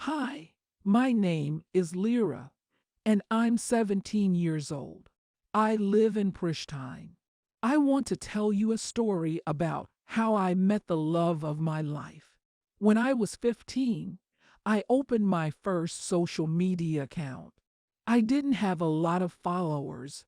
Hi, my name is Lyra, and I'm 17 years old. I live in Pristina. I want to tell you a story about how I met the love of my life. When I was 15, I opened my first social media account. I didn't have a lot of followers,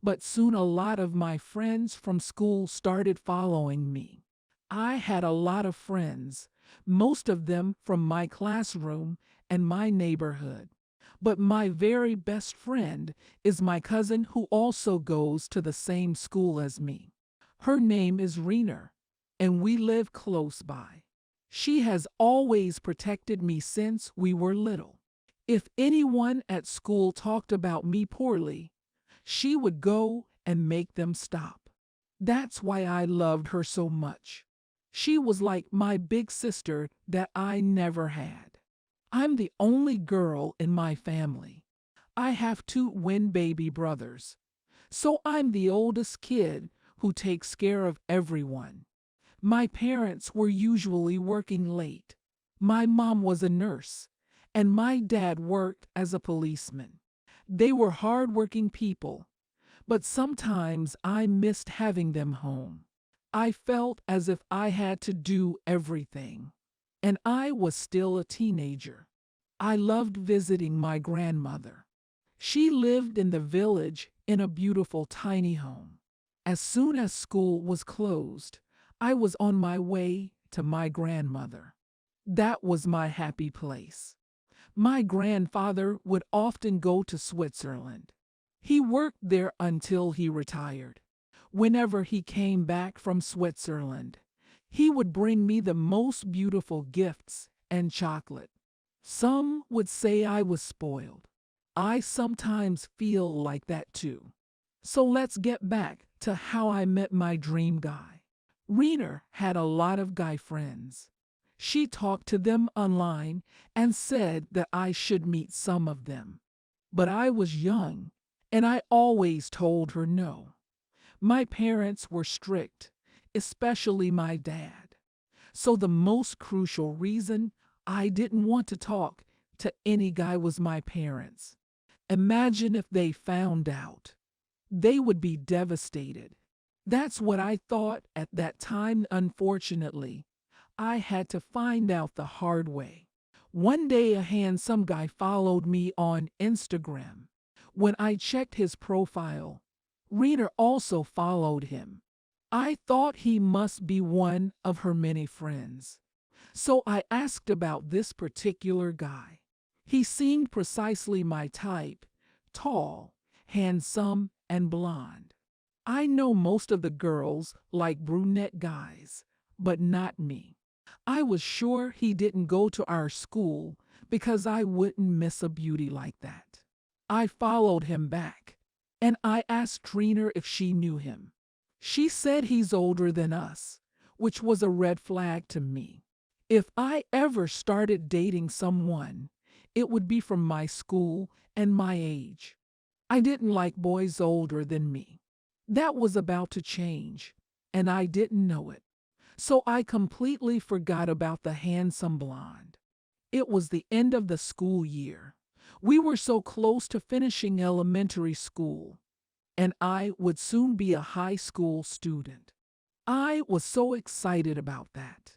but soon a lot of my friends from school started following me. I had a lot of friends, most of them from my classroom and my neighborhood. But my very best friend is my cousin who also goes to the same school as me. Her name is Rena, and we live close by. She has always protected me since we were little. If anyone at school talked about me poorly, she would go and make them stop. That's why I loved her so much. She was like my big sister that I never had. I'm the only girl in my family. I have two twin baby brothers. So I'm the oldest kid who takes care of everyone. My parents were usually working late. My mom was a nurse, and my dad worked as a policeman. They were hardworking people, but sometimes I missed having them home. I felt as if I had to do everything, and I was still a teenager. I loved visiting my grandmother. She lived in the village in a beautiful tiny home. As soon as school was closed, I was on my way to my grandmother. That was my happy place. My grandfather would often go to Switzerland. He worked there until he retired. Whenever he came back from Switzerland, he would bring me the most beautiful gifts and chocolate. Some would say I was spoiled. I sometimes feel like that too. So let's get back to how I met my dream guy. Rena had a lot of guy friends. She talked to them online and said that I should meet some of them. But I was young, and I always told her no. My parents were strict, especially my dad. So the most crucial reason I didn't want to talk to any guy was my parents. Imagine if they found out. They would be devastated. That's what I thought at that time. Unfortunately, I had to find out the hard way. One day a handsome guy followed me on Instagram. When I checked his profile, Rena also followed him. I thought he must be one of her many friends. So I asked about this particular guy. He seemed precisely my type, tall, handsome, and blonde. I know most of the girls like brunette guys, but not me. I was sure he didn't go to our school because I wouldn't miss a beauty like that. I followed him back, and I asked Trina if she knew him. She said he's older than us, which was a red flag to me. If I ever started dating someone, it would be from my school and my age. I didn't like boys older than me. That was about to change, and I didn't know it. So I completely forgot about the handsome blonde. It was the end of the school year. We were so close to finishing elementary school, and I would soon be a high school student. I was so excited about that.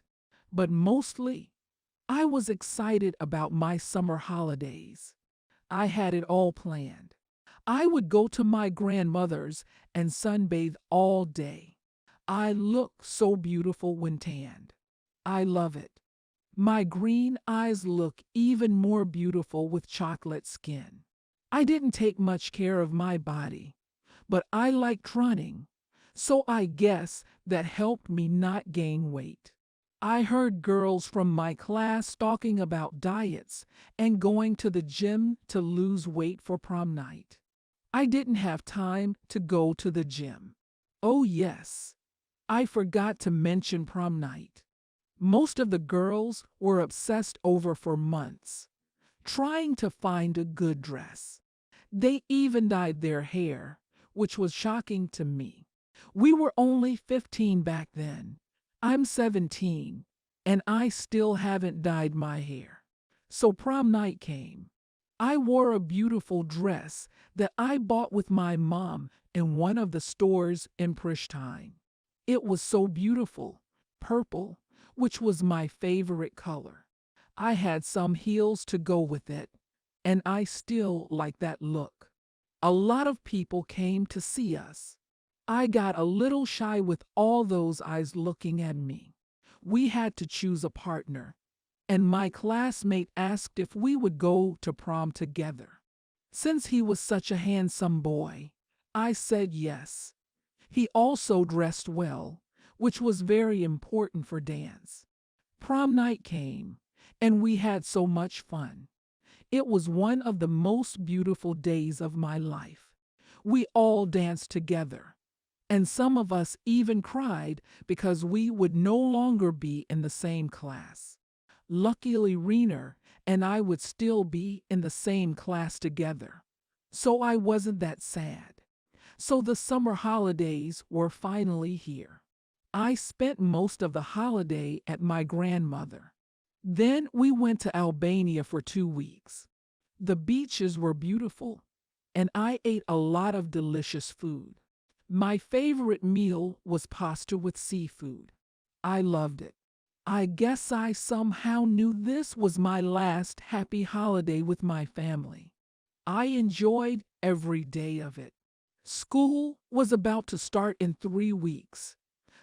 But mostly, I was excited about my summer holidays. I had it all planned. I would go to my grandmother's and sunbathe all day. I look so beautiful when tanned. I love it. My green eyes look even more beautiful with chocolate skin. I didn't take much care of my body, but I liked running, so I guess that helped me not gain weight. I heard girls from my class talking about diets and going to the gym to lose weight for prom night. I didn't have time to go to the gym. Oh yes, I forgot to mention prom night. Most of the girls were obsessed over for months, trying to find a good dress. They even dyed their hair, which was shocking to me. We were only 15 back then. I'm 17, and I still haven't dyed my hair. So prom night came. I wore a beautiful dress that I bought with my mom in one of the stores in Pristina. It was so beautiful, purple, which was my favorite color. I had some heels to go with it, and I still like that look. A lot of people came to see us. I got a little shy with all those eyes looking at me. We had to choose a partner, and my classmate asked if we would go to prom together. Since he was such a handsome boy, I said yes. He also dressed well, which was very important for dance. Prom night came, and we had so much fun. It was one of the most beautiful days of my life. We all danced together, and some of us even cried because we would no longer be in the same class. Luckily, Reena and I would still be in the same class together, so I wasn't that sad. So the summer holidays were finally here. I spent most of the holiday at my grandmother. Then we went to Albania for 2 weeks. The beaches were beautiful, and I ate a lot of delicious food. My favorite meal was pasta with seafood. I loved it. I guess I somehow knew this was my last happy holiday with my family. I enjoyed every day of it. School was about to start in 3 weeks,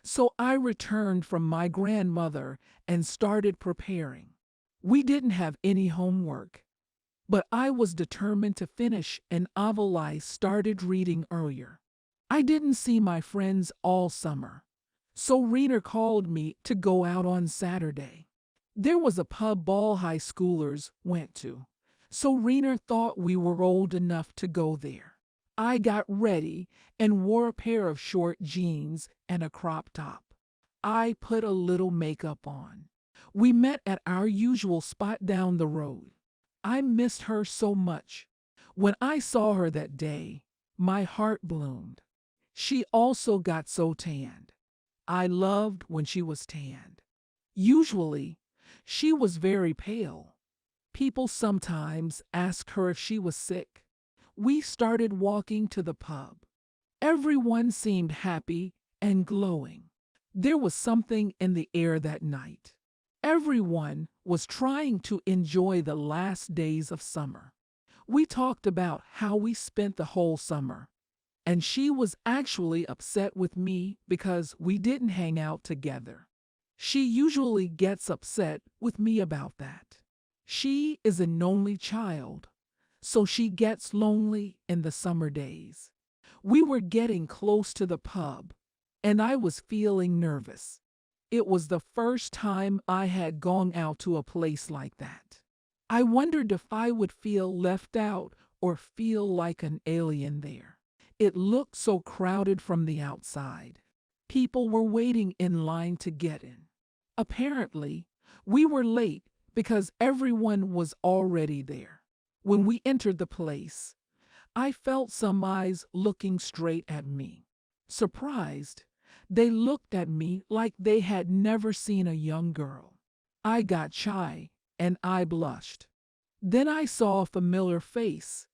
so I returned from my grandmother and started preparing. We didn't have any homework, but I was determined to finish, and I started reading earlier. I didn't see my friends all summer, so Reena called me to go out on Saturday. There was a pub all high schoolers went to, so Reena thought we were old enough to go there. I got ready and wore a pair of short jeans and a crop top. I put a little makeup on. We met at our usual spot down the road. I missed her so much. When I saw her that day, my heart bloomed. She also got so tanned. I loved when she was tanned. Usually, she was very pale. People sometimes asked her if she was sick. We started walking to the pub. Everyone seemed happy and glowing. There was something in the air that night. Everyone was trying to enjoy the last days of summer. We talked about how we spent the whole summer, and she was actually upset with me because we didn't hang out together. She usually gets upset with me about that. She is an only child, so she gets lonely in the summer days. We were getting close to the pub, and I was feeling nervous. It was the first time I had gone out to a place like that. I wondered if I would feel left out or feel like an alien there. It looked so crowded from the outside. People were waiting in line to get in. Apparently, we were late because everyone was already there. When we entered the place, I felt some eyes looking straight at me. Surprised, they looked at me like they had never seen a young girl. I got shy and I blushed. Then I saw a familiar face.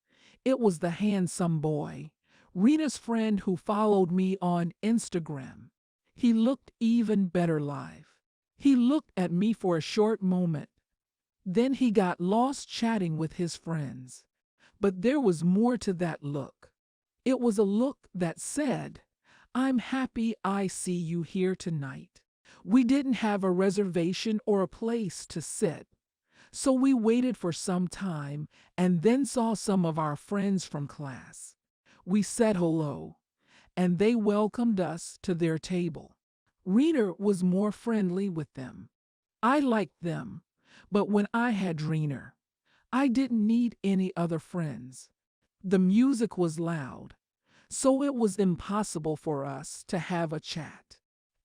It was the handsome boy, Reena's friend who followed me on Instagram. He looked even better live. He looked at me for a short moment. Then he got lost chatting with his friends. But there was more to that look. It was a look that said, "I'm happy I see you here tonight." We didn't have a reservation or a place to sit, so we waited for some time and then saw some of our friends from class. We said hello, and they welcomed us to their table. Reena was more friendly with them. I liked them, but when I had Reena, I didn't need any other friends. The music was loud, so it was impossible for us to have a chat.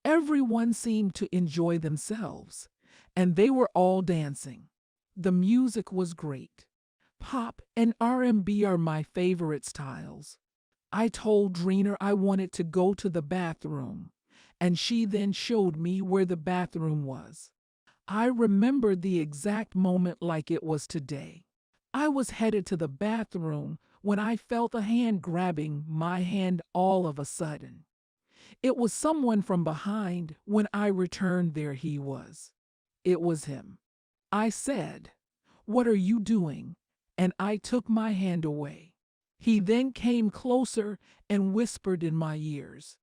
Everyone seemed to enjoy themselves, and they were all dancing. The music was great. Pop and R&B are my favorite styles. I told Reena I wanted to go to the bathroom, and she then showed me where the bathroom was. I remembered the exact moment like it was today. I was headed to the bathroom when I felt a hand grabbing my hand all of a sudden. It was someone from behind. When I returned, there he was. It was him. I said, "What are you doing?" And I took my hand away. He then came closer and whispered in my ears.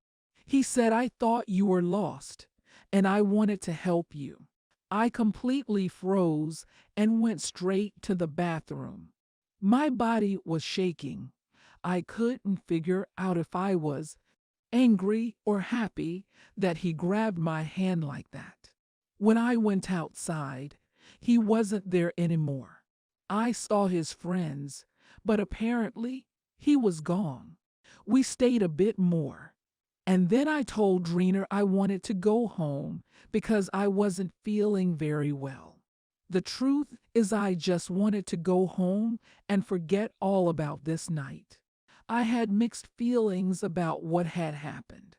He said, "I thought you were lost, and I wanted to help you." I completely froze and went straight to the bathroom. My body was shaking. I couldn't figure out if I was angry or happy that he grabbed my hand like that. When I went outside, he wasn't there anymore. I saw his friends, but apparently he was gone. We stayed a bit more, and then I told Dreener I wanted to go home because I wasn't feeling very well. The truth is, I just wanted to go home and forget all about this night. I had mixed feelings about what had happened.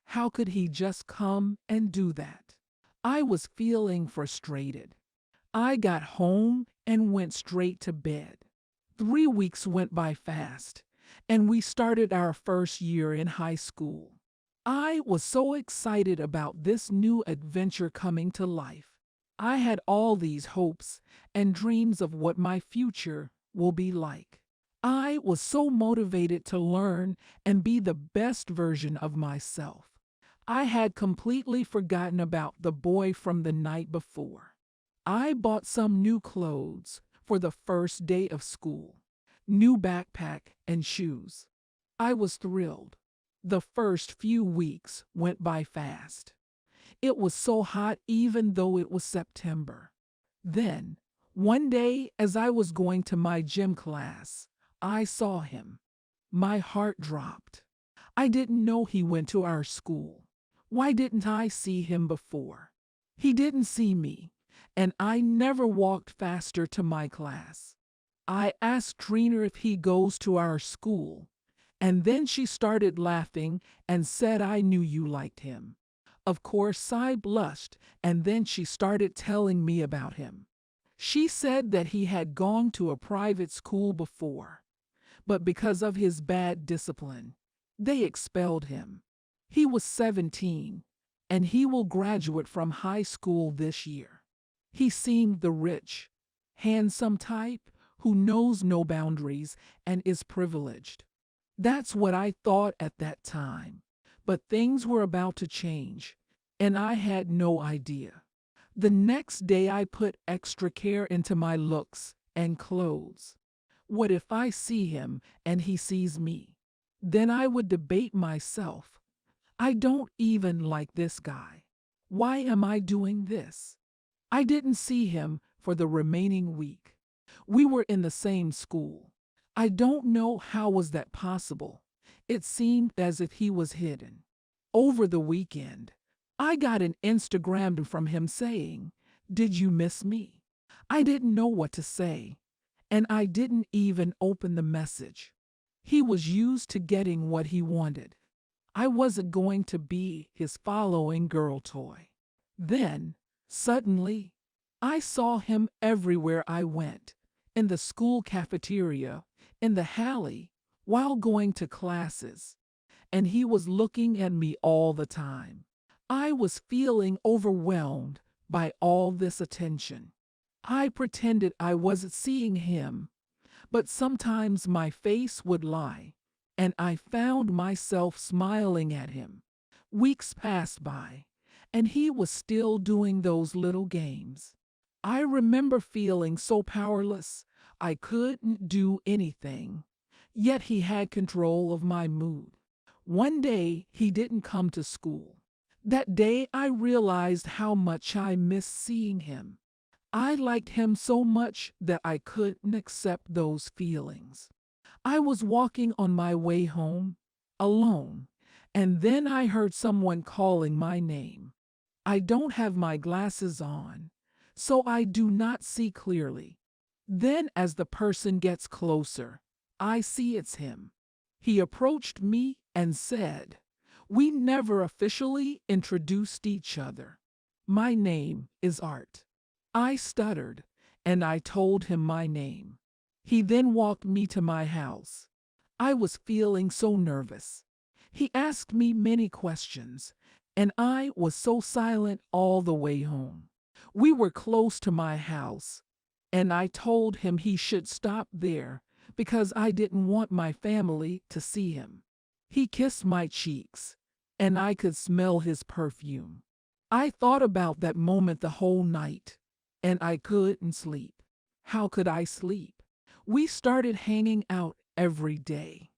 How could he just come and do that? I was feeling frustrated. I got home and went straight to bed. 3 weeks went by fast, and we started our first year in high school. I was so excited about this new adventure coming to life. I had all these hopes and dreams of what my future will be like. I was so motivated to learn and be the best version of myself. I had completely forgotten about the boy from the night before. I bought some new clothes for the first day of school, new backpack and shoes. I was thrilled. The first few weeks went by fast. It was so hot even though it was September. Then, one day as I was going to my gym class, I saw him. My heart dropped. I didn't know he went to our school. Why didn't I see him before? He didn't see me, and I never walked faster to my class. I asked Dreener if he goes to our school, and then she started laughing and said, "I knew you liked him." Of course, I blushed, and then she started telling me about him. She said that he had gone to a private school before, but because of his bad discipline, they expelled him. He was 17, and he will graduate from high school this year. He seemed the rich, handsome type who knows no boundaries and is privileged. That's what I thought at that time. But things were about to change, and I had no idea. The next day I put extra care into my looks and clothes. What if I see him and he sees me? Then I would debate myself. I don't even like this guy. Why am I doing this? I didn't see him for the remaining week. We were in the same school. I don't know how was that possible. It seemed as if he was hidden. Over the weekend, I got an Instagram from him saying, "Did you miss me?" I didn't know what to say, and I didn't even open the message. He was used to getting what he wanted. I wasn't going to be his following girl toy. Then, suddenly, I saw him everywhere I went, in the school cafeteria, in the alley, while going to classes. And he was looking at me all the time. I was feeling overwhelmed by all this attention. I pretended I wasn't seeing him, but sometimes my face would lie, and I found myself smiling at him. Weeks passed by, and he was still doing those little games. I remember feeling so powerless, I couldn't do anything, yet he had control of my mood. One day he didn't come to school. That day I realized how much I missed seeing him. I liked him so much that I couldn't accept those feelings. I was walking on my way home, alone, and then I heard someone calling my name. I don't have my glasses on, so I do not see clearly. Then as the person gets closer, I see it's him. He approached me and said, "We never officially introduced each other. My name is Art." I stuttered, and I told him my name. He then walked me to my house. I was feeling so nervous. He asked me many questions, and I was so silent all the way home. We were close to my house, and I told him he should stop there because I didn't want my family to see him. He kissed my cheeks, and I could smell his perfume. I thought about that moment the whole night, and I couldn't sleep. How could I sleep? We started hanging out every day.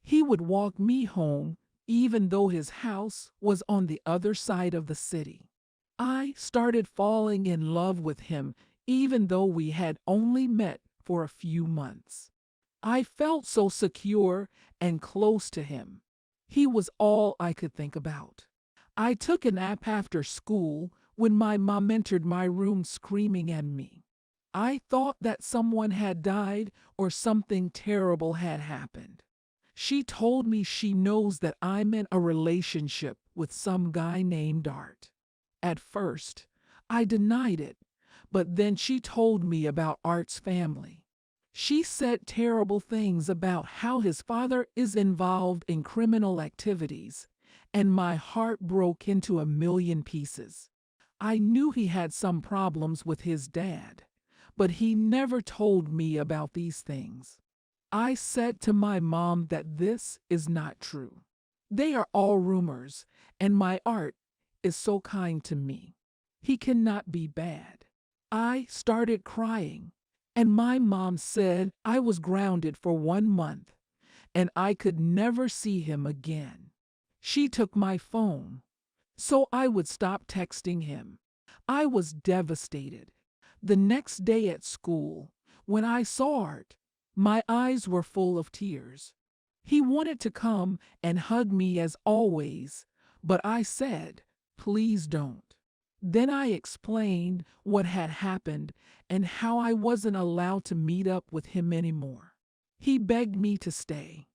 He would walk me home, even though his house was on the other side of the city. I started falling in love with him, even though we had only met for a few months. I felt so secure and close to him. He was all I could think about. I took a nap after school when my mom entered my room screaming at me. I thought that someone had died or something terrible had happened. She told me she knows that I'm in a relationship with some guy named Art. At first, I denied it, but then she told me about Art's family. She said terrible things about how his father is involved in criminal activities, and my heart broke into a million pieces. I knew he had some problems with his dad, but he never told me about these things. I said to my mom that this is not true. They are all rumors, and my Art is so kind to me. He cannot be bad. I started crying, and my mom said I was grounded for 1 month, and I could never see him again. She took my phone, so I would stop texting him. I was devastated. The next day at school, when I saw Art, my eyes were full of tears. He wanted to come and hug me as always, but I said, "Please don't." Then I explained what had happened and how I wasn't allowed to meet up with him anymore. He begged me to stay.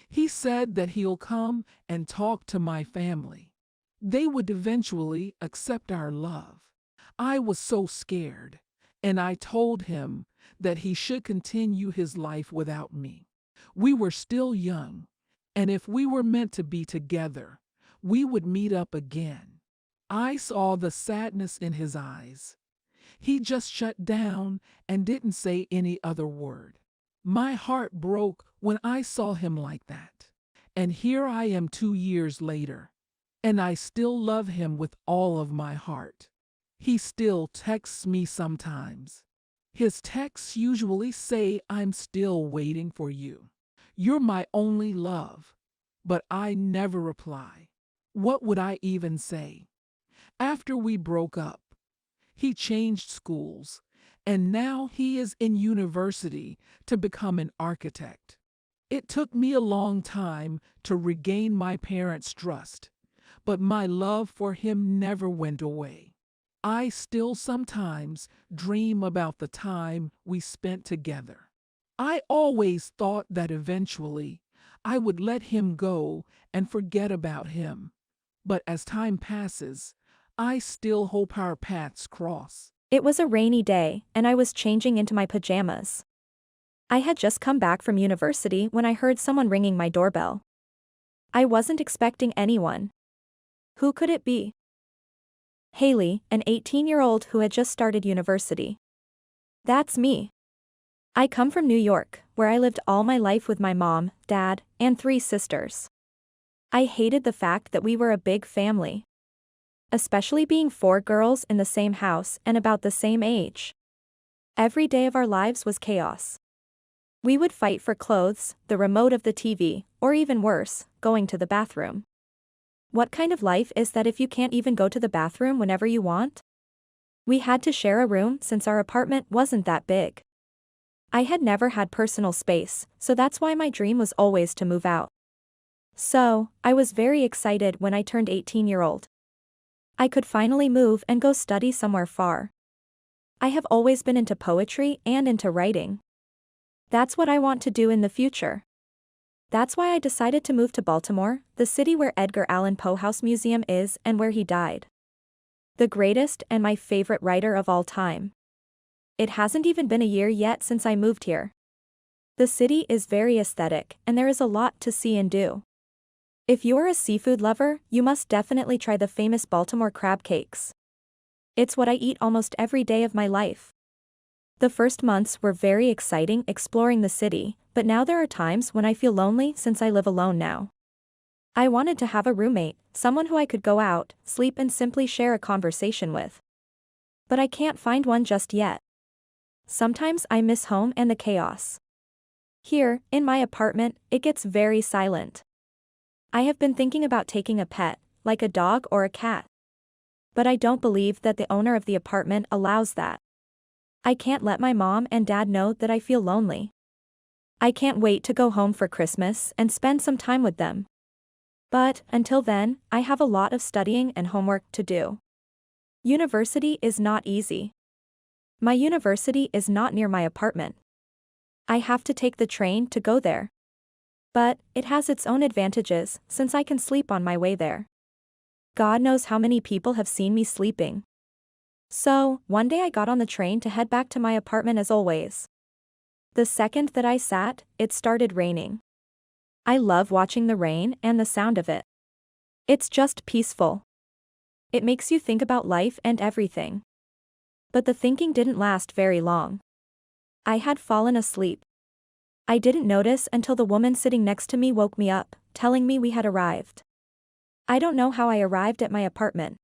He said that he'll come and talk to my family. They would eventually accept our love. I was so scared, and I told him that he should continue his life without me. We were still young, and if we were meant to be together, we would meet up again. I saw the sadness in his eyes. He just shut down and didn't say any other word. My heart broke when I saw him like that. And here I am 2 years later, and I still love him with all of my heart. He still texts me sometimes. His texts usually say, "I'm still waiting for you. You're my only love." But I never reply. What would I even say? After we broke up, he changed schools, and now he is in university to become an architect. It took me a long time to regain my parents' trust, but my love for him never went away. I still sometimes dream about the time we spent together. I always thought that eventually I would let him go and forget about him, but as time passes, I still hope our paths cross. It was a rainy day, and I was changing into my pajamas. I had just come back from university when I heard someone ringing my doorbell. I wasn't expecting anyone. Who could it be? Haley, an 18-year-old who had just started university. That's me. I come from New York, where I lived all my life with my mom, dad, and 3 sisters. I hated the fact that we were a big family. Especially being 4 girls in the same house and about the same age. Every day of our lives was chaos. We would fight for clothes, the remote of the TV, or even worse, going to the bathroom. What kind of life is that if you can't even go to the bathroom whenever you want? We had to share a room since our apartment wasn't that big. I had never had personal space, so that's why my dream was always to move out. So, I was very excited when I turned 18-year-old. I could finally move and go study somewhere far. I have always been into poetry and into writing. That's what I want to do in the future. That's why I decided to move to Baltimore, the city where Edgar Allan Poe House Museum is and where he died. The greatest and my favorite writer of all time. It hasn't even been a year yet since I moved here. The city is very aesthetic, and there is a lot to see and do. If you're a seafood lover, you must definitely try the famous Baltimore crab cakes. It's what I eat almost every day of my life. The first months were very exciting exploring the city, but now there are times when I feel lonely since I live alone now. I wanted to have a roommate, someone who I could go out, sleep and simply share a conversation with. But I can't find one just yet. Sometimes I miss home and the chaos. Here, in my apartment, it gets very silent. I have been thinking about taking a pet, like a dog or a cat. But I don't believe that the owner of the apartment allows that. I can't let my mom and dad know that I feel lonely. I can't wait to go home for Christmas and spend some time with them. But, until then, I have a lot of studying and homework to do. University is not easy. My university is not near my apartment. I have to take the train to go there. But, it has its own advantages, since I can sleep on my way there. God knows how many people have seen me sleeping. So, one day I got on the train to head back to my apartment as always. The second that I sat, it started raining. I love watching the rain and the sound of it. It's just peaceful. It makes you think about life and everything. But the thinking didn't last very long. I had fallen asleep. I didn't notice until the woman sitting next to me woke me up, telling me we had arrived. I don't know how I arrived at my apartment.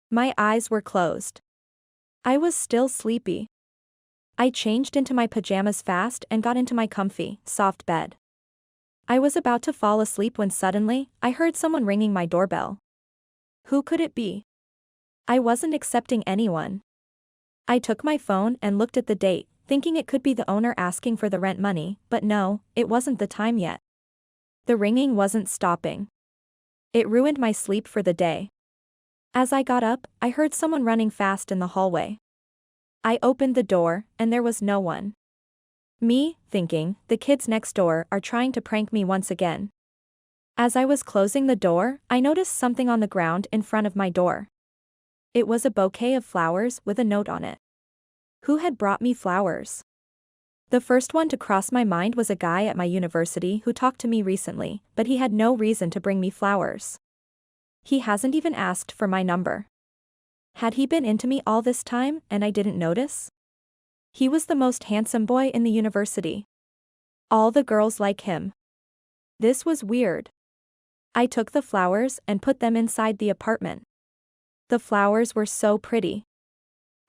My eyes were closed. I was still sleepy. I changed into my pajamas fast and got into my comfy, soft bed. I was about to fall asleep when suddenly, I heard someone ringing my doorbell. Who could it be? I wasn't expecting anyone. I took my phone and looked at the date, thinking it could be the owner asking for the rent money, but no, it wasn't the time yet. The ringing wasn't stopping. It ruined my sleep for the day. As I got up, I heard someone running fast in the hallway. I opened the door, and there was no one. Me, thinking, the kids next door are trying to prank me once again. As I was closing the door, I noticed something on the ground in front of my door. It was a bouquet of flowers with a note on it. Who had brought me flowers? The first one to cross my mind was a guy at my university who talked to me recently, but he had no reason to bring me flowers. He hasn't even asked for my number. Had he been into me all this time and I didn't notice? He was the most handsome boy in the university. All the girls like him. This was weird. I took the flowers and put them inside the apartment. The flowers were so pretty.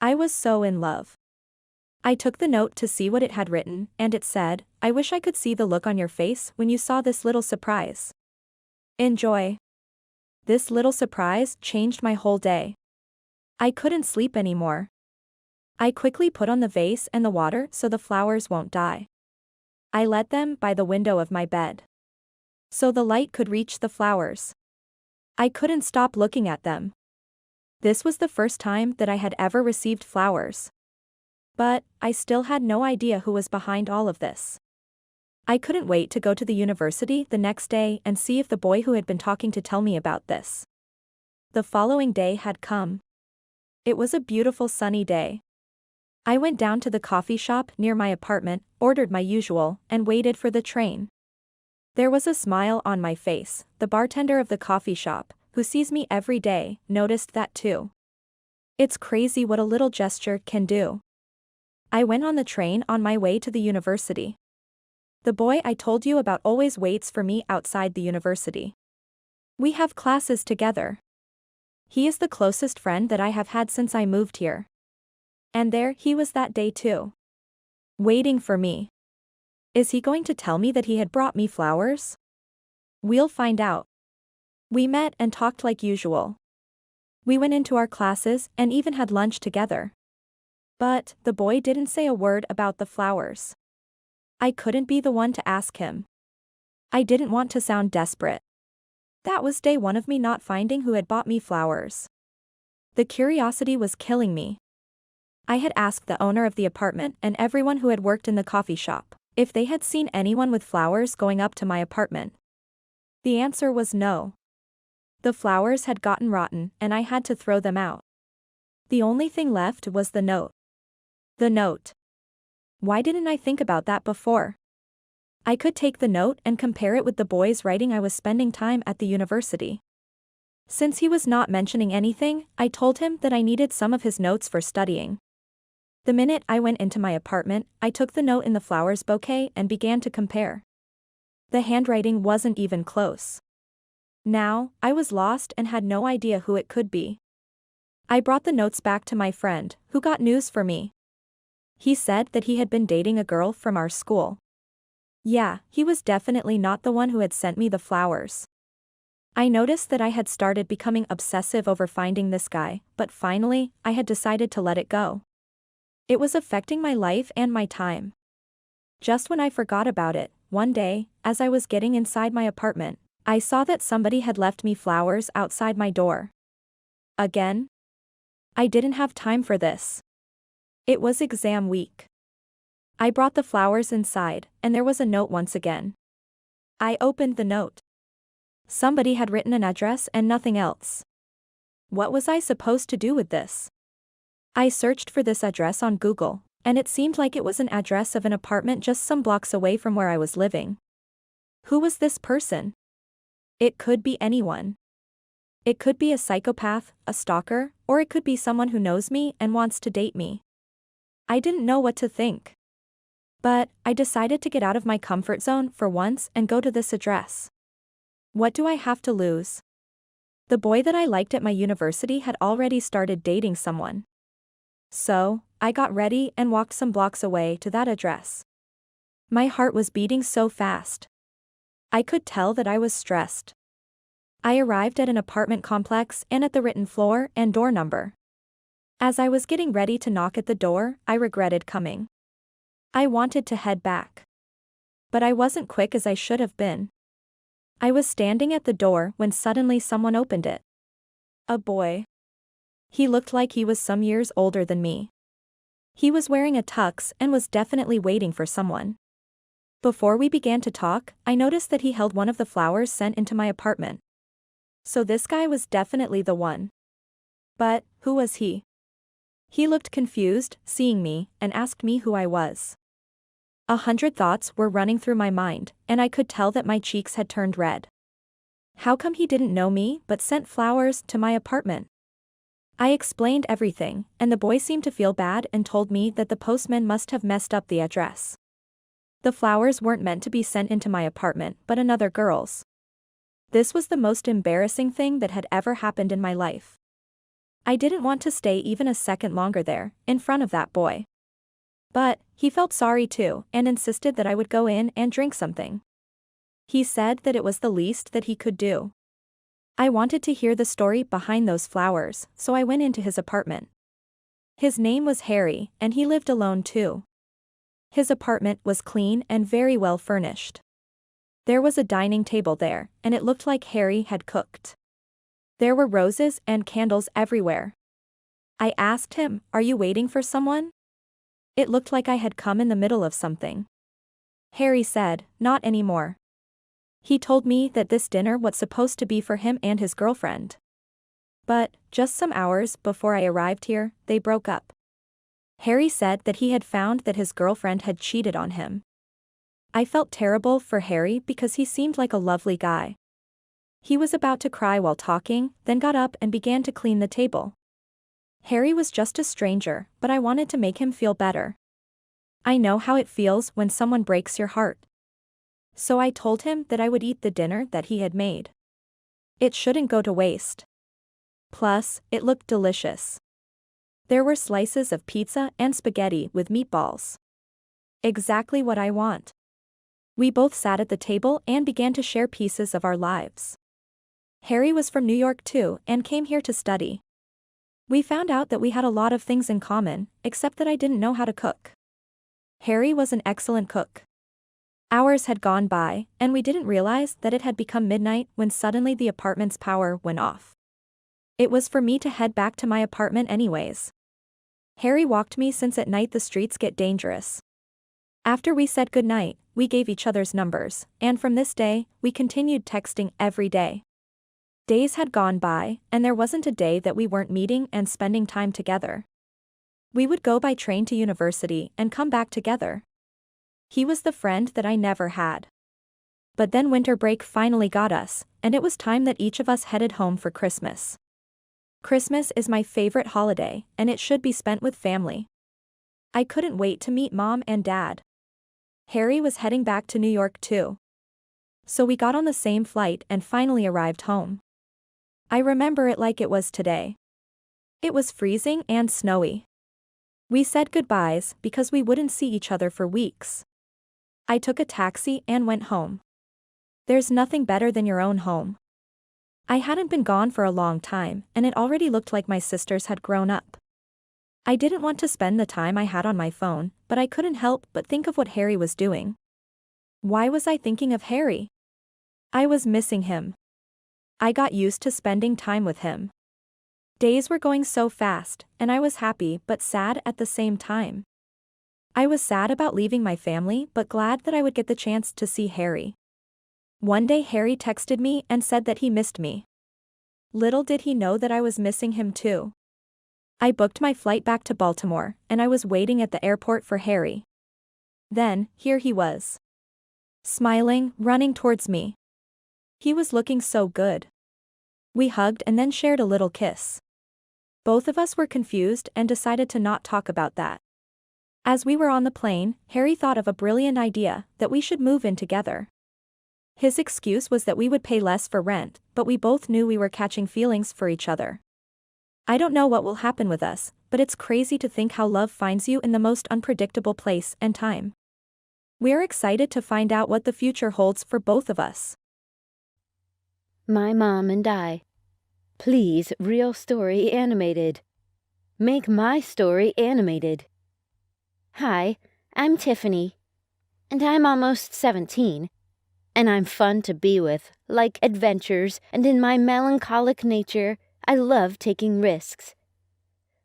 I was so in love. I took the note to see what it had written, and it said, "I wish I could see the look on your face when you saw this little surprise. Enjoy." This little surprise changed my whole day. I couldn't sleep anymore. I quickly put on the vase and the water so the flowers won't die. I let them by the window of my bed, so the light could reach the flowers. I couldn't stop looking at them. This was the first time that I had ever received flowers. But, I still had no idea who was behind all of this. I couldn't wait to go to the university the next day and see if the boy who had been talking to tell me about this. The following day had come. It was a beautiful sunny day. I went down to the coffee shop near my apartment, ordered my usual, and waited for the train. There was a smile on my face. The bartender of the coffee shop, who sees me every day, noticed that too. It's crazy what a little gesture can do. I went on the train on my way to the university. The boy I told you about always waits for me outside the university. We have classes together. He is the closest friend that I have had since I moved here. And there he was that day too. Waiting for me. Is he going to tell me that he had brought me flowers? We'll find out. We met and talked like usual. We went into our classes and even had lunch together. But, the boy didn't say a word about the flowers. I couldn't be the one to ask him. I didn't want to sound desperate. That was day one of me not finding who had bought me flowers. The curiosity was killing me. I had asked the owner of the apartment and everyone who had worked in the coffee shop if they had seen anyone with flowers going up to my apartment. The answer was no. The flowers had gotten rotten and I had to throw them out. The only thing left was the note. The note. Why didn't I think about that before? I could take the note and compare it with the boy's writing I was spending time at the university. Since he was not mentioning anything, I told him that I needed some of his notes for studying. The minute I went into my apartment, I took the note in the flowers bouquet and began to compare. The handwriting wasn't even close. Now, I was lost and had no idea who it could be. I brought the notes back to my friend, who got news for me. He said that he had been dating a girl from our school. Yeah, he was definitely not the one who had sent me the flowers. I noticed that I had started becoming obsessive over finding this guy, but finally, I had decided to let it go. It was affecting my life and my time. Just when I forgot about it, one day, as I was getting inside my apartment, I saw that somebody had left me flowers outside my door. Again? I didn't have time for this. It was exam week. I brought the flowers inside, and there was a note once again. I opened the note. Somebody had written an address and nothing else. What was I supposed to do with this? I searched for this address on Google, and it seemed like it was an address of an apartment just some blocks away from where I was living. Who was this person? It could be anyone. It could be a psychopath, a stalker, or it could be someone who knows me and wants to date me. I didn't know what to think. But I decided to get out of my comfort zone for once and go to this address. What do I have to lose? The boy that I liked at my university had already started dating someone. So, I got ready and walked some blocks away to that address. My heart was beating so fast. I could tell that I was stressed. I arrived at an apartment complex and at the written floor and door number. As I was getting ready to knock at the door, I regretted coming. I wanted to head back. But I wasn't quick as I should have been. I was standing at the door when suddenly someone opened it. A boy. He looked like he was some years older than me. He was wearing a tux and was definitely waiting for someone. Before we began to talk, I noticed that he held one of the flowers sent into my apartment. So this guy was definitely the one. But, who was he? He looked confused, seeing me, and asked me who I was. 100 thoughts were running through my mind, and I could tell that my cheeks had turned red. How come he didn't know me but sent flowers to my apartment? I explained everything, and the boy seemed to feel bad and told me that the postman must have messed up the address. The flowers weren't meant to be sent into my apartment but another girl's. This was the most embarrassing thing that had ever happened in my life. I didn't want to stay even a second longer there, in front of that boy. But, he felt sorry too, and insisted that I would go in and drink something. He said that it was the least that he could do. I wanted to hear the story behind those flowers, so I went into his apartment. His name was Harry, and he lived alone too. His apartment was clean and very well furnished. There was a dining table there, and it looked like Harry had cooked. There were roses and candles everywhere. I asked him, "Are you waiting for someone?" It looked like I had come in the middle of something. Harry said, "Not anymore." He told me that this dinner was supposed to be for him and his girlfriend. But, just some hours before I arrived here, they broke up. Harry said that he had found that his girlfriend had cheated on him. I felt terrible for Harry because he seemed like a lovely guy. He was about to cry while talking, then got up and began to clean the table. Harry was just a stranger, but I wanted to make him feel better. I know how it feels when someone breaks your heart. So I told him that I would eat the dinner that he had made. It shouldn't go to waste. Plus, it looked delicious. There were slices of pizza and spaghetti with meatballs. Exactly what I want. We both sat at the table and began to share pieces of our lives. Harry was from New York too and came here to study. We found out that we had a lot of things in common, except that I didn't know how to cook. Harry was an excellent cook. Hours had gone by, and we didn't realize that it had become midnight when suddenly the apartment's power went off. It was for me to head back to my apartment anyways. Harry walked me since at night the streets get dangerous. After we said goodnight, we gave each other's numbers, and from this day, we continued texting every day. Days had gone by, and there wasn't a day that we weren't meeting and spending time together. We would go by train to university and come back together. He was the friend that I never had. But then winter break finally got us, and it was time that each of us headed home for Christmas. Christmas is my favorite holiday, and it should be spent with family. I couldn't wait to meet Mom and Dad. Harry was heading back to New York too. So we got on the same flight and finally arrived home. I remember it like it was today. It was freezing and snowy. We said goodbyes because we wouldn't see each other for weeks. I took a taxi and went home. There's nothing better than your own home. I hadn't been gone for a long time, and it already looked like my sisters had grown up. I didn't want to spend the time I had on my phone, but I couldn't help but think of what Harry was doing. Why was I thinking of Harry? I was missing him. I got used to spending time with him. Days were going so fast, and I was happy but sad at the same time. I was sad about leaving my family but glad that I would get the chance to see Harry. One day Harry texted me and said that he missed me. Little did he know that I was missing him too. I booked my flight back to Baltimore, and I was waiting at the airport for Harry. Then, here he was. Smiling, running towards me. He was looking so good. We hugged and then shared a little kiss. Both of us were confused and decided to not talk about that. As we were on the plane, Harry thought of a brilliant idea, that we should move in together. His excuse was that we would pay less for rent, but we both knew we were catching feelings for each other. I don't know what will happen with us, but it's crazy to think how love finds you in the most unpredictable place and time. We're excited to find out what the future holds for both of us. My Mom and I. Please, real story animated. Make my story animated. Hi, I'm Tiffany, and I'm almost 17, and I'm fun to be with, like adventures, and in my melancholic nature, I love taking risks.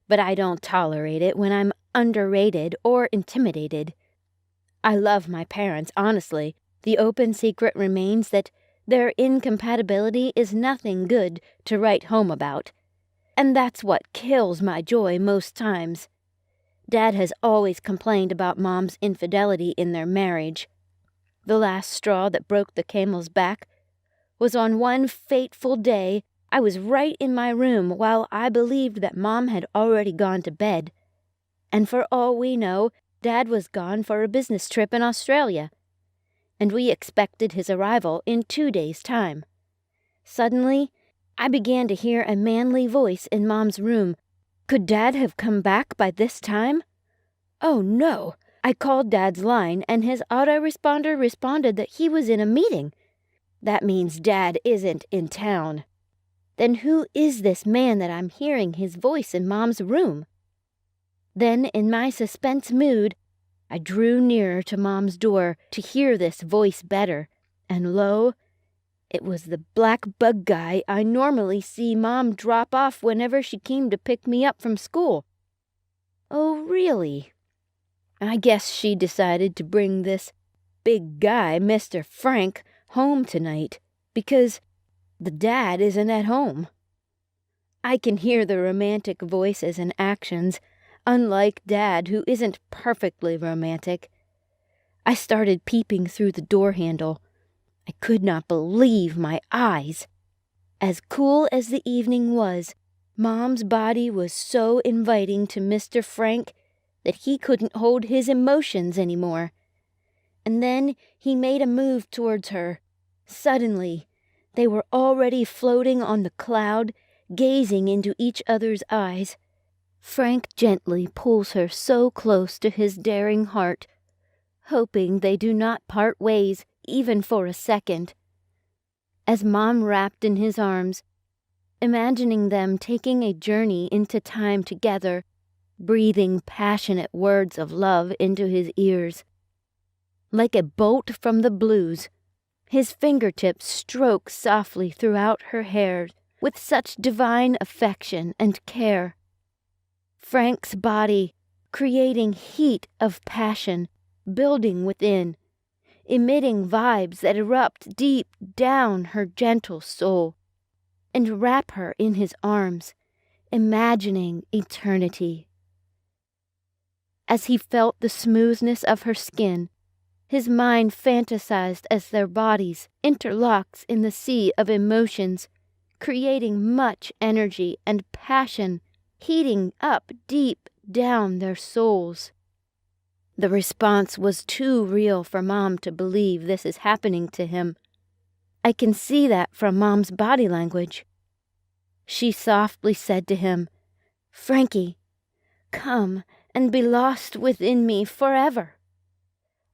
But I don't tolerate it when I'm underrated or intimidated. I love my parents, honestly. The open secret remains that their incompatibility is nothing good to write home about. And that's what kills my joy most times. Dad has always complained about Mom's infidelity in their marriage. The last straw that broke the camel's back was on one fateful day I was right in my room while I believed that Mom had already gone to bed. And for all we know, Dad was gone for a business trip in Australia, and we expected his arrival in 2 days' time. Suddenly, I began to hear a manly voice in Mom's room. Could Dad have come back by this time? Oh no! I called Dad's line, and his autoresponder responded that he was in a meeting. That means Dad isn't in town. Then who is this man that I'm hearing his voice in Mom's room? Then, in my suspense mood, I drew nearer to Mom's door to hear this voice better, and lo, it was the black bug guy I normally see Mom drop off whenever she came to pick me up from school. Oh, really? I guess she decided to bring this big guy, Mr. Frank, home tonight, because the dad isn't at home. I can hear the romantic voices and actions, unlike Dad, who isn't perfectly romantic. I started peeping through the door handle. I could not believe my eyes. As cool as the evening was, Mom's body was so inviting to Mr. Frank that he couldn't hold his emotions anymore. And then he made a move towards her. Suddenly, they were already floating on the cloud, gazing into each other's eyes. Frank gently pulls her so close to his daring heart, hoping they do not part ways even for a second. As Mom wrapped in his arms, imagining them taking a journey into time together, breathing passionate words of love into his ears. Like a bolt from the blues, his fingertips stroke softly throughout her hair with such divine affection and care. Frank's body, creating heat of passion, building within, emitting vibes that erupt deep down her gentle soul. and wrap her in his arms, imagining eternity. As he felt the smoothness of her skin, his mind fantasized as their bodies interlocked in the sea of emotions, creating much energy and passion, heating up deep down their souls. The response was too real for Mom to believe this is happening to him. I can see that from Mom's body language. She softly said to him, "Frankie, come and be lost within me forever.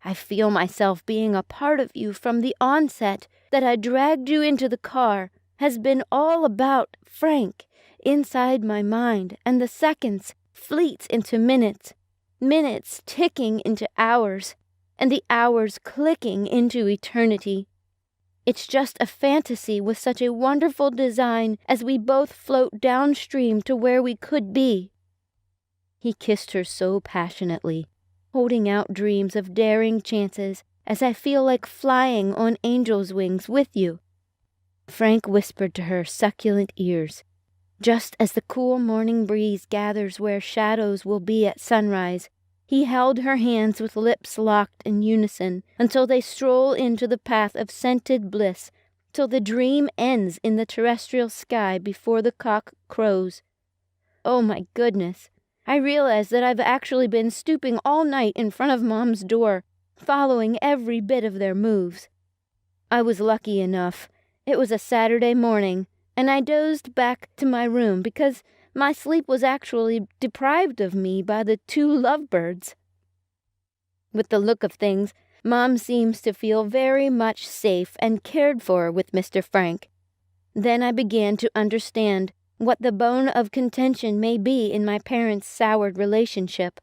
I feel myself being a part of you from the onset. That I dragged you into the car has been all about Frank inside my mind, and the seconds fleet into minutes, minutes ticking into hours, and the hours clicking into eternity. It's just a fantasy with such a wonderful design as we both float downstream to where we could be." He kissed her so passionately, holding out dreams of daring chances as I feel like flying on angel's wings with you. Frank whispered to her succulent ears, just as the cool morning breeze gathers where shadows will be at sunrise. He held her hands with lips locked in unison until they stroll into the path of scented bliss, till the dream ends in the terrestrial sky before the cock crows. Oh my goodness, I realize that I've actually been stooping all night in front of Mom's door, following every bit of their moves. I was lucky enough. It was a Saturday morning, and I dozed back to my room because my sleep was actually deprived of me by the two lovebirds. With the look of things, Mom seems to feel very much safe and cared for with Mr. Frank. Then I began to understand what the bone of contention may be in my parents' soured relationship.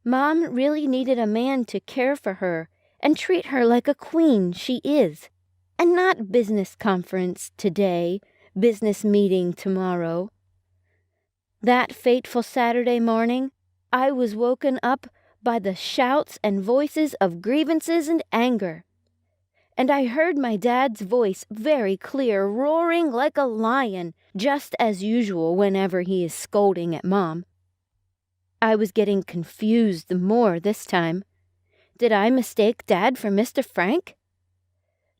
Mom really needed a man to care for her and treat her like a queen she is, and not business conference today, business meeting tomorrow. That fateful Saturday morning, I was woken up by the shouts and voices of grievances and anger. And I heard my dad's voice very clear, roaring like a lion, just as usual whenever he is scolding at Mom. I was getting confused more this time. Did I mistake Dad for Mr. Frank?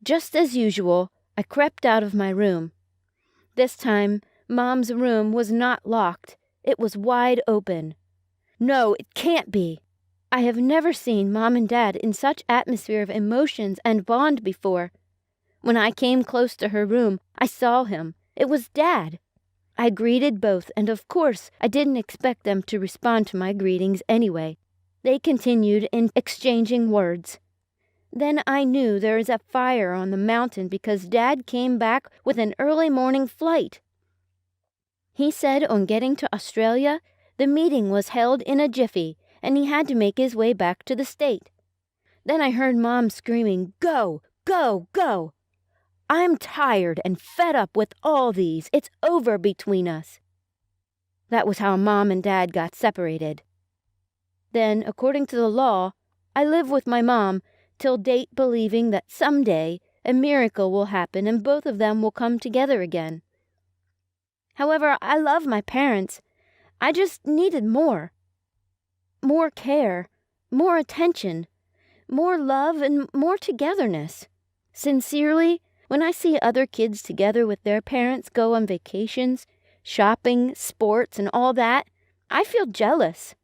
Just as usual, I crept out of my room. This time, Mom's room was not locked. It was wide open. No, it can't be. I have never seen Mom and Dad in such atmosphere of emotions and bond before. When I came close to her room, I saw him. It was Dad. I greeted both, and of course, I didn't expect them to respond to my greetings anyway. They continued in exchanging words. Then I knew there is a fire on the mountain because Dad came back with an early morning flight. He said on getting to Australia, the meeting was held in a jiffy, and he had to make his way back to the state. Then I heard Mom screaming, "Go, go, go!" I'm tired and fed up with all these. It's over between us. That was how Mom and Dad got separated. Then, according to the law, I live with my mom till date, believing that someday a miracle will happen and both of them will come together again. However, I love my parents. I just needed more. More care, more attention, more love, and more togetherness. Sincerely, when I see other kids together with their parents go on vacations, shopping, sports, and all that, I feel jealous.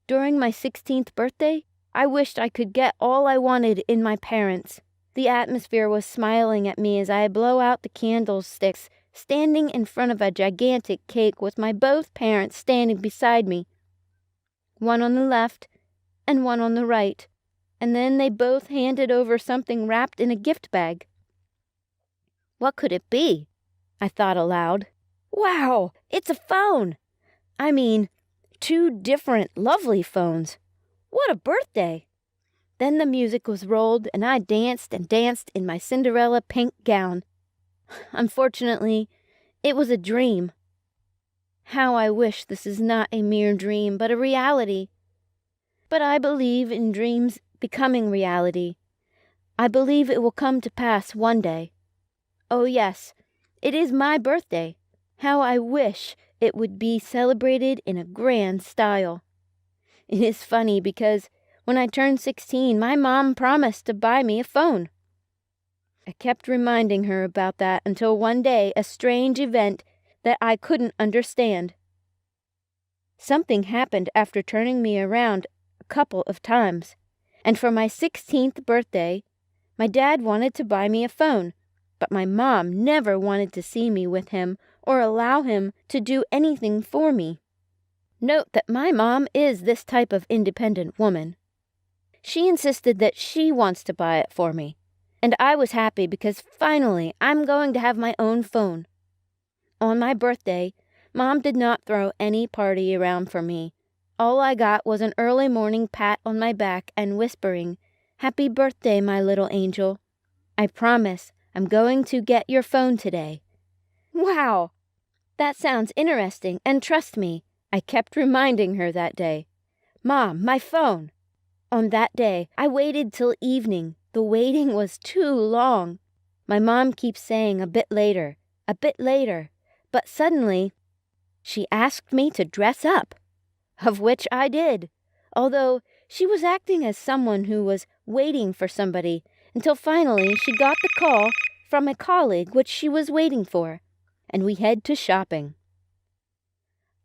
During my 16th birthday, I wished I could get all I wanted in my parents. The atmosphere was smiling at me as I blow out the candlesticks, standing in front of a gigantic cake with my both parents standing beside me. One on the left and one on the right, and then they both handed over something wrapped in a gift bag. What could it be? I thought aloud. Wow, it's a phone! I mean, 2 different lovely phones. What a birthday! Then the music was rolled, and I danced and danced in my Cinderella pink gown. Unfortunately, it was a dream. How I wish this is not a mere dream, but a reality. But I believe in dreams becoming reality. I believe it will come to pass one day. Oh yes, It is my birthday. How I wish it would be celebrated in a grand style. It is funny because when I turned 16, my mom promised to buy me a phone. I kept reminding her about that until one day a strange event that I couldn't understand. Something happened after turning me around a couple of times, and for my 16th birthday, my dad wanted to buy me a phone, but my mom never wanted to see me with him or allow him to do anything for me. Note that my mom is this type of independent woman. She insisted that she wants to buy it for me, and I was happy because finally I'm going to have my own phone. On my birthday, Mom did not throw any party around for me. All I got was an early morning pat on my back and whispering, "Happy birthday, my little angel. I promise I'm going to get your phone today." Wow! That sounds interesting, and trust me, I kept reminding her that day. "Mom, my phone!" On that day, I waited till evening. The waiting was too long. My mom keeps saying a bit later, but suddenly she asked me to dress up, of which I did, although she was acting as someone who was waiting for somebody until finally she got the call from a colleague which she was waiting for, and we head to shopping.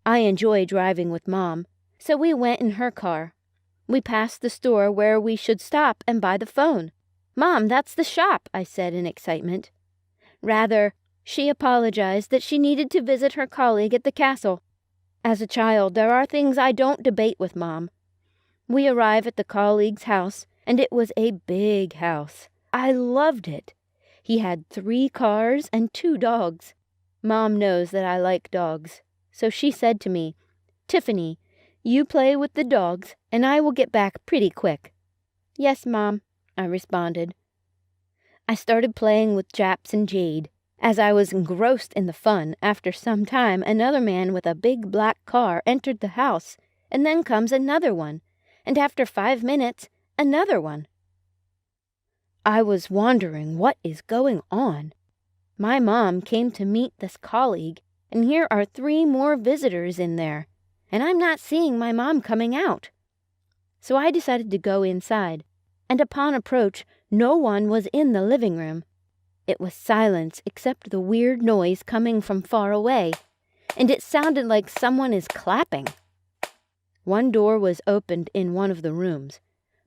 I enjoy driving with Mom, so we went in her car. We passed the store where we should stop and buy the phone. "Mom, that's the shop," I said in excitement. Rather, she apologized that she needed to visit her colleague at the castle. As a child, there are things I don't debate with Mom. We arrive at the colleague's house, and it was a big house. I loved it. He had 3 cars and 2 dogs. Mom knows that I like dogs, so she said to me, "Tiffany, you play with the dogs, and I will get back pretty quick." "Yes, Mom," I responded. I started playing with Japs and Jade. As I was engrossed in the fun, after some time another man with a big black car entered the house, and then comes another one, and after 5 minutes, another one. I was wondering what is going on. My mom came to meet this colleague, and here are 3 more visitors in there, and I'm not seeing my mom coming out. So I decided to go inside, and upon approach, no one was in the living room. It was silence except the weird noise coming from far away, and it sounded like someone is clapping. One door was opened in one of the rooms,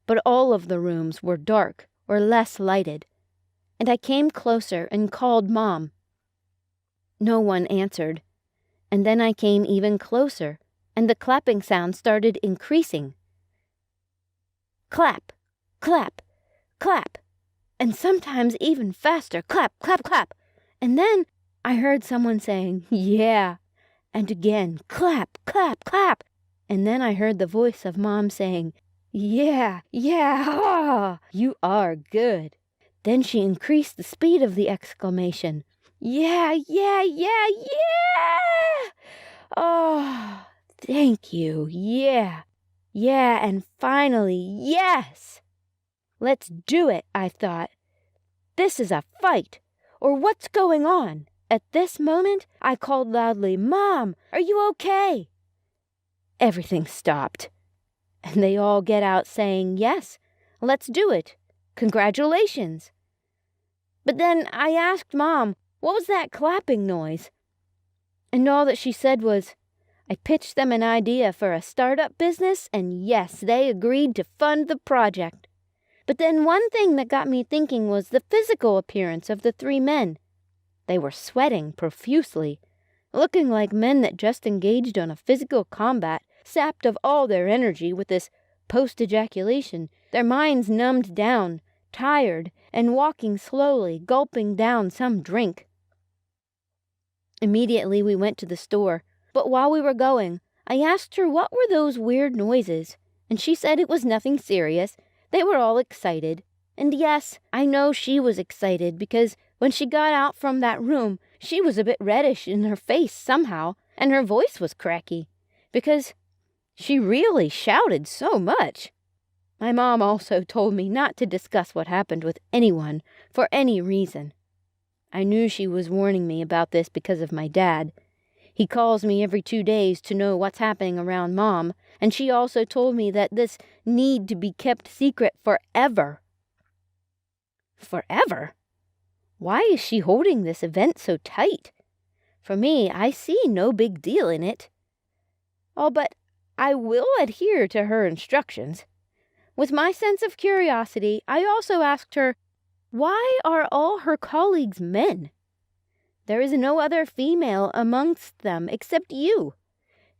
but all of the rooms were dark or less lighted, and I came closer and called Mom. No one answered, and then I came even closer, and the clapping sound started increasing. Clap, clap, clap, and sometimes even faster, clap, clap, clap. And then I heard someone saying, "Yeah," and again, clap, clap, clap. And then I heard the voice of Mom saying, "Yeah, yeah, ah, you are good." Then she increased the speed of the exclamation, "Yeah, yeah, yeah, yeah! Oh, thank you, yeah, yeah, and finally, yes! Let's do it," I thought. This is a fight, or what's going on? At this moment, I called loudly, "Mom, are you okay?" Everything stopped, and they all get out saying, "Yes, let's do it. Congratulations." But then I asked Mom, what was that clapping noise? And all that she said was, I pitched them an idea for a startup business, and yes, they agreed to fund the project. But then one thing that got me thinking was the physical appearance of the 3 men. They were sweating profusely, looking like men that just engaged on a physical combat, sapped of all their energy with this post-ejaculation, their minds numbed down, tired, and walking slowly, gulping down some drink. Immediately we went to the store, but while we were going, I asked her what were those weird noises, and she said it was nothing serious. They were all excited. And yes, I know she was excited because when she got out from that room, she was a bit reddish in her face somehow, and her voice was cracky, because she really shouted so much. My mom also told me not to discuss what happened with anyone for any reason. I knew she was warning me about this because of my dad. He calls me every 2 days to know what's happening around Mom, and she also told me that this need to be kept secret forever. Forever? Why is she holding this event so tight? For me, I see no big deal in it. Oh, but I will adhere to her instructions. With my sense of curiosity, I also asked her, why are all her colleagues men? There is no other female amongst them except you.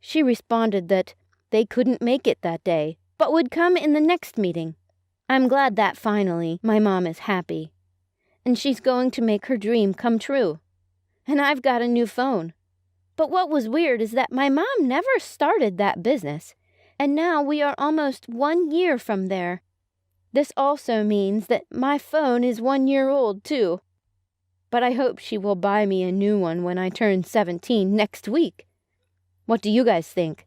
She responded that they couldn't make it that day, but would come in the next meeting. I'm glad that finally my mom is happy, and she's going to make her dream come true. And I've got a new phone. But what was weird is that my mom never started that business, and now we are almost 1 year from there. This also means that my phone is 1 year old, too. But I hope she will buy me a new one when I turn 17 next week. What do you guys think?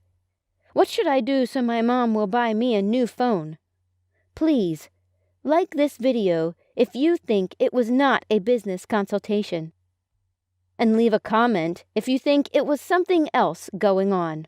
What should I do so my mom will buy me a new phone? Please, like this video if you think it was not a business consultation. And leave a comment if you think it was something else going on.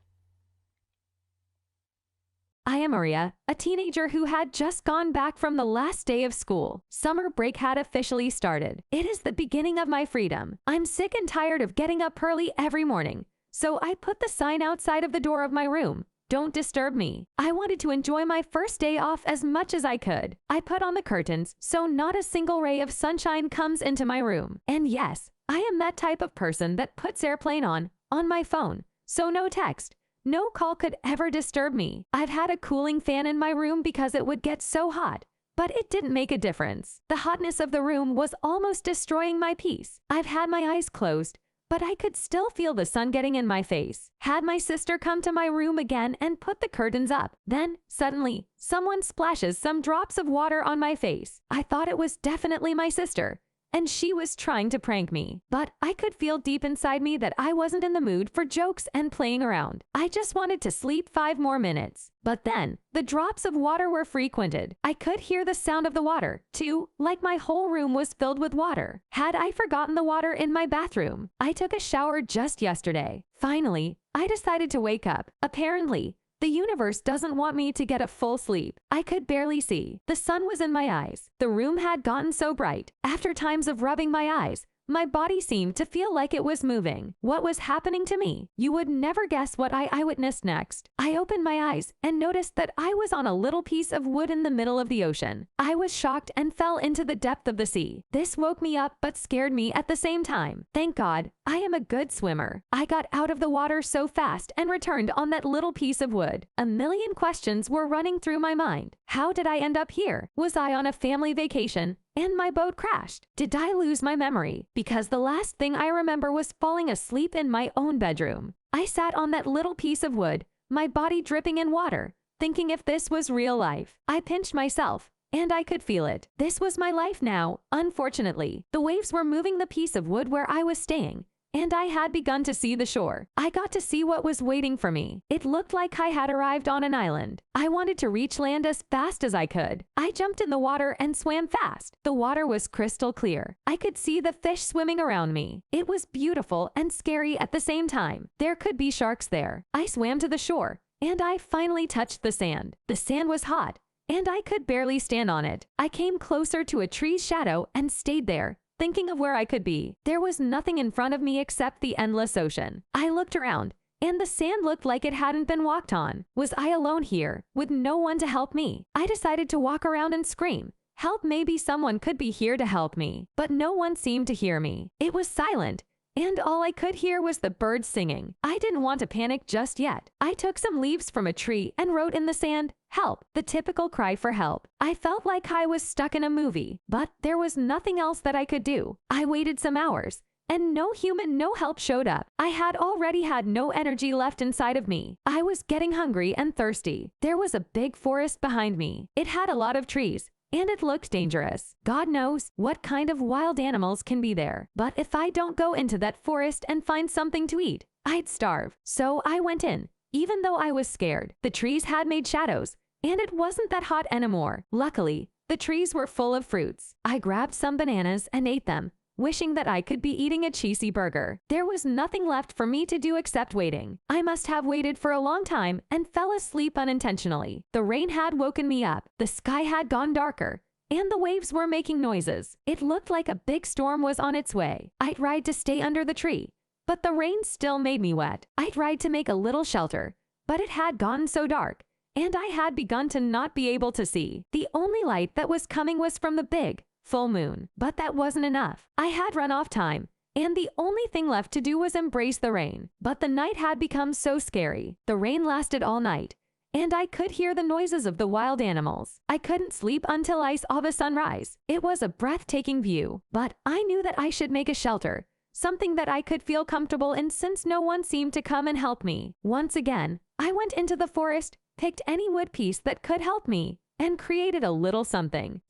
I am Maria, a teenager who had just gone back from the last day of school. Summer break had officially started. It is the beginning of my freedom. I'm sick and tired of getting up early every morning, so I put the sign outside of the door of my room. Don't disturb me. I wanted to enjoy my first day off as much as I could. I put on the curtains so not a single ray of sunshine comes into my room. And yes, I am that type of person that puts airplane on my phone, so no text. No call could ever disturb me. I've had a cooling fan in my room because it would get so hot, but it didn't make a difference. The hotness of the room was almost destroying my peace. I've had my eyes closed, but I could still feel the sun getting in my face. Had my sister come to my room again and put the curtains up. Then, suddenly, someone splashes some drops of water on my face. I thought it was definitely my sister, and she was trying to prank me. But I could feel deep inside me that I wasn't in the mood for jokes and playing around. I just wanted to sleep 5 more minutes. But then, the drops of water were frequented. I could hear the sound of the water, too, like my whole room was filled with water. Had I forgotten the water in my bathroom? I took a shower just yesterday. Finally, I decided to wake up. Apparently, the universe doesn't want me to get a full sleep. I could barely see. The sun was in my eyes. The room had gotten so bright. After times of rubbing my eyes, my body seemed to feel like it was moving. What was happening to me? You would never guess what I witnessed next. I opened my eyes and noticed that I was on a little piece of wood in the middle of the ocean. I was shocked and fell into the depth of the sea. This woke me up but scared me at the same time. Thank God, I am a good swimmer. I got out of the water so fast and returned on that little piece of wood. A million questions were running through my mind. How did I end up here? Was I on a family vacation and my boat crashed? Did I lose my memory? Because the last thing I remember was falling asleep in my own bedroom. I sat on that little piece of wood, my body dripping in water, thinking if this was real life. I pinched myself, and I could feel it. This was my life now. Unfortunately, the waves were moving the piece of wood where I was staying, and I had begun to see the shore. I got to see what was waiting for me. It looked like I had arrived on an island. I wanted to reach land as fast as I could. I jumped in the water and swam fast. The water was crystal clear. I could see the fish swimming around me. It was beautiful and scary at the same time. There could be sharks there. I swam to the shore, and I finally touched the sand. The sand was hot, and I could barely stand on it. I came closer to a tree's shadow and stayed there, thinking of where I could be. There was nothing in front of me except the endless ocean. I looked around, and the sand looked like it hadn't been walked on. Was I alone here, with no one to help me? I decided to walk around and scream. Help, maybe someone could be here to help me. But no one seemed to hear me. It was silent, and all I could hear was the birds singing. I didn't want to panic just yet. I took some leaves from a tree and wrote in the sand, "Help," the typical cry for help. I felt like I was stuck in a movie, but there was nothing else that I could do. I waited some hours, and no help showed up. I had already had no energy left inside of me. I was getting hungry and thirsty. There was a big forest behind me. It had a lot of trees, and it looked dangerous. God knows what kind of wild animals can be there. But if I don't go into that forest and find something to eat, I'd starve. So I went in, even though I was scared. The trees had made shadows, and it wasn't that hot anymore. Luckily, the trees were full of fruits. I grabbed some bananas and ate them, wishing that I could be eating a cheesy burger. There was nothing left for me to do except waiting. I must have waited for a long time and fell asleep unintentionally. The rain had woken me up, the sky had gone darker, and the waves were making noises. It looked like a big storm was on its way. I tried to stay under the tree, but the rain still made me wet. I tried to make a little shelter, but it had gotten so dark, and I had begun to not be able to see. The only light that was coming was from the big, full moon. But that wasn't enough. I had run off time, and the only thing left to do was embrace the rain. But the night had become so scary. The rain lasted all night, and I could hear the noises of the wild animals. I couldn't sleep until I saw the sunrise. It was a breathtaking view, but I knew that I should make a shelter, something that I could feel comfortable in since no one seemed to come and help me. Once again, I went into the forest, picked any wood piece that could help me, and created a little something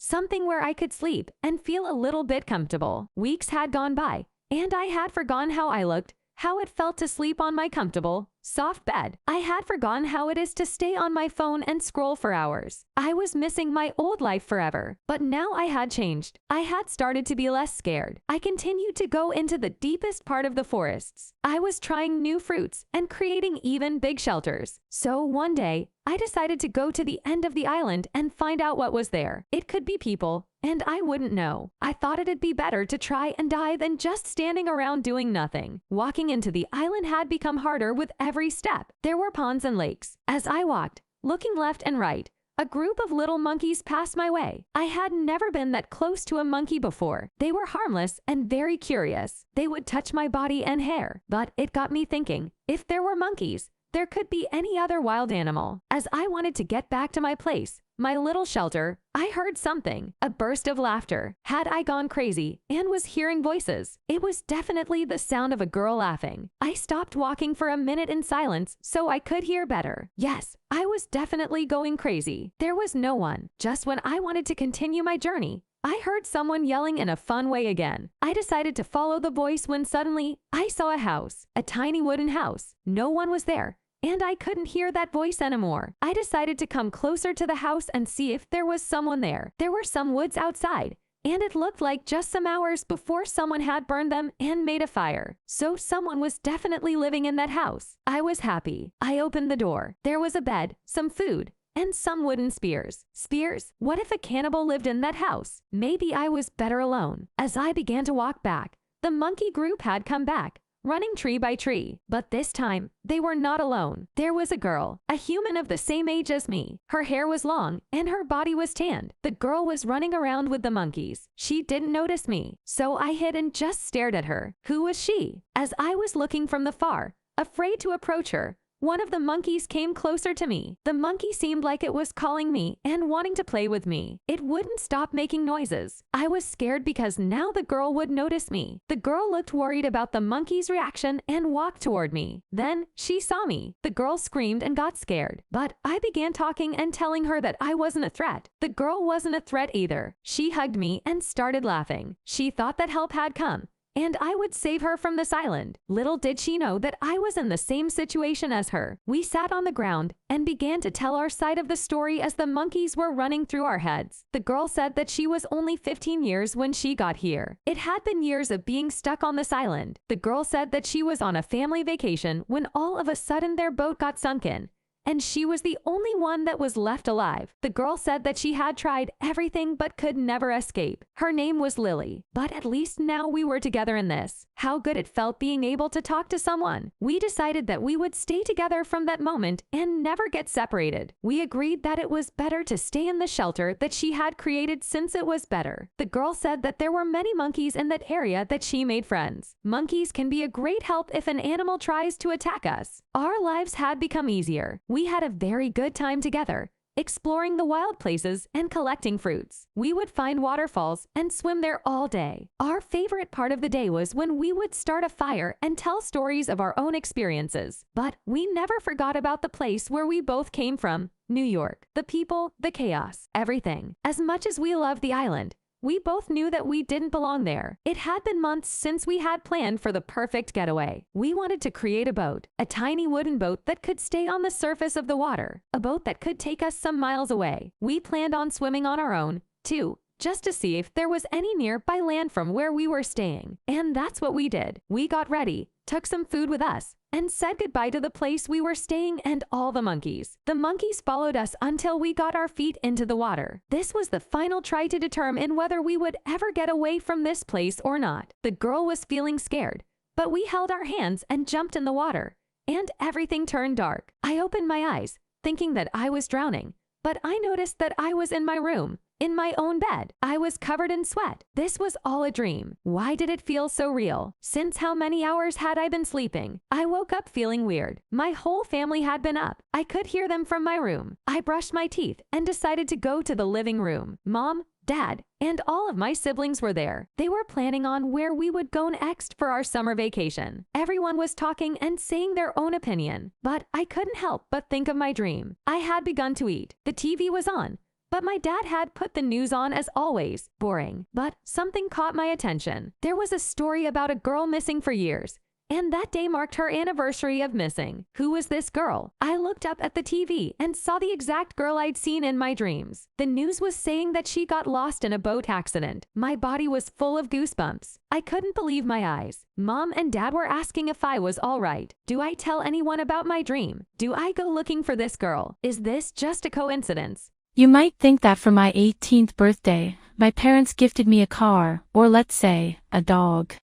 where I could sleep and feel a little bit comfortable. Weeks had gone by, and I had forgotten how I looked, how it felt to sleep on my comfortable, soft bed. I had forgotten how it is to stay on my phone and scroll for hours. I was missing my old life forever, but now I had changed. I had started to be less scared. I continued to go into the deepest part of the forests. I was trying new fruits and creating even big shelters. So one day, I decided to go to the end of the island and find out what was there. It could be people, and I wouldn't know. I thought it'd be better to try and die than just standing around doing nothing. Walking into the island had become harder with every step. There were ponds and lakes. As I walked, looking left and right, a group of little monkeys passed my way. I had never been that close to a monkey before. They were harmless and very curious. They would touch my body and hair. But it got me thinking, if there were monkeys, there could be any other wild animal. As I wanted to get back to my place, my little shelter, I heard something, a burst of laughter. Had I gone crazy and was hearing voices? It was definitely the sound of a girl laughing. I stopped walking for a minute in silence so I could hear better. Yes, I was definitely going crazy. There was no one. Just when I wanted to continue my journey, I heard someone yelling in a fun way again. I decided to follow the voice when suddenly I saw a house, a tiny wooden house. No one was there, and I couldn't hear that voice anymore. I decided to come closer to the house and see if there was someone there. There were some woods outside, and it looked like just some hours before someone had burned them and made a fire. So someone was definitely living in that house. I was happy. I opened the door. There was a bed, some food, and some wooden spears. Spears? What if a cannibal lived in that house? Maybe I was better alone. As I began to walk back, the monkey group had come back, running tree by tree. But this time, they were not alone. There was a girl, a human of the same age as me. Her hair was long, and her body was tanned. The girl was running around with the monkeys. She didn't notice me, so I hid and just stared at her. Who was she? As I was looking from the far, afraid to approach her, one of the monkeys came closer to me. The monkey seemed like it was calling me and wanting to play with me. It wouldn't stop making noises. I was scared because now the girl would notice me. The girl looked worried about the monkey's reaction and walked toward me. Then she saw me. The girl screamed and got scared, but I began talking and telling her that I wasn't a threat. The girl wasn't a threat either. She hugged me and started laughing. She thought that help had come, and I would save her from this island. Little did she know that I was in the same situation as her. We sat on the ground and began to tell our side of the story as the monkeys were running through our heads. The girl said that she was only 15 years when she got here. It had been years of being stuck on this island. The girl said that she was on a family vacation when all of a sudden their boat got sunken, and she was the only one that was left alive. The girl said that she had tried everything but could never escape. Her name was Lily, but at least now we were together in this. How good it felt being able to talk to someone. We decided that we would stay together from that moment and never get separated. We agreed that it was better to stay in the shelter that she had created since it was better. The girl said that there were many monkeys in that area that she made friends. Monkeys can be a great help if an animal tries to attack us. Our lives had become easier. We had a very good time together, exploring the wild places and collecting fruits. We would find waterfalls and swim there all day. Our favorite part of the day was when we would start a fire and tell stories of our own experiences. But we never forgot about the place where we both came from, New York. The people, the chaos, everything. As much as we loved the island, we both knew that we didn't belong there. It had been months since we had planned for the perfect getaway. We wanted to create a boat, a tiny wooden boat that could stay on the surface of the water, a boat that could take us some miles away. We planned on swimming on our own, too, just to see if there was any nearby land from where we were staying. And that's what we did. We got ready, took some food with us, and said goodbye to the place we were staying and all the monkeys. The monkeys followed us until we got our feet into the water. This was the final try to determine whether we would ever get away from this place or not. The girl was feeling scared, but we held our hands and jumped in the water, and everything turned dark. I opened my eyes, thinking that I was drowning, but I noticed that I was in my room, in my own bed. I was covered in sweat. This was all a dream. Why did it feel so real? Since how many hours had I been sleeping? I woke up feeling weird. My whole family had been up. I could hear them from my room. I brushed my teeth and decided to go to the living room. Mom, Dad, and all of my siblings were there. They were planning on where we would go next for our summer vacation. Everyone was talking and saying their own opinion, but I couldn't help but think of my dream. I had begun to eat. The TV was on, but my dad had put the news on as always. Boring. But something caught my attention. There was a story about a girl missing for years, and that day marked her anniversary of missing. Who was this girl? I looked up at the TV and saw the exact girl I'd seen in my dreams. The news was saying that she got lost in a boat accident. My body was full of goosebumps. I couldn't believe my eyes. Mom and Dad were asking if I was all right. Do I tell anyone about my dream? Do I go looking for this girl? Is this just a coincidence? You might think that for my 18th birthday, my parents gifted me a car, or let's say, a dog.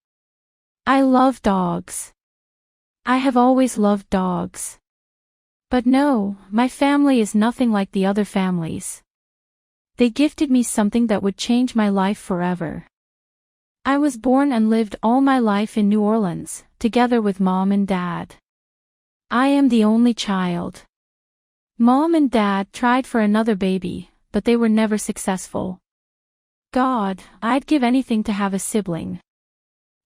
I love dogs. I have always loved dogs. But no, my family is nothing like the other families. They gifted me something that would change my life forever. I was born and lived all my life in New Orleans, together with Mom and Dad. I am the only child. Mom and Dad tried for another baby, but they were never successful. God, I'd give anything to have a sibling.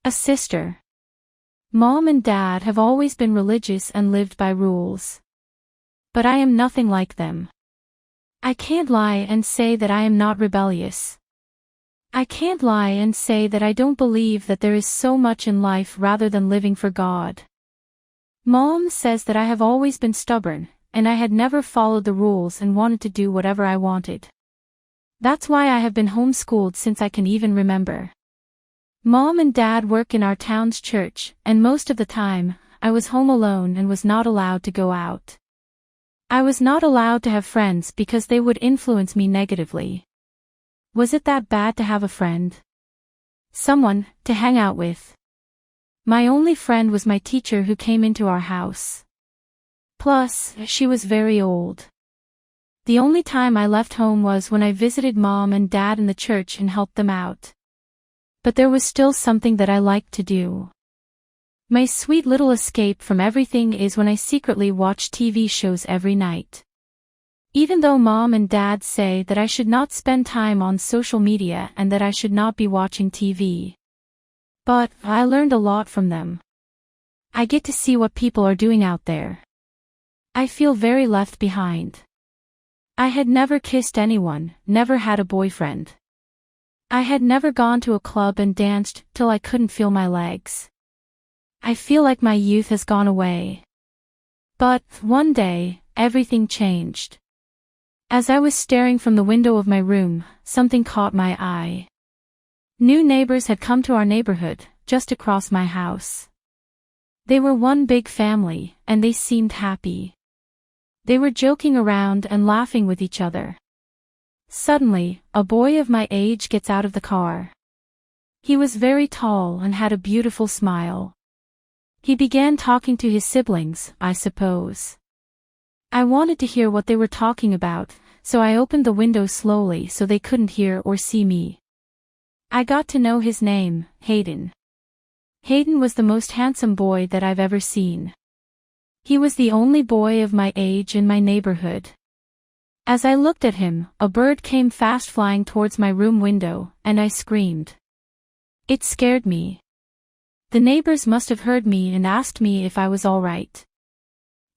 A sister. Mom and Dad have always been religious and lived by rules. But I am nothing like them. I can't lie and say that I am not rebellious. I can't lie and say that I don't believe that there is so much in life rather than living for God. Mom says that I have always been stubborn, and I had never followed the rules and wanted to do whatever I wanted. That's why I have been homeschooled since I can even remember. Mom and Dad work in our town's church, and most of the time, I was home alone and was not allowed to go out. I was not allowed to have friends because they would influence me negatively. Was it that bad to have a friend? Someone to hang out with. My only friend was my teacher who came into our house. Plus, she was very old. The only time I left home was when I visited Mom and Dad in the church and helped them out. But there was still something that I liked to do. My sweet little escape from everything is when I secretly watch TV shows every night. Even though Mom and Dad say that I should not spend time on social media and that I should not be watching TV. But I learned a lot from them. I get to see what people are doing out there. I feel very left behind. I had never kissed anyone, never had a boyfriend. I had never gone to a club and danced till I couldn't feel my legs. I feel like my youth has gone away. But, one day, everything changed. As I was staring from the window of my room, something caught my eye. New neighbors had come to our neighborhood, just across my house. They were one big family, and they seemed happy. They were joking around and laughing with each other. Suddenly, a boy of my age gets out of the car. He was very tall and had a beautiful smile. He began talking to his siblings, I suppose. I wanted to hear what they were talking about, so I opened the window slowly so they couldn't hear or see me. I got to know his name, Hayden. Hayden was the most handsome boy that I've ever seen. He was the only boy of my age in my neighborhood. As I looked at him, a bird came fast flying towards my room window, and I screamed. It scared me. The neighbors must have heard me and asked me if I was all right.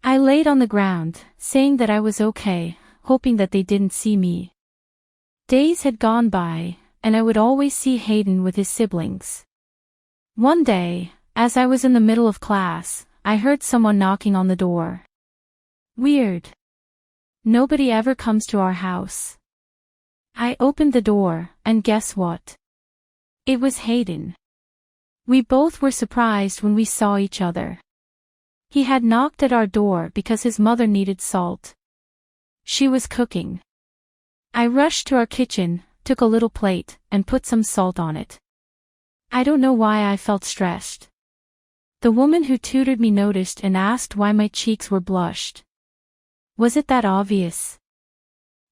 I laid on the ground, saying that I was okay, hoping that they didn't see me. Days had gone by, and I would always see Hayden with his siblings. One day, as I was in the middle of class, I heard someone knocking on the door. Weird. Nobody ever comes to our house. I opened the door, and guess what? It was Hayden. We both were surprised when we saw each other. He had knocked at our door because his mother needed salt. She was cooking. I rushed to our kitchen, took a little plate, and put some salt on it. I don't know why I felt stressed. The woman who tutored me noticed and asked why my cheeks were blushed. Was it that obvious?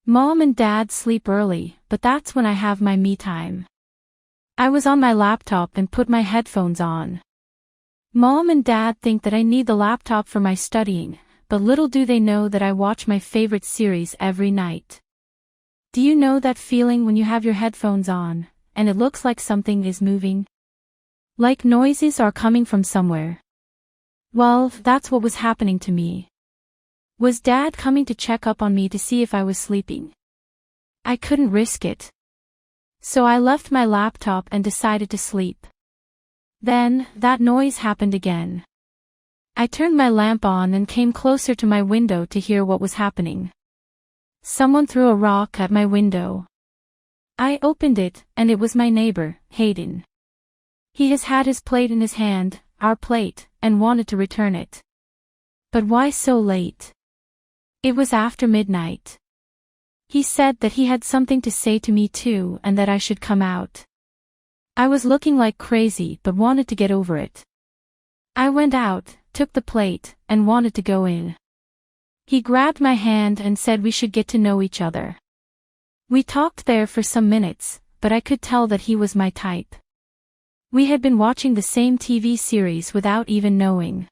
Mom and Dad sleep early, but that's when I have my me time. I was on my laptop and put my headphones on. Mom and Dad think that I need the laptop for my studying, but little do they know that I watch my favorite series every night. Do you know that feeling when you have your headphones on, and it looks like something is moving? Like noises are coming from somewhere. Well, that's what was happening to me. Was Dad coming to check up on me to see if I was sleeping? I couldn't risk it. So I left my laptop and decided to sleep. Then, that noise happened again. I turned my lamp on and came closer to my window to hear what was happening. Someone threw a rock at my window. I opened it, and it was my neighbor, Hayden. He has had his plate in his hand, our plate, and wanted to return it. But why so late? It was after midnight. He said that he had something to say to me too and that I should come out. I was looking like crazy but wanted to get over it. I went out, took the plate, and wanted to go in. He grabbed my hand and said we should get to know each other. We talked there for some minutes, but I could tell that he was my type. We had been watching the same TV series without even knowing.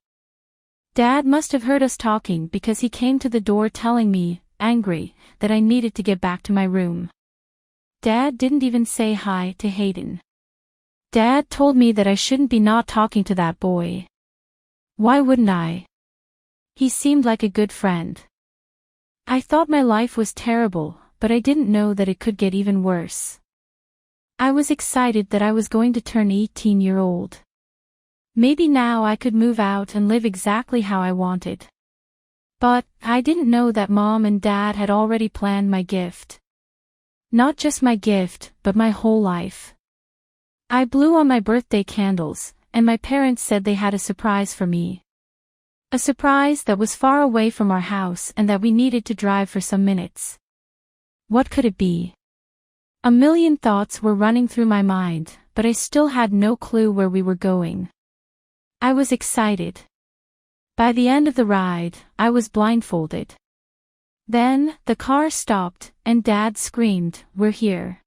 Dad must have heard us talking because he came to the door telling me, angry, that I needed to get back to my room. Dad didn't even say hi to Hayden. Dad told me that I shouldn't be not talking to that boy. Why wouldn't I? He seemed like a good friend. I thought my life was terrible, but I didn't know that it could get even worse. I was excited that I was going to turn 18-year-old. Maybe now I could move out and live exactly how I wanted. But I didn't know that Mom and Dad had already planned my gift. Not just my gift, but my whole life. I blew on my birthday candles, and my parents said they had a surprise for me. A surprise that was far away from our house and that we needed to drive for some minutes. What could it be? A million thoughts were running through my mind, but I still had no clue where we were going. I was excited. By the end of the ride, I was blindfolded. Then, the car stopped, and Dad screamed, "We're here."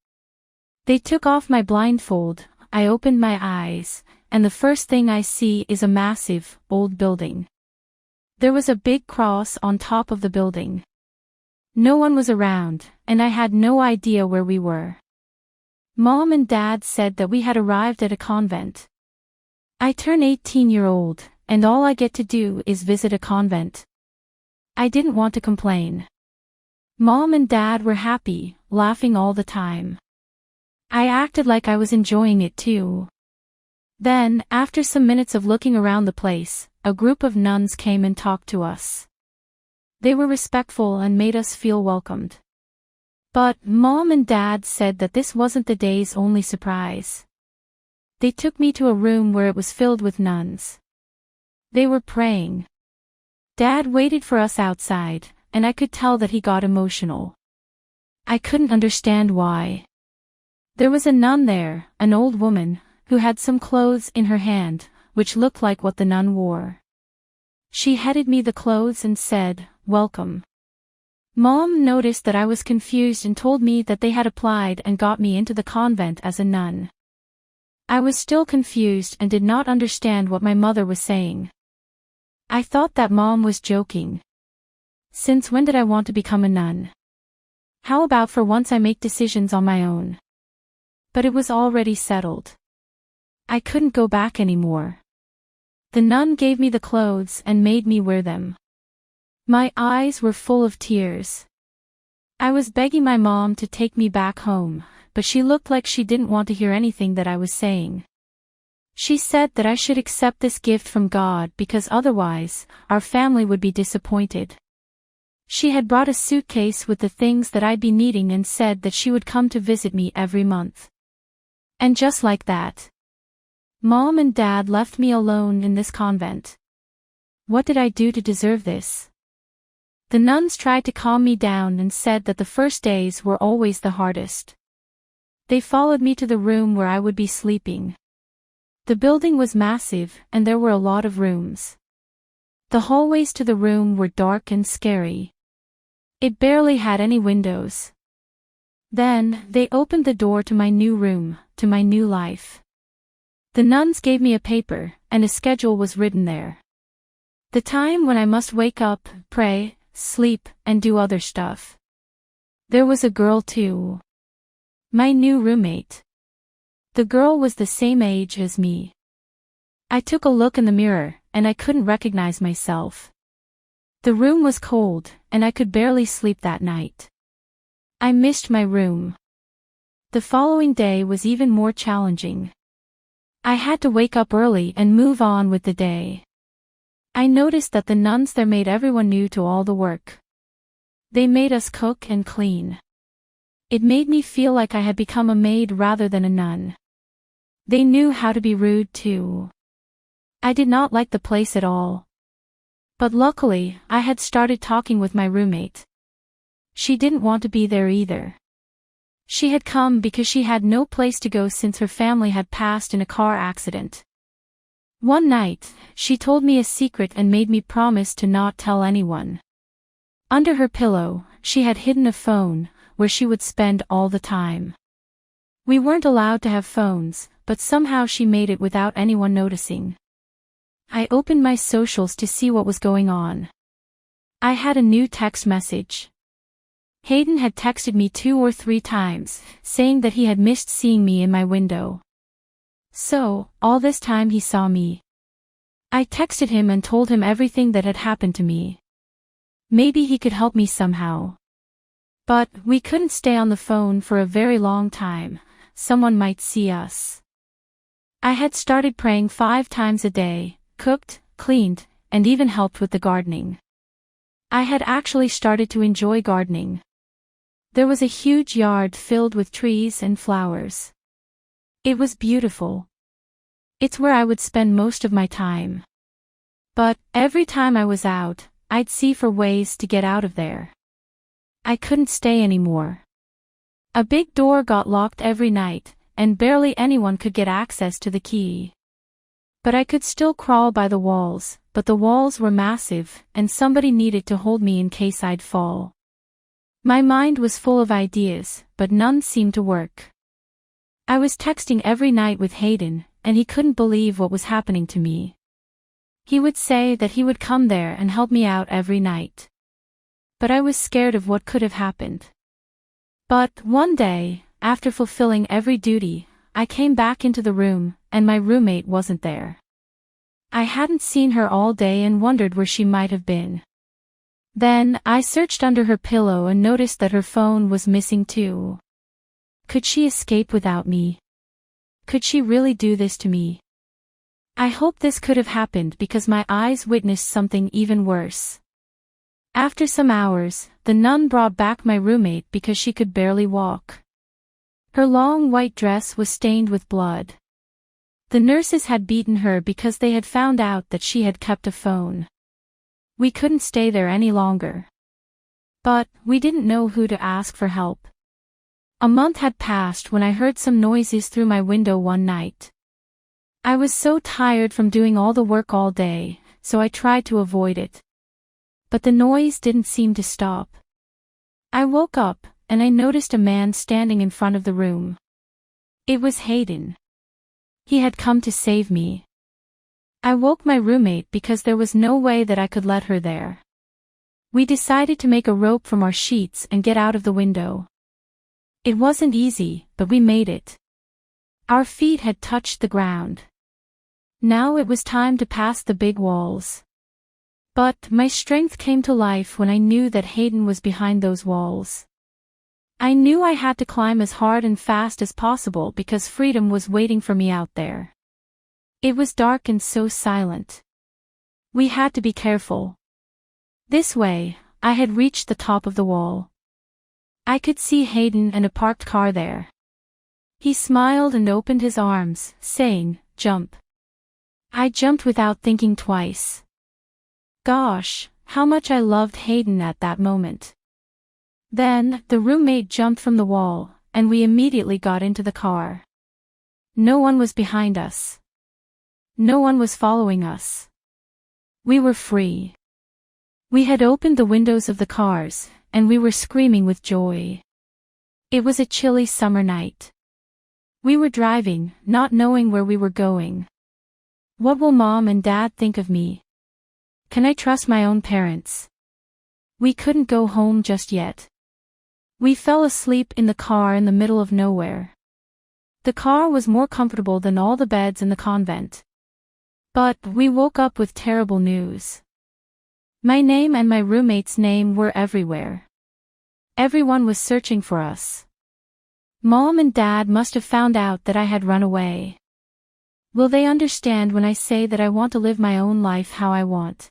They took off my blindfold, I opened my eyes, and the first thing I see is a massive, old building. There was a big cross on top of the building. No one was around, and I had no idea where we were. Mom and Dad said that we had arrived at a convent. I turn 18-year-old, and all I get to do is visit a convent. I didn't want to complain. Mom and Dad were happy, laughing all the time. I acted like I was enjoying it too. Then, after some minutes of looking around the place, a group of nuns came and talked to us. They were respectful and made us feel welcomed. But Mom and Dad said that this wasn't the day's only surprise. They took me to a room where it was filled with nuns. They were praying. Dad waited for us outside, and I could tell that he got emotional. I couldn't understand why. There was a nun there, an old woman, who had some clothes in her hand, which looked like what the nun wore. She handed me the clothes and said, "Welcome." Mom noticed that I was confused and told me that they had applied and got me into the convent as a nun. I was still confused and did not understand what my mother was saying. I thought that Mom was joking. Since when did I want to become a nun? How about for once I make decisions on my own? But it was already settled. I couldn't go back anymore. The nun gave me the clothes and made me wear them. My eyes were full of tears. I was begging my mom to take me back home, but she looked like she didn't want to hear anything that I was saying. She said that I should accept this gift from God because otherwise, our family would be disappointed. She had brought a suitcase with the things that I'd be needing and said that she would come to visit me every month. And just like that, Mom and Dad left me alone in this convent. What did I do to deserve this? The nuns tried to calm me down and said that the first days were always the hardest. They followed me to the room where I would be sleeping. The building was massive and there were a lot of rooms. The hallways to the room were dark and scary. It barely had any windows. Then, they opened the door to my new room, to my new life. The nuns gave me a paper, and a schedule was written there. The time when I must wake up, pray, sleep, and do other stuff. There was a girl too. My new roommate. The girl was the same age as me. I took a look in the mirror, and I couldn't recognize myself. The room was cold, and I could barely sleep that night. I missed my room. The following day was even more challenging. I had to wake up early and move on with the day. I noticed that the nuns there made everyone new to all the work. They made us cook and clean. It made me feel like I had become a maid rather than a nun. They knew how to be rude too. I did not like the place at all. But luckily, I had started talking with my roommate. She didn't want to be there either. She had come because she had no place to go since her family had passed in a car accident. One night, she told me a secret and made me promise to not tell anyone. Under her pillow, she had hidden a phone, where she would spend all the time. We weren't allowed to have phones, but somehow she made it without anyone noticing. I opened my socials to see what was going on. I had a new text message. Hayden had texted me 2 or 3 times, saying that he had missed seeing me in my window. So, all this time he saw me. I texted him and told him everything that had happened to me. Maybe he could help me somehow. But, we couldn't stay on the phone for a very long time. Someone might see us. I had started praying 5 times a day, cooked, cleaned, and even helped with the gardening. I had actually started to enjoy gardening. There was a huge yard filled with trees and flowers. It was beautiful. It's where I would spend most of my time. But, every time I was out, I'd see for ways to get out of there. I couldn't stay anymore. A big door got locked every night, and barely anyone could get access to the key. But I could still crawl by the walls, but the walls were massive, and somebody needed to hold me in case I'd fall. My mind was full of ideas, but none seemed to work. I was texting every night with Hayden, and he couldn't believe what was happening to me. He would say that he would come there and help me out every night. But I was scared of what could have happened. But, one day, after fulfilling every duty, I came back into the room, and my roommate wasn't there. I hadn't seen her all day and wondered where she might have been. Then, I searched under her pillow and noticed that her phone was missing too. Could she escape without me? Could she really do this to me? I hope this could have happened because my eyes witnessed something even worse. After some hours, the nun brought back my roommate because she could barely walk. Her long white dress was stained with blood. The nurses had beaten her because they had found out that she had kept a phone. We couldn't stay there any longer. But, we didn't know who to ask for help. A month had passed when I heard some noises through my window one night. I was so tired from doing all the work all day, so I tried to avoid it. But the noise didn't seem to stop. I woke up, and I noticed a man standing in front of the room. It was Hayden. He had come to save me. I woke my roommate because there was no way that I could let her there. We decided to make a rope from our sheets and get out of the window. It wasn't easy, but we made it. Our feet had touched the ground. Now it was time to pass the big walls. But my strength came to life when I knew that Hayden was behind those walls. I knew I had to climb as hard and fast as possible because freedom was waiting for me out there. It was dark and so silent. We had to be careful. This way, I had reached the top of the wall. I could see Hayden and a parked car there. He smiled and opened his arms, saying, "Jump." I jumped without thinking twice. Gosh, how much I loved Hayden at that moment. Then, the roommate jumped from the wall, and we immediately got into the car. No one was behind us. No one was following us. We were free. We had opened the windows of the cars, and we were screaming with joy. It was a chilly summer night. We were driving, not knowing where we were going. What will Mom and Dad think of me? Can I trust my own parents? We couldn't go home just yet. We fell asleep in the car in the middle of nowhere. The car was more comfortable than all the beds in the convent. But we woke up with terrible news. My name and my roommate's name were everywhere. Everyone was searching for us. Mom and Dad must have found out that I had run away. Will they understand when I say that I want to live my own life how I want?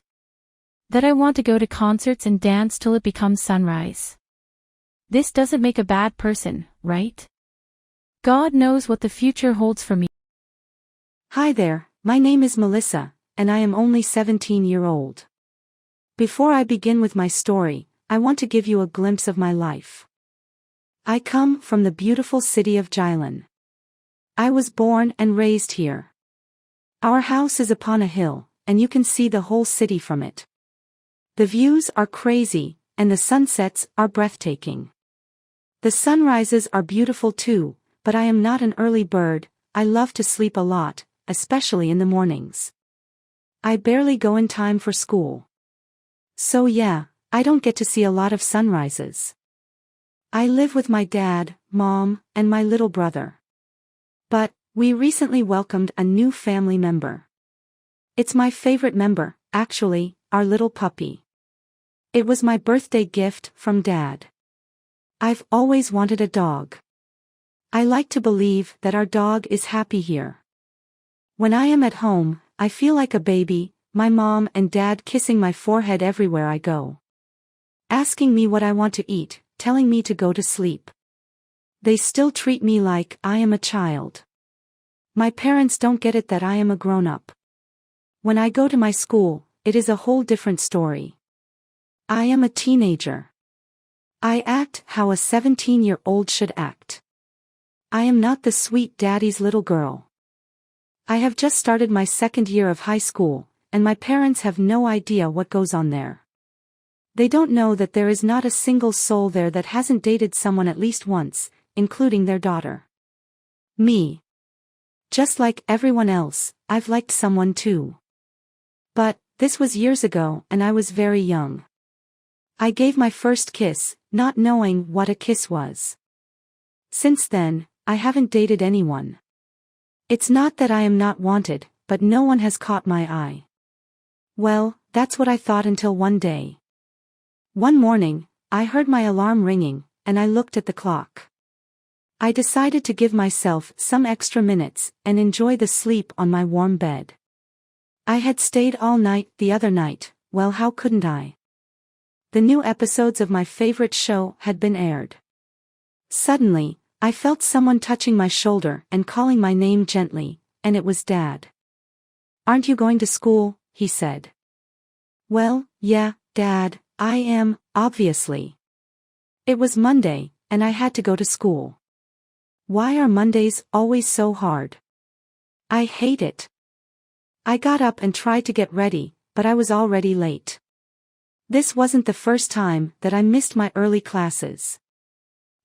That I want to go to concerts and dance till it becomes sunrise. This doesn't make a bad person, right? God knows what the future holds for me. Hi there, my name is Melissa, and I am only 17-year-old. Before I begin with my story, I want to give you a glimpse of my life. I come from the beautiful city of Jylland. I was born and raised here. Our house is upon a hill, and you can see the whole city from it. The views are crazy, and the sunsets are breathtaking. The sunrises are beautiful too, but I am not an early bird. I love to sleep a lot, especially in the mornings. I barely go in time for school. So yeah, I don't get to see a lot of sunrises. I live with my dad, mom, and my little brother. But, we recently welcomed a new family member. It's my favorite member, actually, our little puppy. It was my birthday gift from Dad. I've always wanted a dog. I like to believe that our dog is happy here. When I am at home, I feel like a baby, my mom and dad kissing my forehead everywhere I go. Asking me what I want to eat, telling me to go to sleep. They still treat me like I am a child. My parents don't get it that I am a grown-up. When I go to my school, it is a whole different story. I am a teenager. I act how a 17-year-old should act. I am not the sweet daddy's little girl. I have just started my second year of high school, and my parents have no idea what goes on there. They don't know that there is not a single soul there that hasn't dated someone at least once, including their daughter. Me. Just like everyone else, I've liked someone too. But, this was years ago and I was very young. I gave my first kiss, not knowing what a kiss was. Since then, I haven't dated anyone. It's not that I am not wanted, but no one has caught my eye. Well, that's what I thought until one day. One morning, I heard my alarm ringing, and I looked at the clock. I decided to give myself some extra minutes and enjoy the sleep on my warm bed. I had stayed all night the other night, well, how couldn't I? The new episodes of my favorite show had been aired. Suddenly, I felt someone touching my shoulder and calling my name gently, and it was Dad. "Aren't you going to school?" he said. Well, yeah, Dad, I am, obviously. It was Monday, and I had to go to school. Why are Mondays always so hard? I hate it. I got up and tried to get ready, but I was already late. This wasn't the first time that I missed my early classes.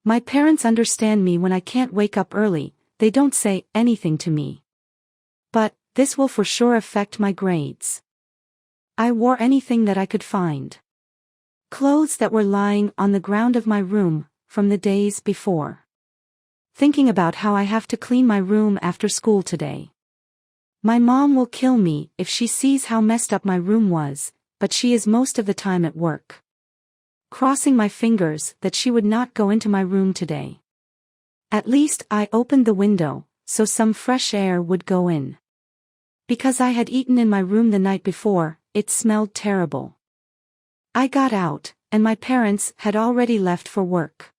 My parents understand me when I can't wake up early, they don't say anything to me. But, this will for sure affect my grades. I wore anything that I could find. Clothes that were lying on the ground of my room, from the days before. Thinking about how I have to clean my room after school today. My mom will kill me if she sees how messed up my room was, but she is most of the time at work. Crossing my fingers that she would not go into my room today. At least I opened the window, so some fresh air would go in. Because I had eaten in my room the night before, it smelled terrible. I got out, and my parents had already left for work.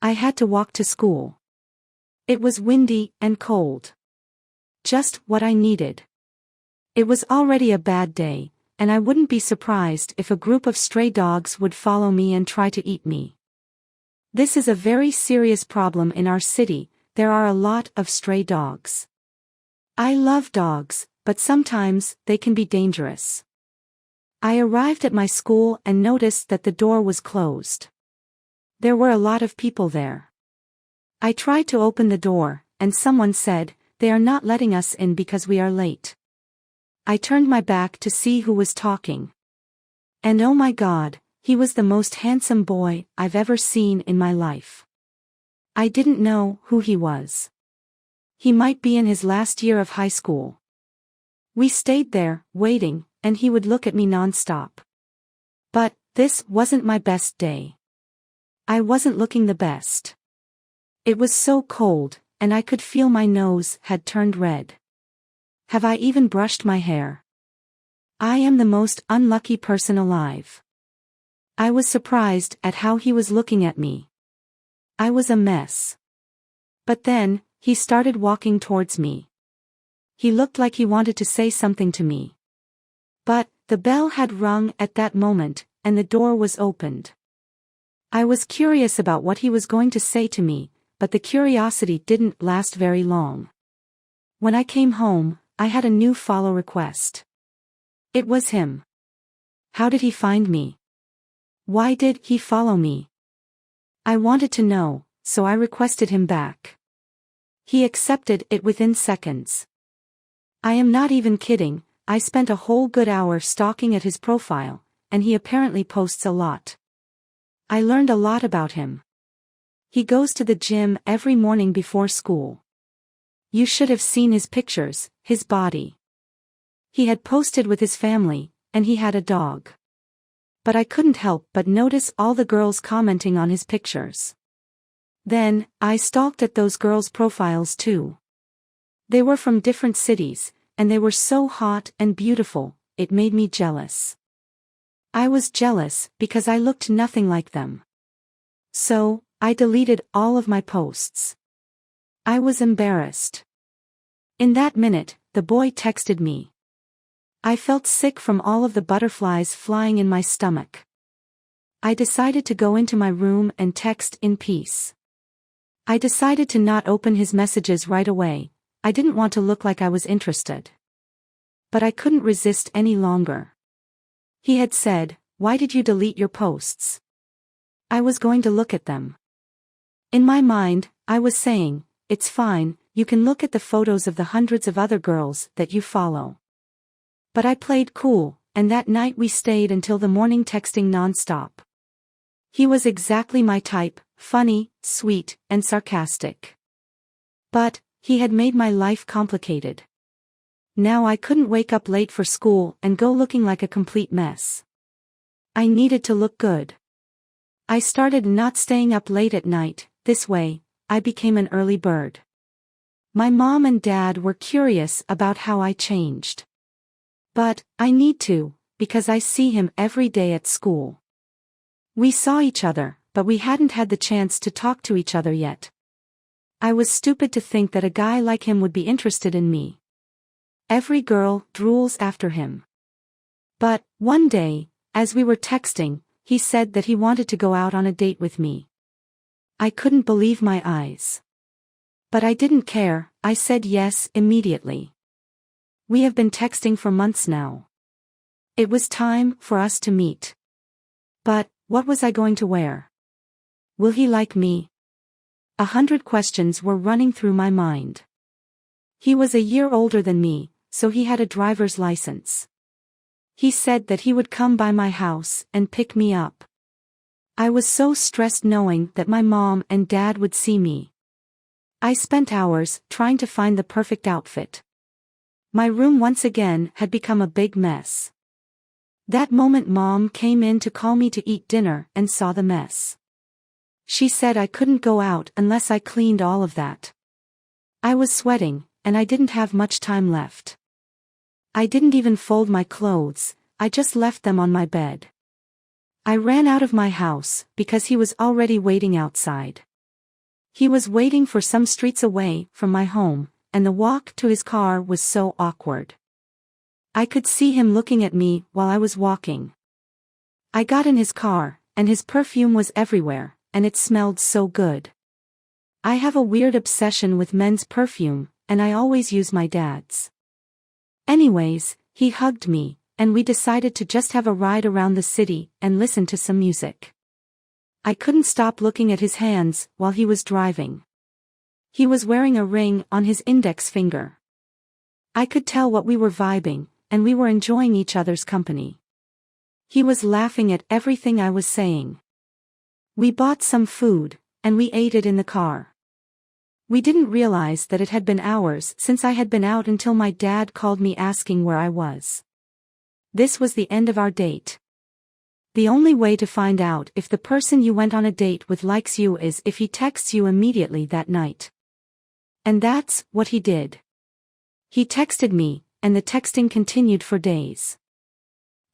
I had to walk to school. It was windy and cold. Just what I needed. It was already a bad day, and I wouldn't be surprised if a group of stray dogs would follow me and try to eat me. This is a very serious problem in our city. There are a lot of stray dogs. I love dogs, but sometimes they can be dangerous. I arrived at my school and noticed that the door was closed. There were a lot of people there. I tried to open the door, and someone said, "They are not letting us in because we are late." I turned my back to see who was talking. And oh my God, he was the most handsome boy I've ever seen in my life. I didn't know who he was. He might be in his last year of high school. We stayed there, waiting, and he would look at me nonstop. But this wasn't my best day. I wasn't looking the best. It was so cold, and I could feel my nose had turned red. Have I even brushed my hair? I am the most unlucky person alive. I was surprised at how he was looking at me. I was a mess. But then, he started walking towards me. He looked like he wanted to say something to me. But the bell had rung at that moment, and the door was opened. I was curious about what he was going to say to me, but the curiosity didn't last very long. When I came home, I had a new follow request. It was him. How did he find me? Why did he follow me? I wanted to know, so I requested him back. He accepted it within seconds. I am not even kidding, I spent a whole good hour stalking at his profile, and he apparently posts a lot. I learned a lot about him. He goes to the gym every morning before school. You should have seen his pictures, his body. He had posted with his family, and he had a dog. But I couldn't help but notice all the girls commenting on his pictures. Then, I stalked at those girls' profiles too. They were from different cities, and they were so hot and beautiful, it made me jealous. I was jealous because I looked nothing like them. So, I deleted all of my posts. I was embarrassed. In that minute, the boy texted me. I felt sick from all of the butterflies flying in my stomach. I decided to go into my room and text in peace. I decided to not open his messages right away. I didn't want to look like I was interested. But I couldn't resist any longer. He had said, "Why did you delete your posts?" I was going to look at them. In my mind, I was saying, "It's fine, you can look at the photos of the hundreds of other girls that you follow." But I played cool, and that night we stayed until the morning texting nonstop. He was exactly my type, funny, sweet, and sarcastic. But, he had made my life complicated. Now I couldn't wake up late for school and go looking like a complete mess. I needed to look good. I started not staying up late at night. This way, I became an early bird. My mom and dad were curious about how I changed. But, I need to, because I see him every day at school. We saw each other, but we hadn't had the chance to talk to each other yet. I was stupid to think that a guy like him would be interested in me. Every girl drools after him. But, one day, as we were texting, he said that he wanted to go out on a date with me. I couldn't believe my eyes. But I didn't care, I said yes immediately. We have been texting for months now. It was time for us to meet. But, what was I going to wear? Will he like me? 100 questions were running through my mind. He was a year older than me, so he had a driver's license. He said that he would come by my house and pick me up. I was so stressed knowing that my mom and dad would see me. I spent hours trying to find the perfect outfit. My room once again had become a big mess. That moment Mom came in to call me to eat dinner and saw the mess. She said I couldn't go out unless I cleaned all of that. I was sweating, and I didn't have much time left. I didn't even fold my clothes, I just left them on my bed. I ran out of my house because he was already waiting outside. He was waiting for some streets away from my home, and the walk to his car was so awkward. I could see him looking at me while I was walking. I got in his car, and his perfume was everywhere, and it smelled so good. I have a weird obsession with men's perfume, and I always use my dad's. Anyways, he hugged me, and we decided to just have a ride around the city and listen to some music. I couldn't stop looking at his hands while he was driving. He was wearing a ring on his index finger. I could tell what we were vibing, and we were enjoying each other's company. He was laughing at everything I was saying. We bought some food, and we ate it in the car. We didn't realize that it had been hours since I had been out until my dad called me asking where I was. This was the end of our date. The only way to find out if the person you went on a date with likes you is if he texts you immediately that night. And that's what he did. He texted me, and the texting continued for days.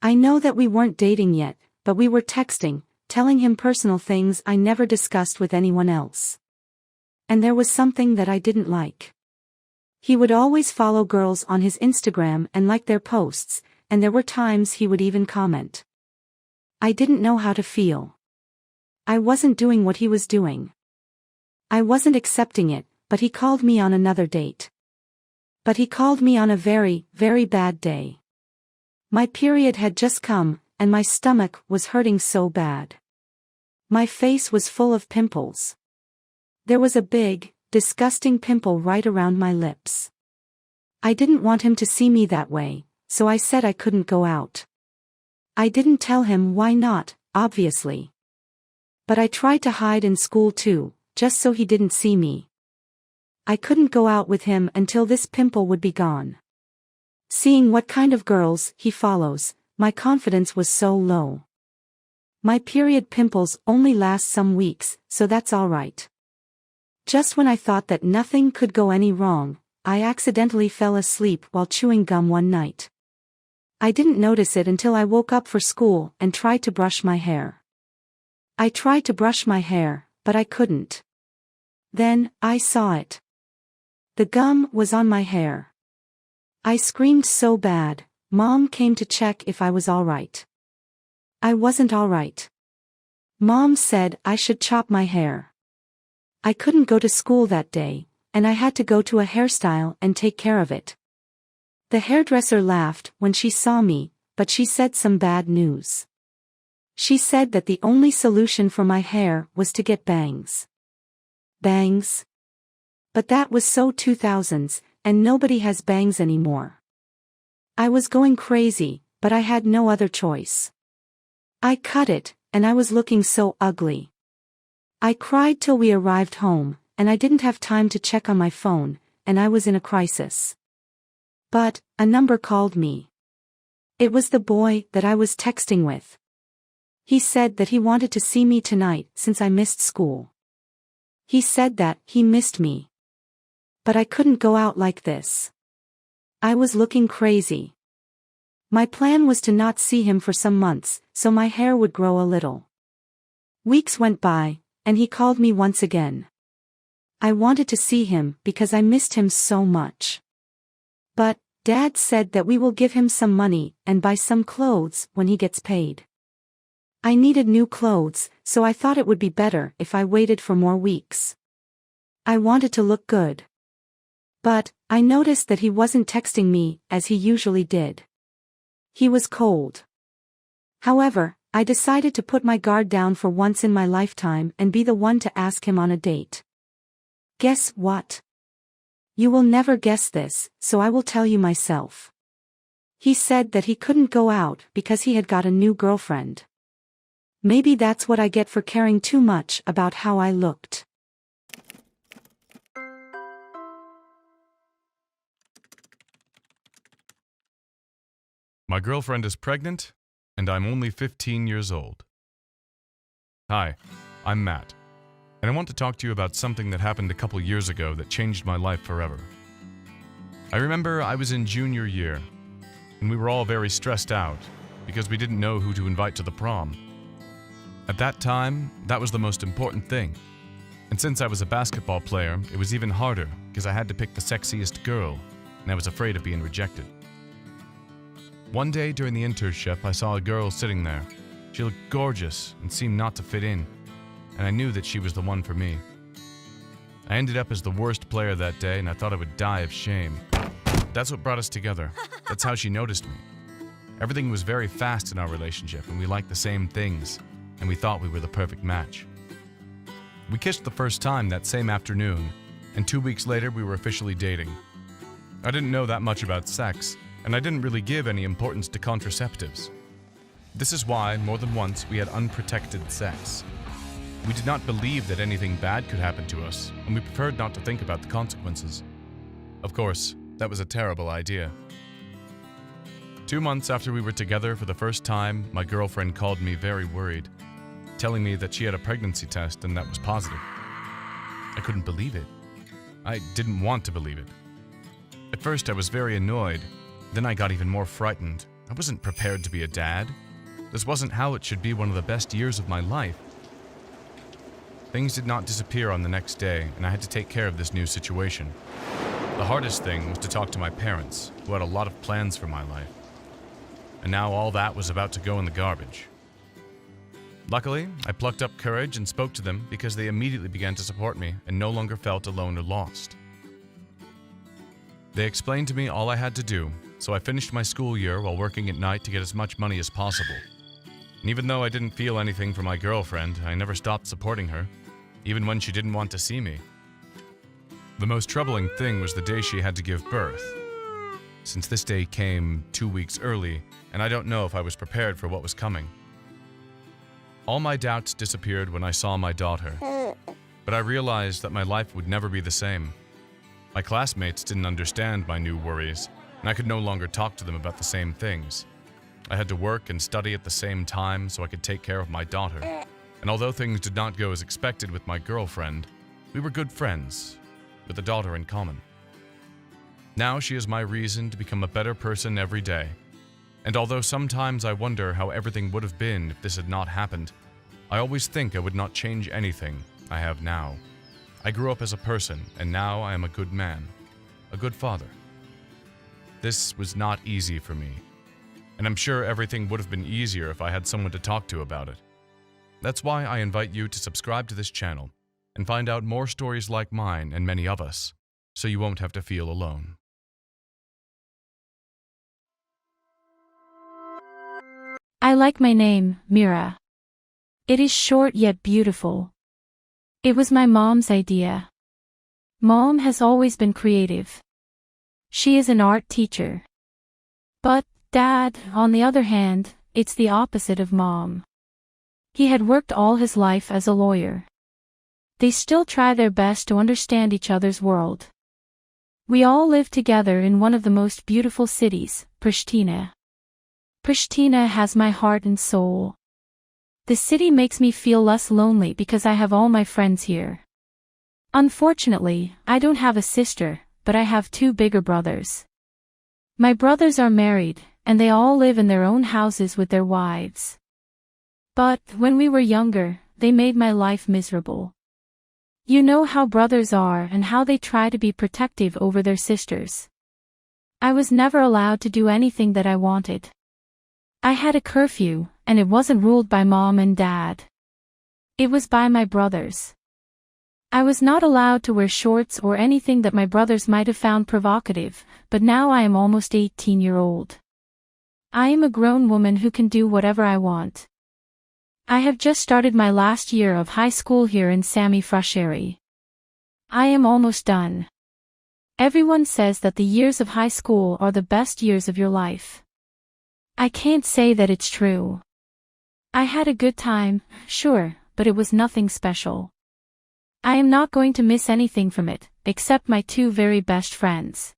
I know that we weren't dating yet, but we were texting, telling him personal things I never discussed with anyone else. And there was something that I didn't like. He would always follow girls on his Instagram and like their posts, and there were times he would even comment. I didn't know how to feel. I wasn't doing what he was doing. I wasn't accepting it, but he called me on another date. But he called me on a very, very bad day. My period had just come, and my stomach was hurting so bad. My face was full of pimples. There was a big, disgusting pimple right around my lips. I didn't want him to see me that way, so I said I couldn't go out. I didn't tell him why not, obviously. But I tried to hide in school too, just so he didn't see me. I couldn't go out with him until this pimple would be gone. Seeing what kind of girls he follows, my confidence was so low. My period pimples only last some weeks, so that's alright. Just when I thought that nothing could go any wrong, I accidentally fell asleep while chewing gum one night. I didn't notice it until I woke up for school and tried to brush my hair. I tried to brush my hair, but I couldn't. Then, I saw it. The gum was on my hair. I screamed so bad, Mom came to check if I was alright. I wasn't alright. Mom said I should chop my hair. I couldn't go to school that day, and I had to go to a hairstyle and take care of it. The hairdresser laughed when she saw me, but she said some bad news. She said that the only solution for my hair was to get bangs. Bangs? But that was so 2000s, and nobody has bangs anymore. I was going crazy, but I had no other choice. I cut it, and I was looking so ugly. I cried till we arrived home, and I didn't have time to check on my phone, and I was in a crisis. But, a number called me. It was the boy that I was texting with. He said that he wanted to see me tonight since I missed school. He said that he missed me. But I couldn't go out like this. I was looking crazy. My plan was to not see him for some months, so my hair would grow a little. Weeks went by, and he called me once again. I wanted to see him because I missed him so much. But, Dad said that we will give him some money and buy some clothes when he gets paid. I needed new clothes, so I thought it would be better if I waited for more weeks. I wanted to look good. But, I noticed that he wasn't texting me as he usually did. He was cold. However, I decided to put my guard down for once in my lifetime and be the one to ask him on a date. Guess what? You will never guess this, so I will tell you myself. He said that he couldn't go out because he had got a new girlfriend. Maybe that's what I get for caring too much about how I looked. My girlfriend is pregnant, and I'm only 15 years old. Hi, I'm Matt, and I want to talk to you about something that happened a couple years ago that changed my life forever. I remember I was in junior year, and we were all very stressed out because we didn't know who to invite to the prom. At that time, that was the most important thing. And since I was a basketball player, it was even harder because I had to pick the sexiest girl, and I was afraid of being rejected. One day during the internship, I saw a girl sitting there. She looked gorgeous and seemed not to fit in, and I knew that she was the one for me. I ended up as the worst player that day, and I thought I would die of shame. That's what brought us together. That's how she noticed me. Everything was very fast in our relationship, and we liked the same things, and we thought we were the perfect match. We kissed the first time that same afternoon, and 2 weeks later we were officially dating. I didn't know that much about sex, and I didn't really give any importance to contraceptives. This is why, more than once, we had unprotected sex. We did not believe that anything bad could happen to us, and we preferred not to think about the consequences. Of course, that was a terrible idea. 2 months after we were together for the first time, my girlfriend called me very worried, telling me that she had a pregnancy test and that was positive. I couldn't believe it. I didn't want to believe it. At first I was very annoyed, then I got even more frightened. I wasn't prepared to be a dad. This wasn't how it should be one of the best years of my life. Things did not disappear on the next day, and I had to take care of this new situation. The hardest thing was to talk to my parents, who had a lot of plans for my life. And now all that was about to go in the garbage. Luckily, I plucked up courage and spoke to them because they immediately began to support me and no longer felt alone or lost. They explained to me all I had to do, so I finished my school year while working at night to get as much money as possible. And even though I didn't feel anything for my girlfriend, I never stopped supporting her, even when she didn't want to see me. The most troubling thing was the day she had to give birth, since this day came 2 weeks early, and I don't know if I was prepared for what was coming. All my doubts disappeared when I saw my daughter, but I realized that my life would never be the same. My classmates didn't understand my new worries, and I could no longer talk to them about the same things. I had to work and study at the same time so I could take care of my daughter, and although things did not go as expected with my girlfriend, we were good friends, with a daughter in common. Now she is my reason to become a better person every day. And although sometimes I wonder how everything would have been if this had not happened, I always think I would not change anything I have now. I grew up as a person, and now I am a good man, a good father. This was not easy for me, and I'm sure everything would have been easier if I had someone to talk to about it. That's why I invite you to subscribe to this channel and find out more stories like mine and many of us, so you won't have to feel alone. I like my name, Mira. It is short yet beautiful. It was my mom's idea. Mom has always been creative. She is an art teacher. But, Dad, on the other hand, it's the opposite of Mom. He had worked all his life as a lawyer. They still try their best to understand each other's world. We all live together in one of the most beautiful cities, Pristina. Pristina has my heart and soul. The city makes me feel less lonely because I have all my friends here. Unfortunately, I don't have a sister, but I have 2 bigger brothers. My brothers are married, and they all live in their own houses with their wives. But, when we were younger, they made my life miserable. You know how brothers are and how they try to be protective over their sisters. I was never allowed to do anything that I wanted. I had a curfew, and it wasn't ruled by Mom and Dad. It was by my brothers. I was not allowed to wear shorts or anything that my brothers might have found provocative, but now I am almost 18-year-old. I am a grown woman who can do whatever I want. I have just started my last year of high school here in Sami Frasheri. I am almost done. Everyone says that the years of high school are the best years of your life. I can't say that it's true. I had a good time, sure, but it was nothing special. I am not going to miss anything from it, except my 2 very best friends.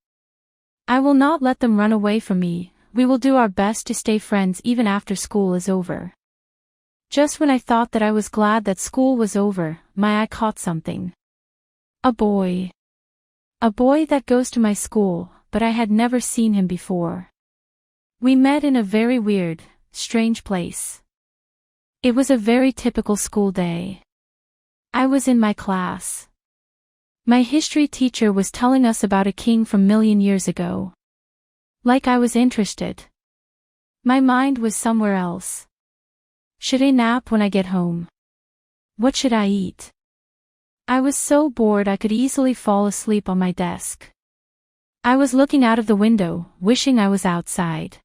I will not let them run away from me. We will do our best to stay friends even after school is over. Just when I thought that I was glad that school was over, my eye caught something. A boy. A boy that goes to my school, but I had never seen him before. We met in a very weird, strange place. It was a very typical school day. I was in my class. My history teacher was telling us about a king from million years ago. Like I was interested. My mind was somewhere else. Should I nap when I get home? What should I eat? I was so bored I could easily fall asleep on my desk. I was looking out of the window, wishing I was outside.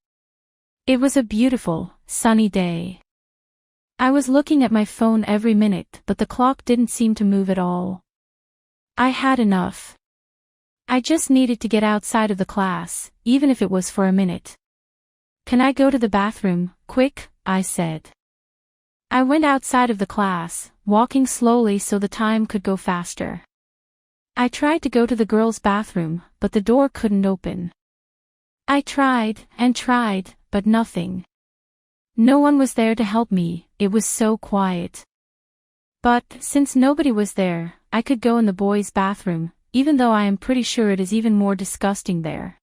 It was a beautiful, sunny day. I was looking at my phone every minute, but the clock didn't seem to move at all. I had enough. I just needed to get outside of the class, even if it was for a minute. Can I go to the bathroom, quick? I said. I went outside of the class, walking slowly so the time could go faster. I tried to go to the girls' bathroom, but the door couldn't open. I tried and tried, but nothing. No one was there to help me, it was so quiet. But, since nobody was there, I could go in the boys' bathroom, even though I am pretty sure it is even more disgusting there.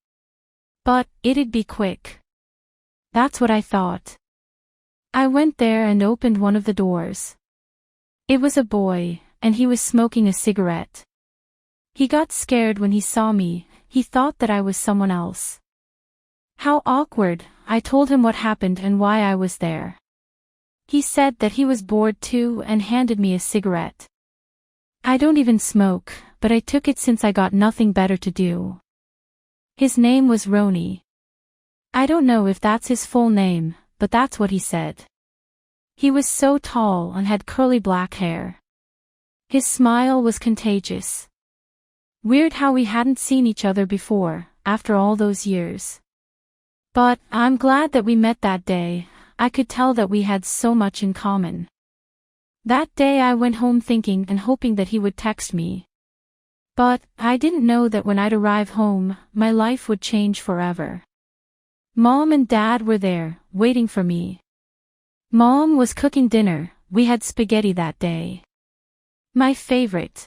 But, it'd be quick. That's what I thought. I went there and opened one of the doors. It was a boy, and he was smoking a cigarette. He got scared when he saw me, he thought that I was someone else. How awkward, I told him what happened and why I was there. He said that he was bored too and handed me a cigarette. I don't even smoke, but I took it since I got nothing better to do. His name was Ronnie. I don't know if that's his full name, but that's what he said. He was so tall and had curly black hair. His smile was contagious. Weird how we hadn't seen each other before, after all those years. But, I'm glad that we met that day, I could tell that we had so much in common. That day I went home thinking and hoping that he would text me. But, I didn't know that when I'd arrive home, my life would change forever. Mom and Dad were there, waiting for me. Mom was cooking dinner, we had spaghetti that day. My favorite.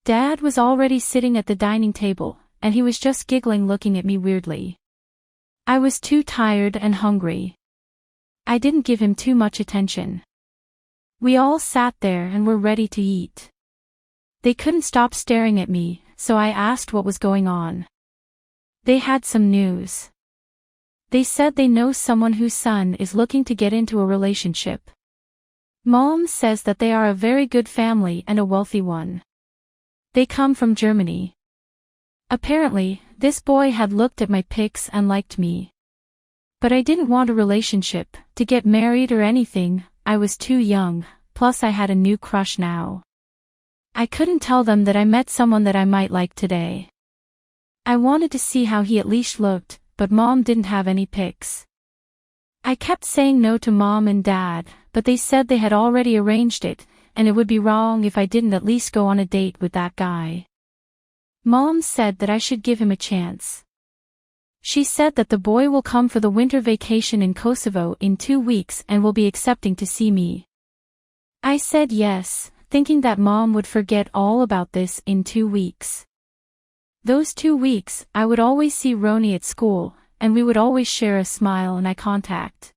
Dad was already sitting at the dining table, and he was just giggling looking at me weirdly. I was too tired and hungry. I didn't give him too much attention. We all sat there and were ready to eat. They couldn't stop staring at me, so I asked what was going on. They had some news. They said they know someone whose son is looking to get into a relationship. Mom says that they are a very good family and a wealthy one. They come from Germany. Apparently, this boy had looked at my pics and liked me. But I didn't want a relationship, to get married or anything, I was too young, plus I had a new crush now. I couldn't tell them that I met someone that I might like today. I wanted to see how he at least looked, but Mom didn't have any pics. I kept saying no to Mom and Dad, but they said they had already arranged it, and it would be wrong if I didn't at least go on a date with that guy. Mom said that I should give him a chance. She said that the boy will come for the winter vacation in Kosovo in 2 weeks and will be accepting to see me. I said yes, thinking that Mom would forget all about this in 2 weeks. Those 2 weeks, I would always see Ronnie at school, and we would always share a smile and eye contact.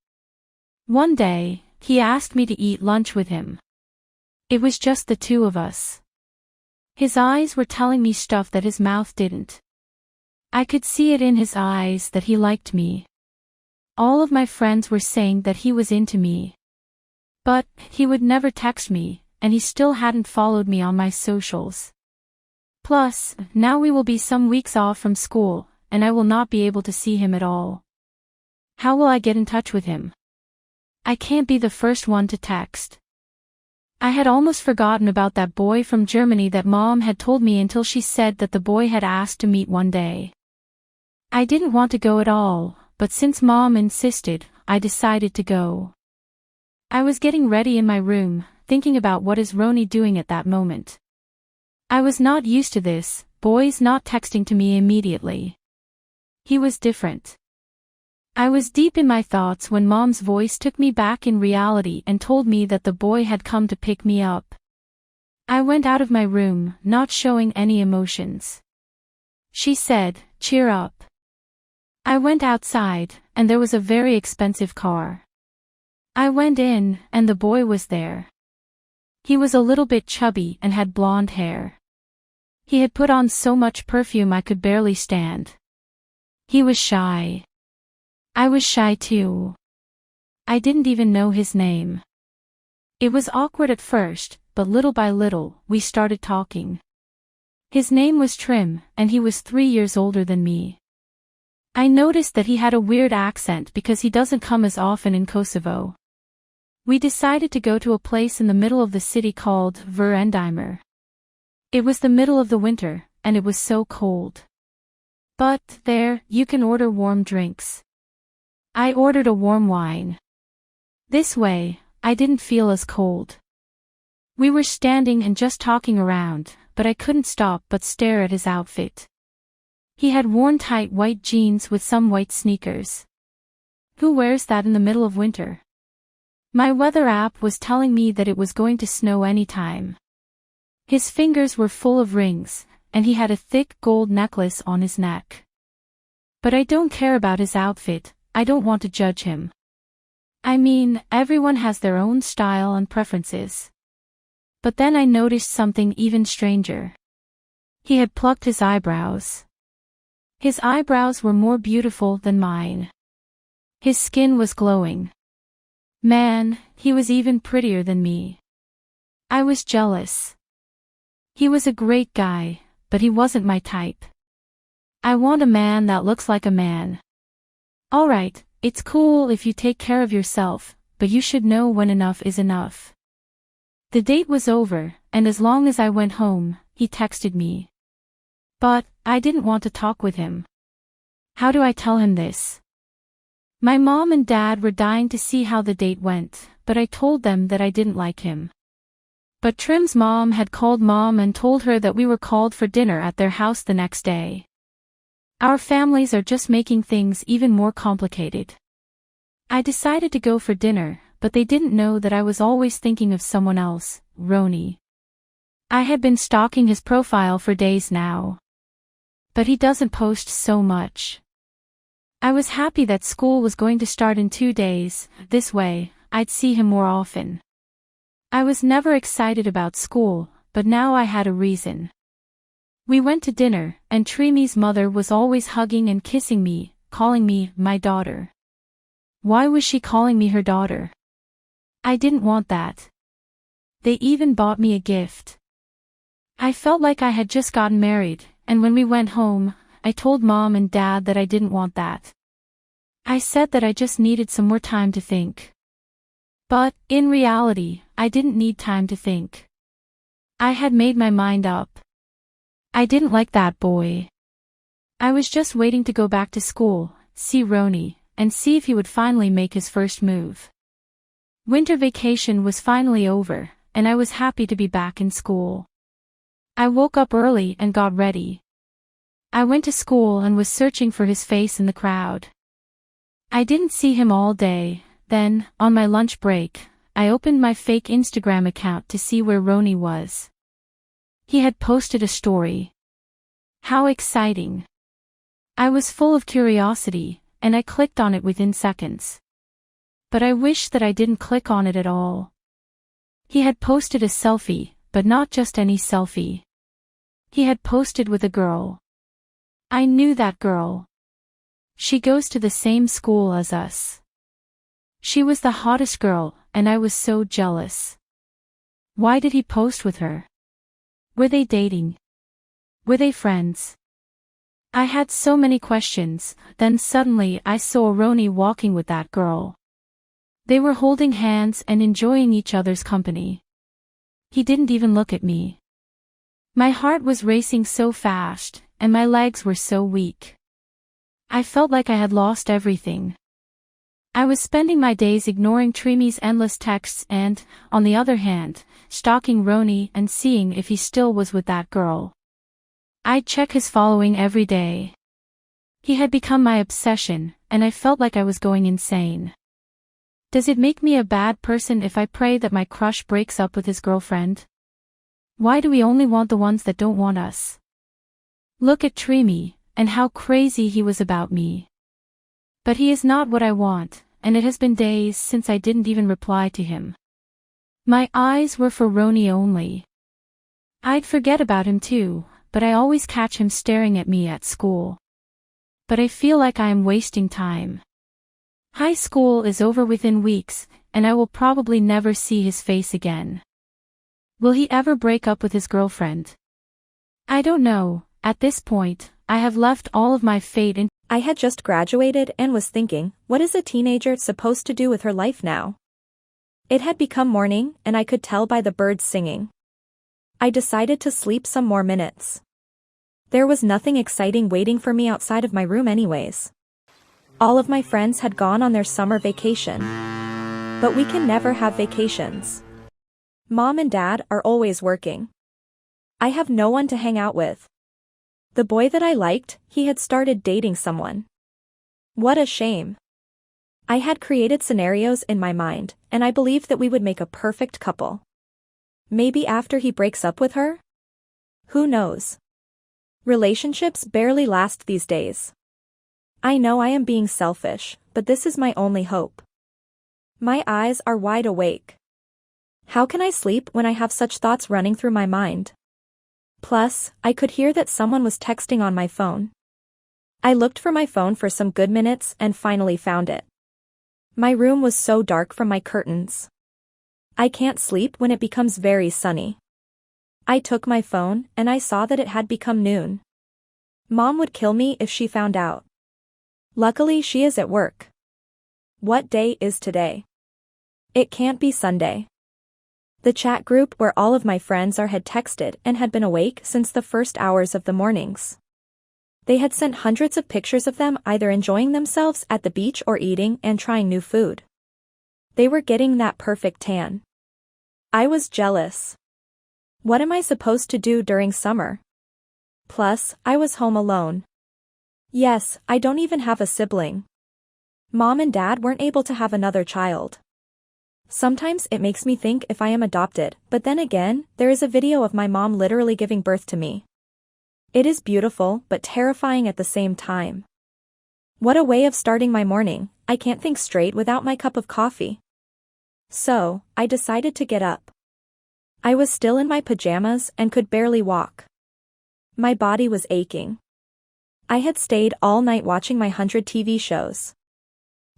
One day, he asked me to eat lunch with him. It was just the two of us. His eyes were telling me stuff that his mouth didn't. I could see it in his eyes that he liked me. All of my friends were saying that he was into me. But, he would never text me, and he still hadn't followed me on my socials. Plus, now we will be some weeks off from school, and I will not be able to see him at all. How will I get in touch with him? I can't be the first one to text. I had almost forgotten about that boy from Germany that Mom had told me until she said that the boy had asked to meet one day. I didn't want to go at all, but since Mom insisted, I decided to go. I was getting ready in my room, thinking about what is Ronnie doing at that moment. I was not used to this, boys not texting to me immediately. He was different. I was deep in my thoughts when Mom's voice took me back in reality and told me that the boy had come to pick me up. I went out of my room, not showing any emotions. She said, "Cheer up." I went outside, and there was a very expensive car. I went in, and the boy was there. He was a little bit chubby and had blonde hair. He had put on so much perfume I could barely stand. He was shy. I was shy too. I didn't even know his name. It was awkward at first, but little by little, we started talking. His name was Trim, and he was 3 years older than me. I noticed that he had a weird accent because he doesn't come as often in Kosovo. We decided to go to a place in the middle of the city called Verendeimer. It was the middle of the winter, and it was so cold. But there, you can order warm drinks. I ordered a warm wine. This way, I didn't feel as cold. We were standing and just talking around, but I couldn't stop but stare at his outfit. He had worn tight white jeans with some white sneakers. Who wears that in the middle of winter? My weather app was telling me that it was going to snow anytime. His fingers were full of rings, and he had a thick gold necklace on his neck. But I don't care about his outfit, I don't want to judge him. I mean, everyone has their own style and preferences. But then I noticed something even stranger. He had plucked his eyebrows. His eyebrows were more beautiful than mine. His skin was glowing. Man, he was even prettier than me. I was jealous. He was a great guy, but he wasn't my type. I want a man that looks like a man. Alright, it's cool if you take care of yourself, but you should know when enough is enough. The date was over, and as long as I went home, he texted me. But I didn't want to talk with him. How do I tell him this? My mom and dad were dying to see how the date went, but I told them that I didn't like him. But Trim's mom had called Mom and told her that we were called for dinner at their house the next day. Our families are just making things even more complicated. I decided to go for dinner, but they didn't know that I was always thinking of someone else, Roni. I had been stalking his profile for days now. But he doesn't post so much. I was happy that school was going to start in 2 days, this way, I'd see him more often. I was never excited about school, but now I had a reason. We went to dinner, and Trimi's mother was always hugging and kissing me, calling me my daughter. Why was she calling me her daughter? I didn't want that. They even bought me a gift. I felt like I had just gotten married, and when we went home, I told Mom and Dad that I didn't want that. I said that I just needed some more time to think. But, in reality, I didn't need time to think. I had made my mind up. I didn't like that boy. I was just waiting to go back to school, see Roni, and see if he would finally make his first move. Winter vacation was finally over, and I was happy to be back in school. I woke up early and got ready. I went to school and was searching for his face in the crowd. I didn't see him all day, then, on my lunch break, I opened my fake Instagram account to see where Roni was. He had posted a story. How exciting! I was full of curiosity, and I clicked on it within seconds. But I wish that I didn't click on it at all. He had posted a selfie, but not just any selfie. He had posted with a girl. I knew that girl. She goes to the same school as us. She was the hottest girl, and I was so jealous. Why did he post with her? Were they dating? Were they friends? I had so many questions, then suddenly I saw Roni walking with that girl. They were holding hands and enjoying each other's company. He didn't even look at me. My heart was racing so fast, and my legs were so weak. I felt like I had lost everything. I was spending my days ignoring Trimi's endless texts and, on the other hand, stalking Roni and seeing if he still was with that girl. I'd check his following every day. He had become my obsession, and I felt like I was going insane. Does it make me a bad person if I pray that my crush breaks up with his girlfriend? Why do we only want the ones that don't want us? Look at Trimi, and how crazy he was about me. But he is not what I want, and it has been days since I didn't even reply to him. My eyes were for Roni only. I'd forget about him too, but I always catch him staring at me at school. But I feel like I am wasting time. High school is over within weeks, and I will probably never see his face again. Will he ever break up with his girlfriend? I don't know. At this point, I have left all of my fate in. I had just graduated and was thinking, what is a teenager supposed to do with her life now? It had become morning, and I could tell by the birds singing. I decided to sleep some more minutes. There was nothing exciting waiting for me outside of my room anyways. All of my friends had gone on their summer vacation. But we can never have vacations. Mom and Dad are always working. I have no one to hang out with. The boy that I liked, he had started dating someone. What a shame. I had created scenarios in my mind, and I believed that we would make a perfect couple. Maybe after he breaks up with her? Who knows? Relationships barely last these days. I know I am being selfish, but this is my only hope. My eyes are wide awake. How can I sleep when I have such thoughts running through my mind? Plus, I could hear that someone was texting on my phone. I looked for my phone for some good minutes and finally found it. My room was so dark from my curtains. I can't sleep when it becomes very sunny. I took my phone and I saw that it had become noon. Mom would kill me if she found out. Luckily she is at work. What day is today? It can't be Sunday. The chat group where all of my friends are had texted and had been awake since the first hours of the mornings. They had sent hundreds of pictures of them either enjoying themselves at the beach or eating and trying new food. They were getting that perfect tan. I was jealous. What am I supposed to do during summer? Plus, I was home alone. Yes, I don't even have a sibling. Mom and Dad weren't able to have another child. Sometimes it makes me think if I am adopted, but then again, there is a video of my mom literally giving birth to me. It is beautiful, but terrifying at the same time. What a way of starting my morning. I can't think straight without my cup of coffee. So, I decided to get up. I was still in my pajamas and could barely walk. My body was aching. I had stayed all night watching my 100 TV shows.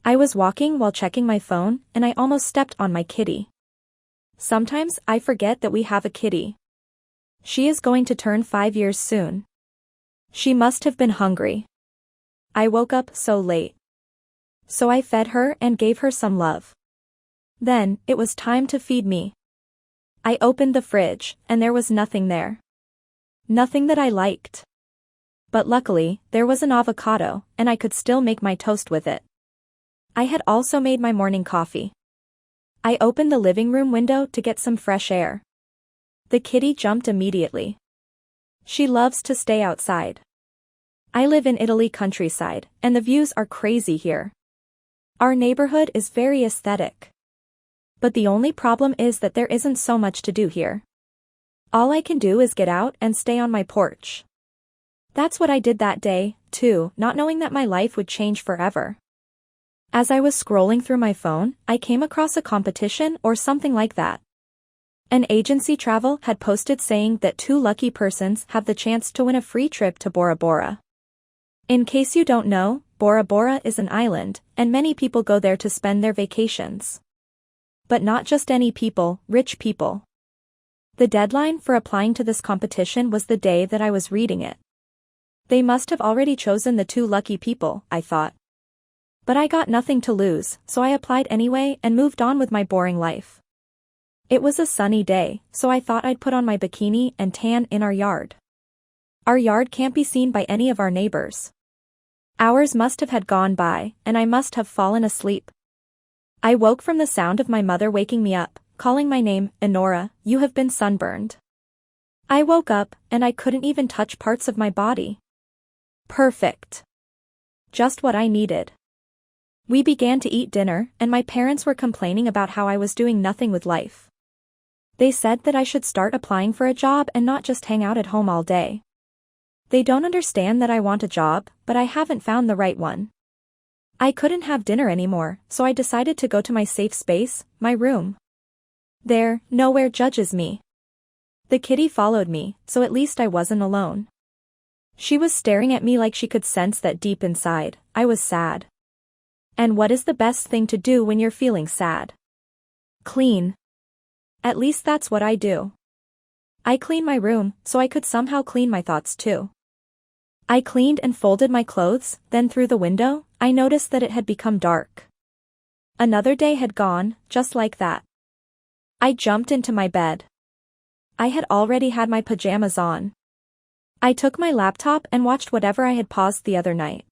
I was walking while checking my phone, and I almost stepped on my kitty. Sometimes I forget that we have a kitty. She is going to turn 5 years soon. She must have been hungry. I woke up so late. So I fed her and gave her some love. Then, it was time to feed me. I opened the fridge, and there was nothing there. Nothing that I liked. But luckily, there was an avocado, and I could still make my toast with it. I had also made my morning coffee. I opened the living room window to get some fresh air. The kitty jumped immediately. She loves to stay outside. I live in Italy countryside, and the views are crazy here. Our neighborhood is very aesthetic. But the only problem is that there isn't so much to do here. All I can do is get out and stay on my porch. That's what I did that day, too, not knowing that my life would change forever. As I was scrolling through my phone, I came across a competition or something like that. An agency travel had posted saying that 2 lucky persons have the chance to win a free trip to Bora Bora. In case you don't know, Bora Bora is an island, and many people go there to spend their vacations. But not just any people, rich people. The deadline for applying to this competition was the day that I was reading it. They must have already chosen the 2 lucky people, I thought. But I got nothing to lose, so I applied anyway and moved on with my boring life. It was a sunny day, so I thought I'd put on my bikini and tan in our yard. Our yard can't be seen by any of our neighbors. Hours must have had gone by, and I must have fallen asleep. I woke from the sound of my mother waking me up, calling my name, Enora, you have been sunburned. I woke up, and I couldn't even touch parts of my body. Perfect. Just what I needed. We began to eat dinner, and my parents were complaining about how I was doing nothing with life. They said that I should start applying for a job and not just hang out at home all day. They don't understand that I want a job, but I haven't found the right one. I couldn't have dinner anymore, so I decided to go to my safe space, my room. There, nowhere judges me. The kitty followed me, so at least I wasn't alone. She was staring at me like she could sense that deep inside, I was sad. And what is the best thing to do when you're feeling sad? Clean. At least that's what I do. I cleaned my room, so I could somehow clean my thoughts too. I cleaned and folded my clothes, then through the window, I noticed that it had become dark. Another day had gone, just like that. I jumped into my bed. I had already had my pajamas on. I took my laptop and watched whatever I had paused the other night.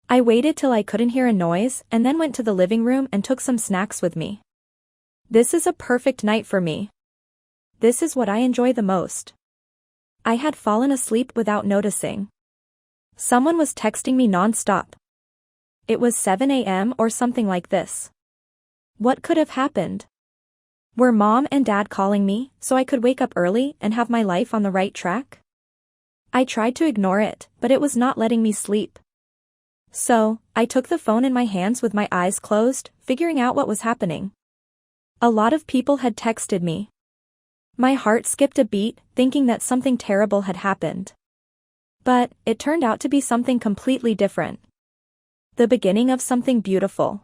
I waited till I couldn't hear a noise and then went to the living room and took some snacks with me. This is a perfect night for me. This is what I enjoy the most. I had fallen asleep without noticing. Someone was texting me non-stop. It was 7 a.m. or something like this. What could have happened? Were mom and dad calling me so I could wake up early and have my life on the right track? I tried to ignore it, but it was not letting me sleep. So, I took the phone in my hands with my eyes closed, figuring out what was happening. A lot of people had texted me. My heart skipped a beat, thinking that something terrible had happened. But, it turned out to be something completely different. The beginning of something beautiful.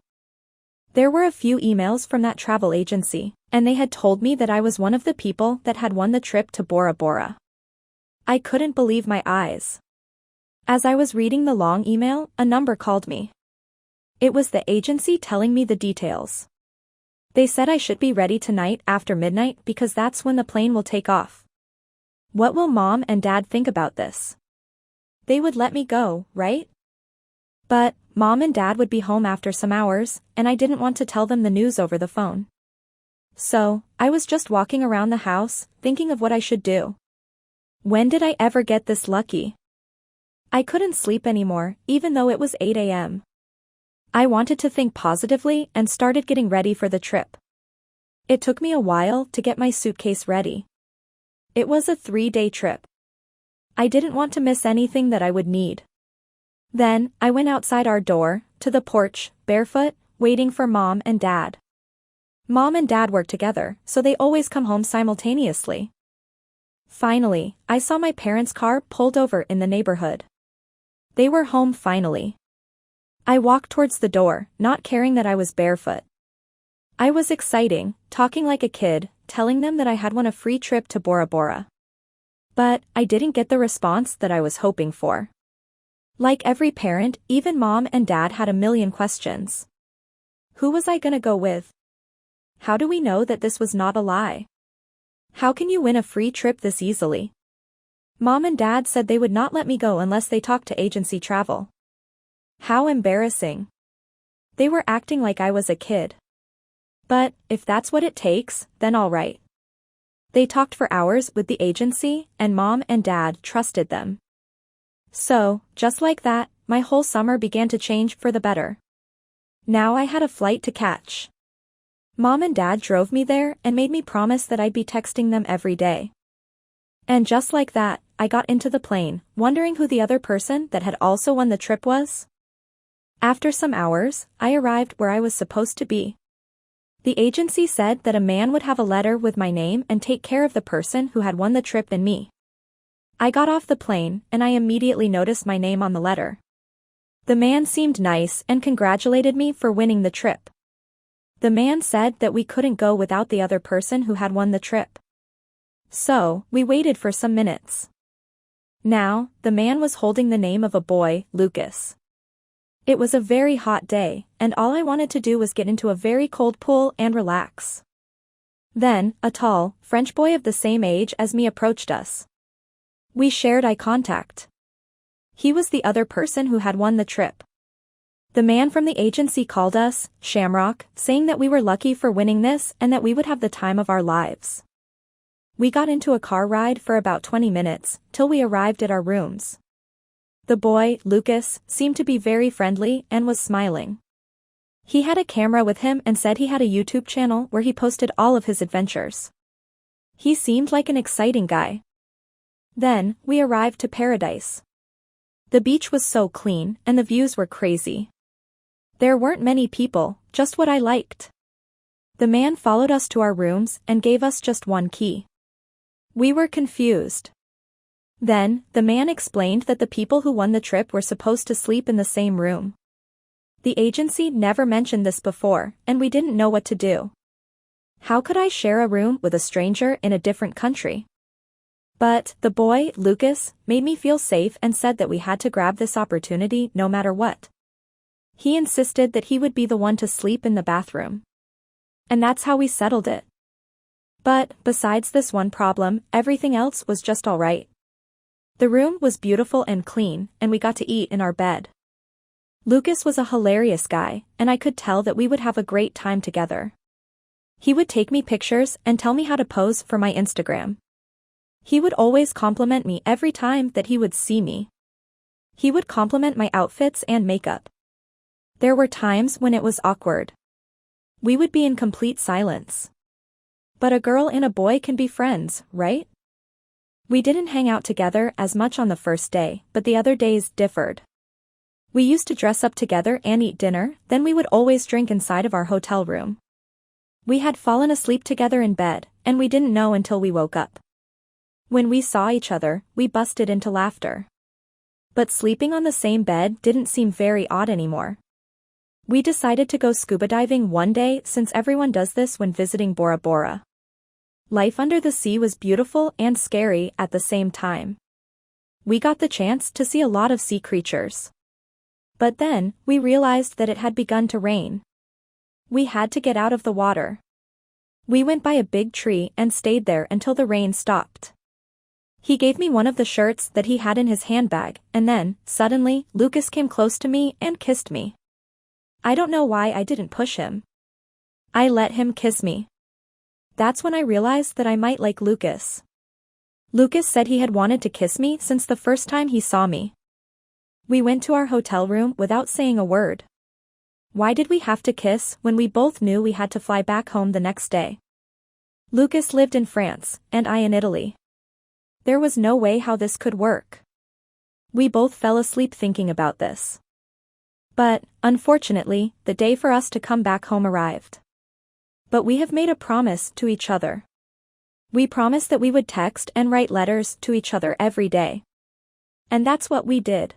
There were a few emails from that travel agency, and they had told me that I was one of the people that had won the trip to Bora Bora. I couldn't believe my eyes. As I was reading the long email, a number called me. It was the agency telling me the details. They said I should be ready tonight after midnight because that's when the plane will take off. What will mom and dad think about this? They would let me go, right? But, mom and dad would be home after some hours, and I didn't want to tell them the news over the phone. So, I was just walking around the house, thinking of what I should do. When did I ever get this lucky? I couldn't sleep anymore, even though it was 8 a.m. I wanted to think positively and started getting ready for the trip. It took me a while to get my suitcase ready. It was a 3-day trip. I didn't want to miss anything that I would need. Then, I went outside our door, to the porch, barefoot, waiting for mom and dad. Mom and dad work together, so they always come home simultaneously. Finally, I saw my parents' car pulled over in the neighborhood. They were home finally. I walked towards the door, not caring that I was barefoot. I was exciting, talking like a kid, telling them that I had won a free trip to Bora Bora. But, I didn't get the response that I was hoping for. Like every parent, even mom and dad had a million questions. Who was I gonna go with? How do we know that this was not a lie? How can you win a free trip this easily? Mom and dad said they would not let me go unless they talked to agency travel. How embarrassing. They were acting like I was a kid. But, if that's what it takes, then all right. They talked for hours with the agency, and mom and dad trusted them. So, just like that, my whole summer began to change for the better. Now I had a flight to catch. Mom and dad drove me there and made me promise that I'd be texting them every day. And just like that, I got into the plane, wondering who the other person that had also won the trip was. After some hours, I arrived where I was supposed to be. The agency said that a man would have a letter with my name and take care of the person who had won the trip and me. I got off the plane, and I immediately noticed my name on the letter. The man seemed nice and congratulated me for winning the trip. The man said that we couldn't go without the other person who had won the trip. So, we waited for some minutes. Now, the man was holding the name of a boy, Lucas. It was a very hot day, and all I wanted to do was get into a very cold pool and relax. Then, a tall, French boy of the same age as me approached us. We shared eye contact. He was the other person who had won the trip. The man from the agency called us Shamrock, saying that we were lucky for winning this and that we would have the time of our lives. We got into a car ride for about 20 minutes, till we arrived at our rooms. The boy, Lucas, seemed to be very friendly and was smiling. He had a camera with him and said he had a YouTube channel where he posted all of his adventures. He seemed like an exciting guy. Then, we arrived to paradise. The beach was so clean, and the views were crazy. There weren't many people, just what I liked. The man followed us to our rooms and gave us just one key. We were confused. Then, the man explained that the people who won the trip were supposed to sleep in the same room. The agency never mentioned this before, and we didn't know what to do. How could I share a room with a stranger in a different country? But, the boy, Lucas, made me feel safe and said that we had to grab this opportunity no matter what. He insisted that he would be the one to sleep in the bathroom. And that's how we settled it. But, besides this one problem, everything else was just alright. The room was beautiful and clean, and we got to eat in our bed. Lucas was a hilarious guy, and I could tell that we would have a great time together. He would take me pictures and tell me how to pose for my Instagram. He would always compliment me every time that he would see me. He would compliment my outfits and makeup. There were times when it was awkward. We would be in complete silence. But a girl and a boy can be friends, right? We didn't hang out together as much on the first day, but the other days differed. We used to dress up together and eat dinner, then we would always drink inside of our hotel room. We had fallen asleep together in bed, and we didn't know until we woke up. When we saw each other, we busted into laughter. But sleeping on the same bed didn't seem very odd anymore. We decided to go scuba diving one day since everyone does this when visiting Bora Bora. Life under the sea was beautiful and scary at the same time. We got the chance to see a lot of sea creatures. But then, we realized that it had begun to rain. We had to get out of the water. We went by a big tree and stayed there until the rain stopped. He gave me one of the shirts that he had in his handbag, and then, suddenly, Lucas came close to me and kissed me. I don't know why I didn't push him. I let him kiss me. That's when I realized that I might like Lucas. Lucas said he had wanted to kiss me since the first time he saw me. We went to our hotel room without saying a word. Why did we have to kiss when we both knew we had to fly back home the next day? Lucas lived in France, and I in Italy. There was no way how this could work. We both fell asleep thinking about this. But, unfortunately, the day for us to come back home arrived. But we have made a promise to each other. We promised that we would text and write letters to each other every day. And that's what we did.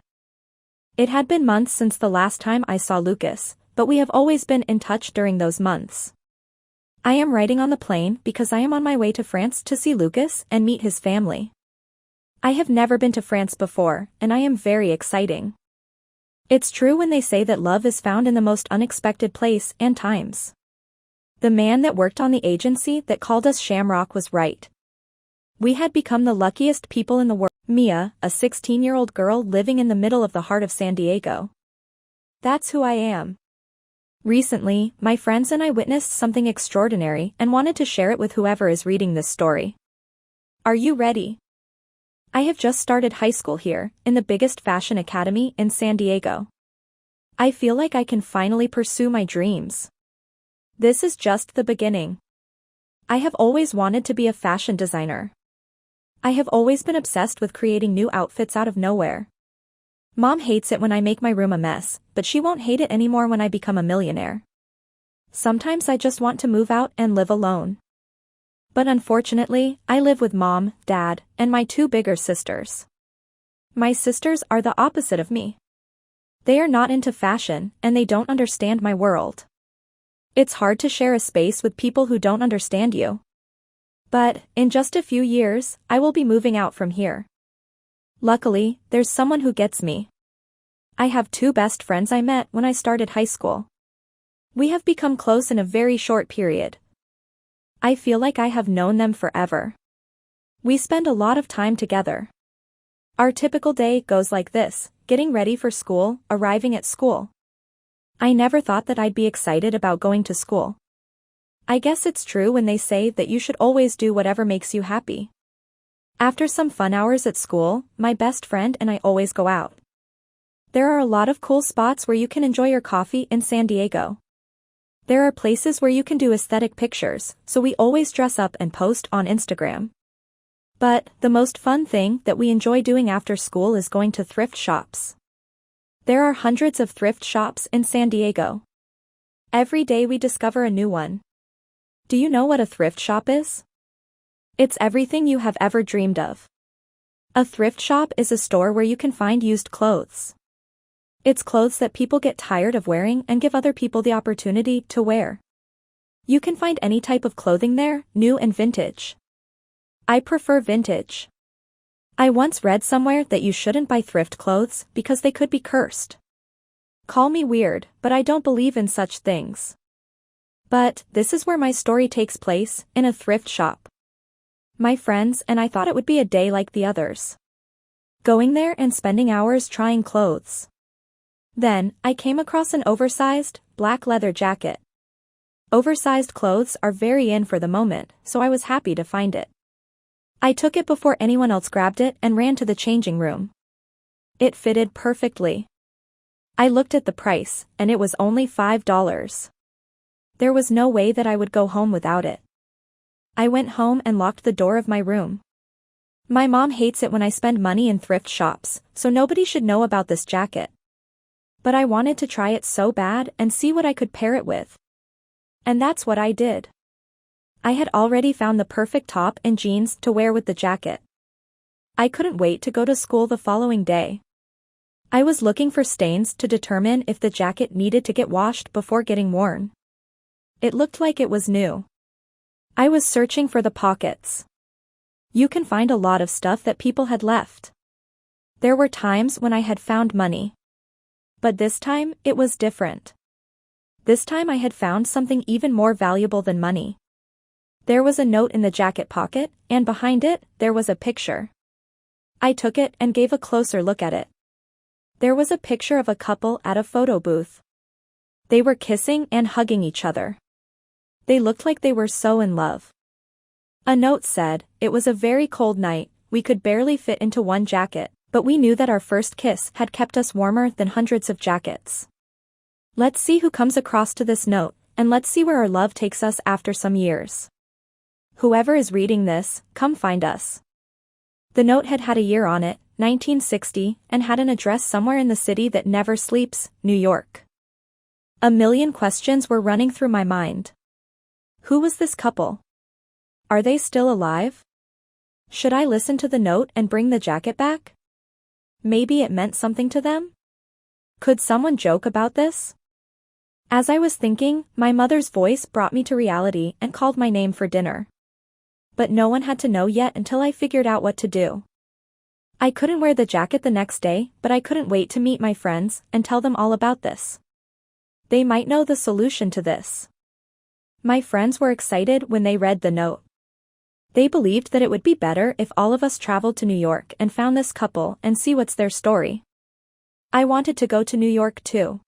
It had been months since the last time I saw Lucas, but we have always been in touch during those months. I am writing on the plane because I am on my way to France to see Lucas and meet his family. I have never been to France before, and I am very exciting. It's true when they say that love is found in the most unexpected place and times. The man that worked on the agency that called us Shamrock was right. We had become the luckiest people in the world. Mia, a 16-year-old girl living in the middle of the heart of San Diego. That's who I am. Recently, my friends and I witnessed something extraordinary and wanted to share it with whoever is reading this story. Are you ready? I have just started high school here, in the biggest fashion academy in San Diego. I feel like I can finally pursue my dreams. This is just the beginning. I have always wanted to be a fashion designer. I have always been obsessed with creating new outfits out of nowhere. Mom hates it when I make my room a mess, but she won't hate it anymore when I become a millionaire. Sometimes I just want to move out and live alone. But unfortunately, I live with Mom, Dad, and my two bigger sisters. My sisters are the opposite of me. They are not into fashion, and they don't understand my world. It's hard to share a space with people who don't understand you. But, in just a few years, I will be moving out from here. Luckily, there's someone who gets me. I have two best friends I met when I started high school. We have become close in a very short period. I feel like I have known them forever. We spend a lot of time together. Our typical day goes like this: getting ready for school, arriving at school. I never thought that I'd be excited about going to school. I guess it's true when they say that you should always do whatever makes you happy. After some fun hours at school, my best friend and I always go out. There are a lot of cool spots where you can enjoy your coffee in San Diego. There are places where you can do aesthetic pictures, so we always dress up and post on Instagram. But, the most fun thing that we enjoy doing after school is going to thrift shops. There are hundreds of thrift shops in San Diego. Every day we discover a new one. Do you know what a thrift shop is? It's everything you have ever dreamed of. A thrift shop is a store where you can find used clothes. It's clothes that people get tired of wearing and give other people the opportunity to wear. You can find any type of clothing there, new and vintage. I prefer vintage. I once read somewhere that you shouldn't buy thrift clothes because they could be cursed. Call me weird, but I don't believe in such things. But this is where my story takes place, in a thrift shop. My friends and I thought it would be a day like the others. Going there and spending hours trying clothes. Then, I came across an oversized, black leather jacket. Oversized clothes are very in for the moment, so I was happy to find it. I took it before anyone else grabbed it and ran to the changing room. It fitted perfectly. I looked at the price, and it was only $5. There was no way that I would go home without it. I went home and locked the door of my room. My mom hates it when I spend money in thrift shops, so nobody should know about this jacket. But I wanted to try it so bad and see what I could pair it with. And that's what I did. I had already found the perfect top and jeans to wear with the jacket. I couldn't wait to go to school the following day. I was looking for stains to determine if the jacket needed to get washed before getting worn. It looked like it was new. I was searching for the pockets. You can find a lot of stuff that people had left. There were times when I had found money. But this time, it was different. This time I had found something even more valuable than money. There was a note in the jacket pocket, and behind it, there was a picture. I took it and gave a closer look at it. There was a picture of a couple at a photo booth. They were kissing and hugging each other. They looked like they were so in love. A note said, "It was a very cold night, we could barely fit into one jacket, but we knew that our first kiss had kept us warmer than hundreds of jackets. Let's see who comes across to this note, and let's see where our love takes us after some years. Whoever is reading this, come find us." The note had a year on it, 1960, and had an address somewhere in the city that never sleeps, New York. A million questions were running through my mind. Who was this couple? Are they still alive? Should I listen to the note and bring the jacket back? Maybe it meant something to them? Could someone joke about this? As I was thinking, my mother's voice brought me to reality and called my name for dinner. But no one had to know yet until I figured out what to do. I couldn't wear the jacket the next day, but I couldn't wait to meet my friends and tell them all about this. They might know the solution to this. My friends were excited when they read the note. They believed that it would be better if all of us traveled to New York and found this couple and see what's their story. I wanted to go to New York too.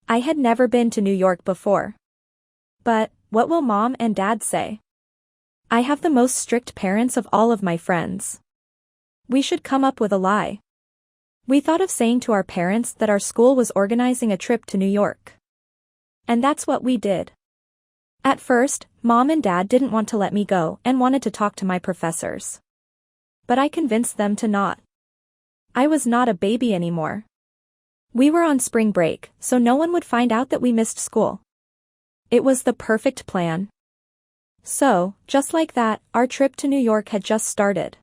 I had never been to New York before. But, what will Mom and Dad say? I have the most strict parents of all of my friends. We should come up with a lie. We thought of saying to our parents that our school was organizing a trip to New York. And that's what we did. At first, Mom and Dad didn't want to let me go and wanted to talk to my professors. But I convinced them to not. I was not a baby anymore. We were on spring break, so no one would find out that we missed school. It was the perfect plan. So, just like that, our trip to New York had just started.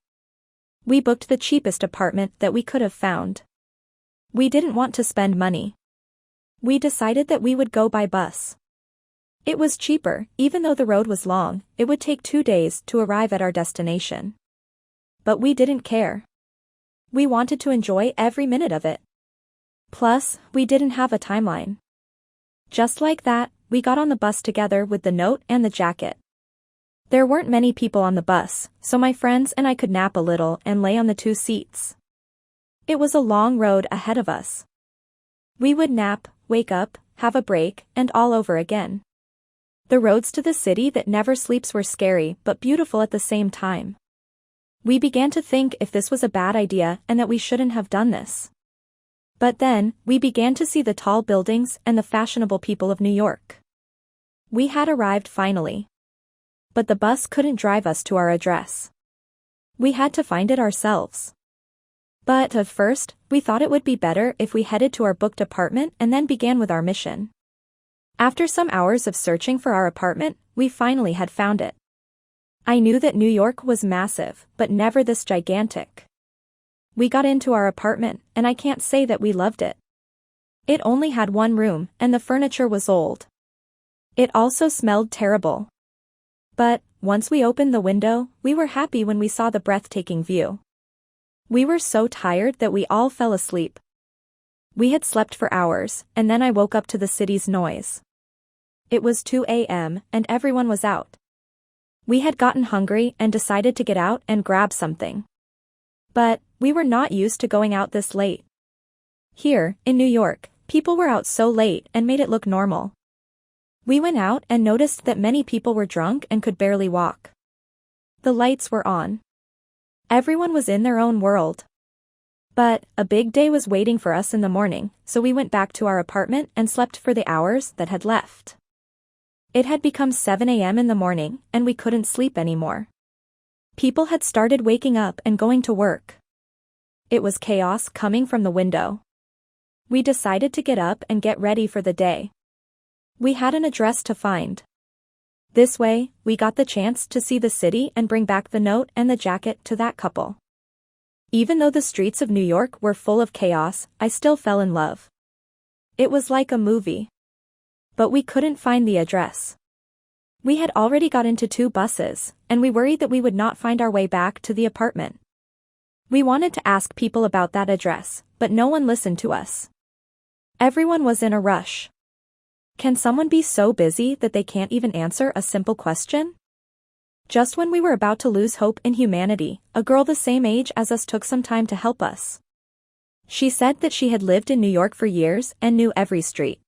We booked the cheapest apartment that we could have found. We didn't want to spend money. We decided that we would go by bus. It was cheaper, even though the road was long, it would take 2 days to arrive at our destination. But we didn't care. We wanted to enjoy every minute of it. Plus, we didn't have a timeline. Just like that, we got on the bus together with the note and the jacket. There weren't many people on the bus, so my friends and I could nap a little and lay on the 2 seats. It was a long road ahead of us. We would nap, wake up, have a break, and all over again. The roads to the city that never sleeps were scary but beautiful at the same time. We began to think if this was a bad idea and that we shouldn't have done this. But then, we began to see the tall buildings and the fashionable people of New York. We had arrived finally. But the bus couldn't drive us to our address. We had to find it ourselves. But at first, we thought it would be better if we headed to our booked apartment and then began with our mission. After some hours of searching for our apartment, we finally had found it. I knew that New York was massive, but never this gigantic. We got into our apartment, and I can't say that we loved it. It only had one room, and the furniture was old. It also smelled terrible. But, once we opened the window, we were happy when we saw the breathtaking view. We were so tired that we all fell asleep. We had slept for hours, and then I woke up to the city's noise. It was 2 a.m., and everyone was out. We had gotten hungry and decided to get out and grab something. But, we were not used to going out this late. Here, in New York, people were out so late and made it look normal. We went out and noticed that many people were drunk and could barely walk. The lights were on. Everyone was in their own world. But, a big day was waiting for us in the morning, so we went back to our apartment and slept for the hours that had left. It had become 7 a.m. in the morning, and we couldn't sleep anymore. People had started waking up and going to work. It was chaos coming from the window. We decided to get up and get ready for the day. We had an address to find. This way, we got the chance to see the city and bring back the note and the jacket to that couple. Even though the streets of New York were full of chaos, I still fell in love. It was like a movie. But we couldn't find the address. We had already got into 2 buses, and we worried that we would not find our way back to the apartment. We wanted to ask people about that address, but no one listened to us. Everyone was in a rush. Can someone be so busy that they can't even answer a simple question? Just when we were about to lose hope in humanity, a girl the same age as us took some time to help us. She said that she had lived in New York for years and knew every street.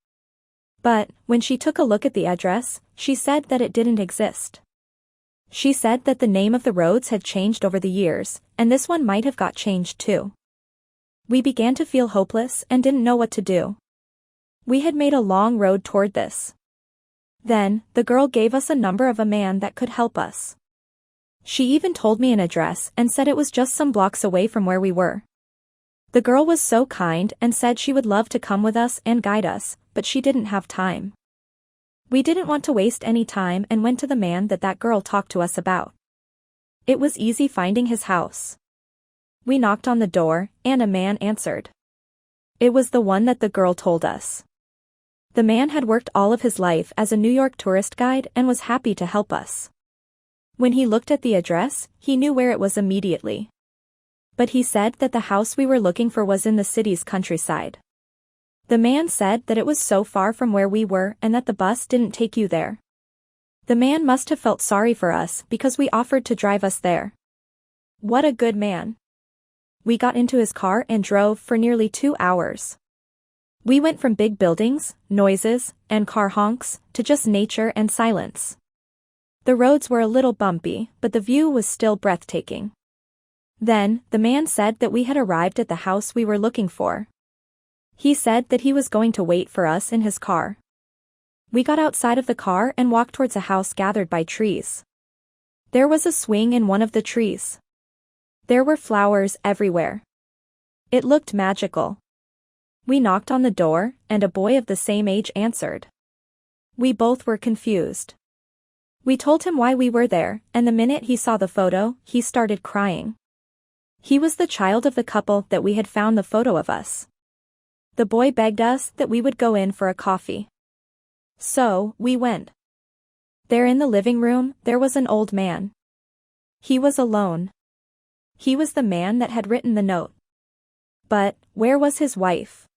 But, when she took a look at the address, she said that it didn't exist. She said that the name of the roads had changed over the years, and this one might have got changed too. We began to feel hopeless and didn't know what to do. We had made a long road toward this. Then, the girl gave us a number of a man that could help us. She even told me an address and said it was just some blocks away from where we were. The girl was so kind and said she would love to come with us and guide us, but she didn't have time. We didn't want to waste any time and went to the man that girl talked to us about. It was easy finding his house. We knocked on the door, and a man answered. It was the one that the girl told us. The man had worked all of his life as a New York tourist guide and was happy to help us. When he looked at the address, he knew where it was immediately. But he said that the house we were looking for was in the city's countryside. The man said that it was so far from where we were and that the bus didn't take you there. The man must have felt sorry for us because we offered to drive us there. What a good man. We got into his car and drove for nearly 2 hours. We went from big buildings, noises, and car honks, to just nature and silence. The roads were a little bumpy, but the view was still breathtaking. Then, the man said that we had arrived at the house we were looking for. He said that he was going to wait for us in his car. We got outside of the car and walked towards a house gathered by trees. There was a swing in one of the trees. There were flowers everywhere. It looked magical. We knocked on the door, and a boy of the same age answered. We both were confused. We told him why we were there, and the minute he saw the photo, he started crying. He was the child of the couple that we had found the photo of us. The boy begged us that we would go in for a coffee. So, we went. There in the living room, there was an old man. He was alone. He was the man that had written the note. But, where was his wife?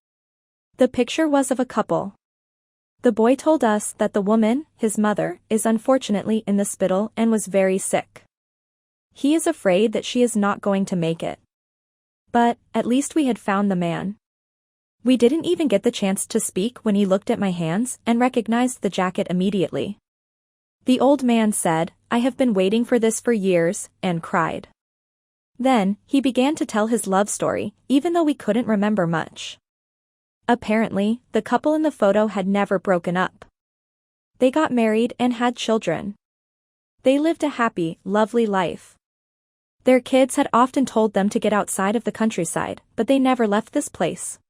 The picture was of a couple. The boy told us that the woman, his mother, is unfortunately in the hospital and was very sick. He is afraid that she is not going to make it. But, at least we had found the man. We didn't even get the chance to speak when he looked at my hands and recognized the jacket immediately. The old man said, "I have been waiting for this for years," and cried. Then, he began to tell his love story, even though we couldn't remember much. Apparently, the couple in the photo had never broken up. They got married and had children. They lived a happy, lovely life. Their kids had often told them to get outside of the countryside, but they never left this place.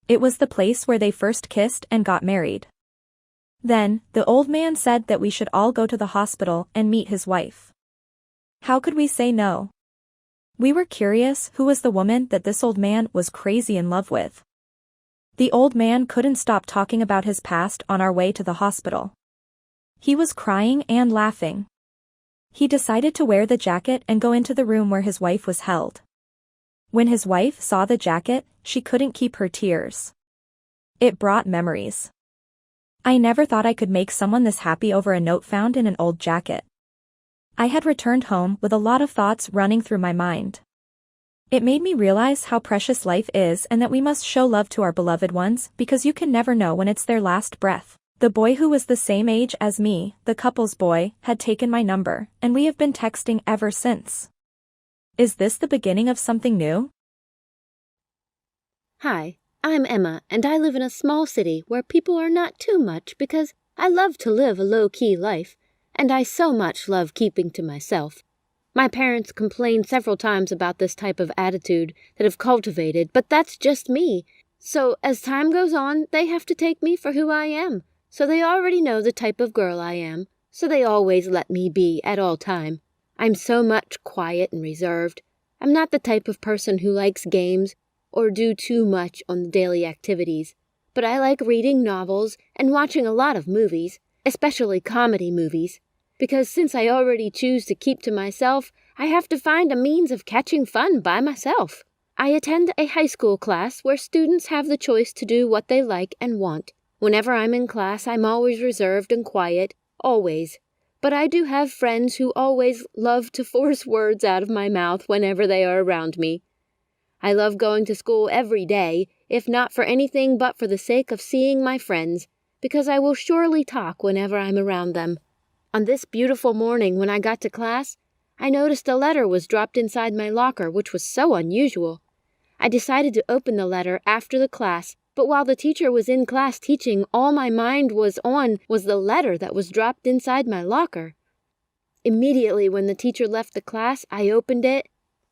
It was the place where they first kissed and got married. Then, the old man said that we should all go to the hospital and meet his wife. How could we say no? We were curious who was the woman that this old man was crazy in love with. The old man couldn't stop talking about his past on our way to the hospital. He was crying and laughing. He decided to wear the jacket and go into the room where his wife was held. When his wife saw the jacket, she couldn't keep her tears. It brought memories. I never thought I could make someone this happy over a note found in an old jacket. I had returned home with a lot of thoughts running through my mind. It made me realize how precious life is and that we must show love to our beloved ones because you can never know when it's their last breath. The boy who was the same age as me, the couple's boy, had taken my number, and we have been texting ever since. Is this the beginning of something new? Hi, I'm Emma, and I live in a small city where people are not too much because I love to live a low-key life, and I so much love keeping to myself. My parents complained several times about this type of attitude that I've cultivated, but that's just me. So as time goes on, they have to take me for who I am. So they already know the type of girl I am, so they always let me be at all time. I'm so much quiet and reserved. I'm not the type of person who likes games or do too much on the daily activities, but I like reading novels and watching a lot of movies, especially comedy movies, because since I already choose to keep to myself, I have to find a means of catching fun by myself. I attend a high school class where students have the choice to do what they like and want. Whenever I'm in class, I'm always reserved and quiet, always. But I do have friends who always love to force words out of my mouth whenever they are around me. I love going to school every day, if not for anything but for the sake of seeing my friends, because I will surely talk whenever I'm around them. On this beautiful morning when I got to class, I noticed a letter was dropped inside my locker, which was so unusual. I decided to open the letter after the class, but while the teacher was in class teaching, all my mind was on was the letter that was dropped inside my locker. Immediately when the teacher left the class, I opened it,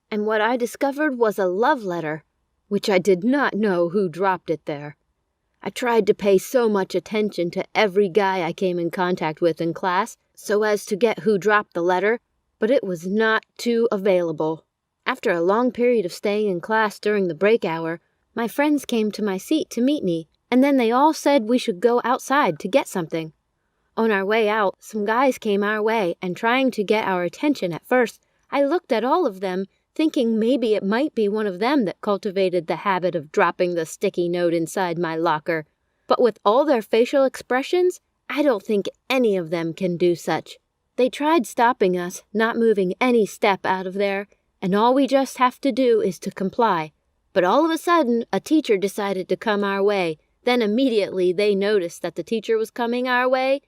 and what I discovered was a love letter, which I did not know who dropped it there. I tried to pay so much attention to every guy I came in contact with in class so as to get who dropped the letter, but it was not too available. After a long period of staying in class during the break hour, my friends came to my seat to meet me, and then they all said we should go outside to get something. On our way out, some guys came our way, and trying to get our attention at first, I looked at all of them, thinking maybe it might be one of them that cultivated the habit of dropping the sticky note inside my locker. But with all their facial expressions, I don't think any of them can do such. They tried stopping us, not moving any step out of there, and all we just have to do is to comply. But all of a sudden, a teacher decided to come our way. Then immediately they noticed that the teacher was coming our way.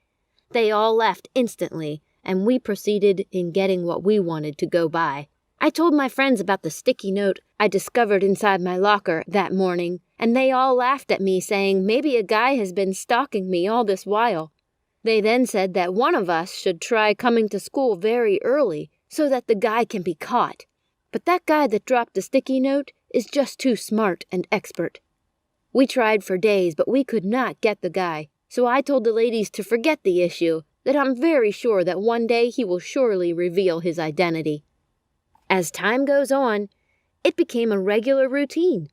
They all left instantly, and we proceeded in getting what we wanted to go by. I told my friends about the sticky note I discovered inside my locker that morning, and they all laughed at me, saying maybe a guy has been stalking me all this while. They then said that one of us should try coming to school very early so that the guy can be caught. But that guy that dropped the sticky note is just too smart and expert. We tried for days, but we could not get the guy, so I told the ladies to forget the issue, that I'm very sure that one day he will surely reveal his identity. As time goes on, it became a regular routine.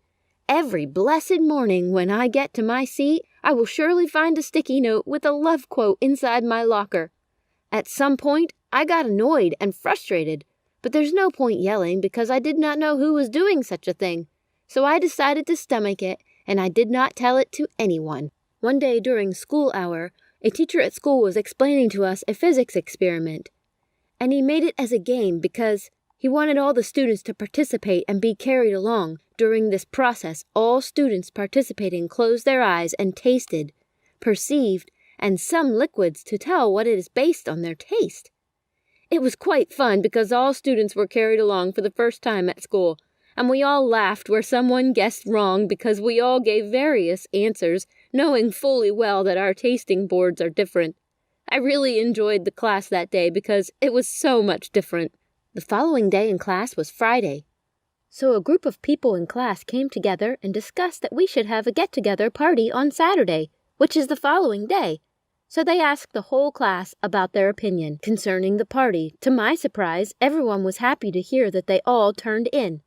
Every blessed morning when I get to my seat, I will surely find a sticky note with a love quote inside my locker. At some point, I got annoyed and frustrated, but there's no point yelling because I did not know who was doing such a thing. So I decided to stomach it, and I did not tell it to anyone. One day during school hour, a teacher at school was explaining to us a physics experiment, and he made it as a game because he wanted all the students to participate and be carried along. During this process, all students participating closed their eyes and tasted, perceived, and some liquids to tell what it is based on their taste. It was quite fun because all students were carried along for the first time at school, and we all laughed where someone guessed wrong because we all gave various answers, knowing fully well that our tasting boards are different. I really enjoyed the class that day because it was so much different. The following day in class was Friday, so a group of people in class came together and discussed that we should have a get-together party on Saturday, which is the following day. So they asked the whole class about their opinion concerning the party. To my surprise, everyone was happy to hear that they all turned in.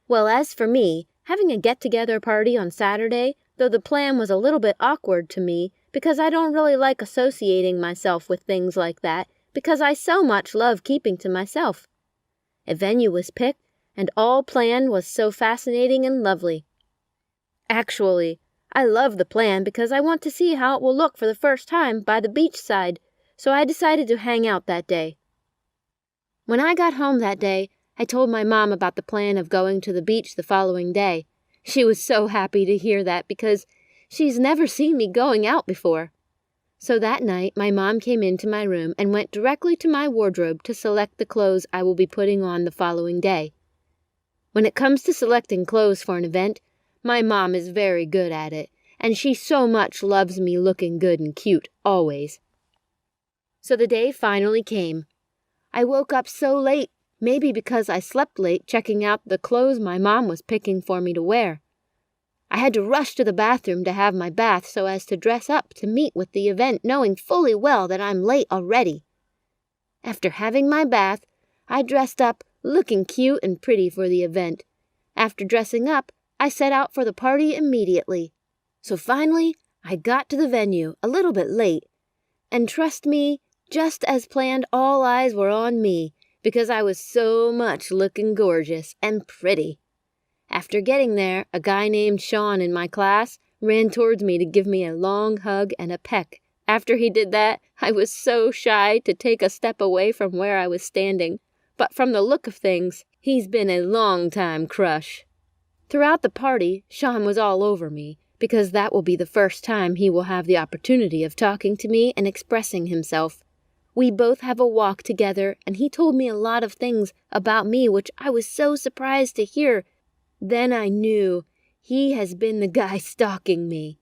Well, as for me, having a get-together party on Saturday, though the plan was a little bit awkward to me because I don't really like associating myself with things like that because I so much love keeping to myself. A venue was picked, and all planned was so fascinating and lovely. Actually, I love the plan because I want to see how it will look for the first time by the beach side, so I decided to hang out that day. When I got home that day, I told my mom about the plan of going to the beach the following day. She was so happy to hear that because she's never seen me going out before. So that night, my mom came into my room and went directly to my wardrobe to select the clothes I will be putting on the following day. When it comes to selecting clothes for an event, my mom is very good at it, and she so much loves me looking good and cute, always. So the day finally came. I woke up so late, maybe because I slept late checking out the clothes my mom was picking for me to wear. I had to rush to the bathroom to have my bath so as to dress up to meet with the event, knowing fully well that I'm late already. After having my bath, I dressed up, looking cute and pretty for the event. After dressing up, I set out for the party immediately. So finally, I got to the venue a little bit late. And trust me, just as planned, all eyes were on me because I was so much looking gorgeous and pretty. After getting there, a guy named Sean in my class ran towards me to give me a long hug and a peck. After he did that, I was so shy to take a step away from where I was standing. But from the look of things, he's been a long-time crush. Throughout the party, Sean was all over me, because that will be the first time he will have the opportunity of talking to me and expressing himself. We both have a walk together, and he told me a lot of things about me which I was so surprised to hear. Then I knew he has been the guy stalking me.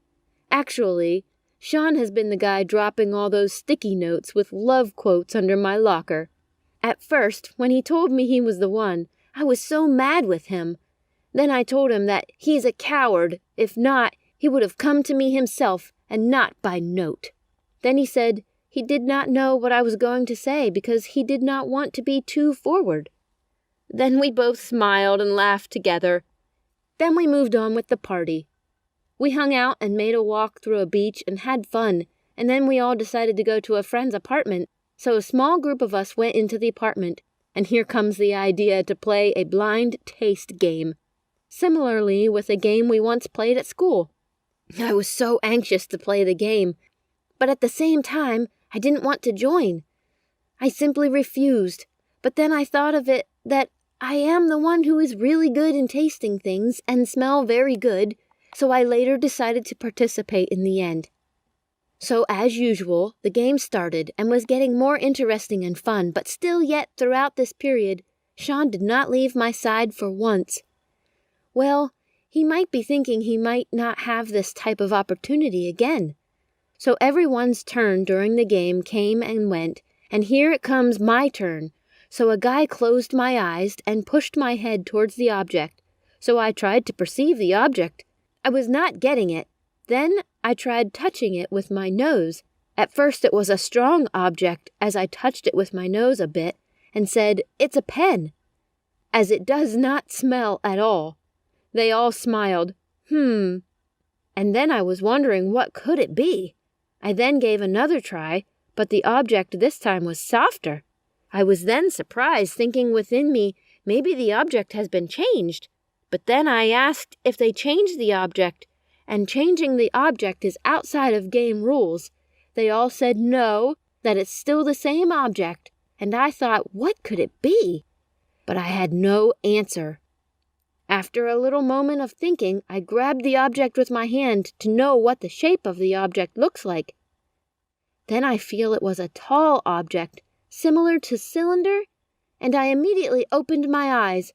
Actually, Sean has been the guy dropping all those sticky notes with love quotes under my locker. At first, when he told me he was the one, I was so mad with him. Then I told him that he's a coward. If not, he would have come to me himself and not by note. Then he said he did not know what I was going to say because he did not want to be too forward. Then we both smiled and laughed together. Then we moved on with the party. We hung out and made a walk through a beach and had fun, and then we all decided to go to a friend's apartment. So a small group of us went into the apartment, and here comes the idea to play a blind taste game, similarly with a game we once played at school. I was so anxious to play the game, but at the same time, I didn't want to join. I simply refused, but then I thought of it that I am the one who is really good in tasting things and smell very good, so I later decided to participate in the end. So, as usual, the game started and was getting more interesting and fun, but still yet throughout this period, Sean did not leave my side for once. Well, he might be thinking he might not have this type of opportunity again. So everyone's turn during the game came and went, and here it comes my turn. So a guy closed my eyes and pushed my head towards the object. So I tried to perceive the object. I was not getting it. Then I tried touching it with my nose. At first it was a strong object as I touched it with my nose a bit and said, "It's a pen," as it does not smell at all. They all smiled. And then I was wondering what could it be. I then gave another try, but the object this time was softer. I was then surprised, thinking within me, maybe the object has been changed. But then I asked if they changed the object, and changing the object is outside of game rules. They all said no, that it's still the same object, and I thought, what could it be? But I had no answer. After a little moment of thinking, I grabbed the object with my hand to know what the shape of the object looks like. Then I feel it was a tall object, similar to cylinder, and I immediately opened my eyes.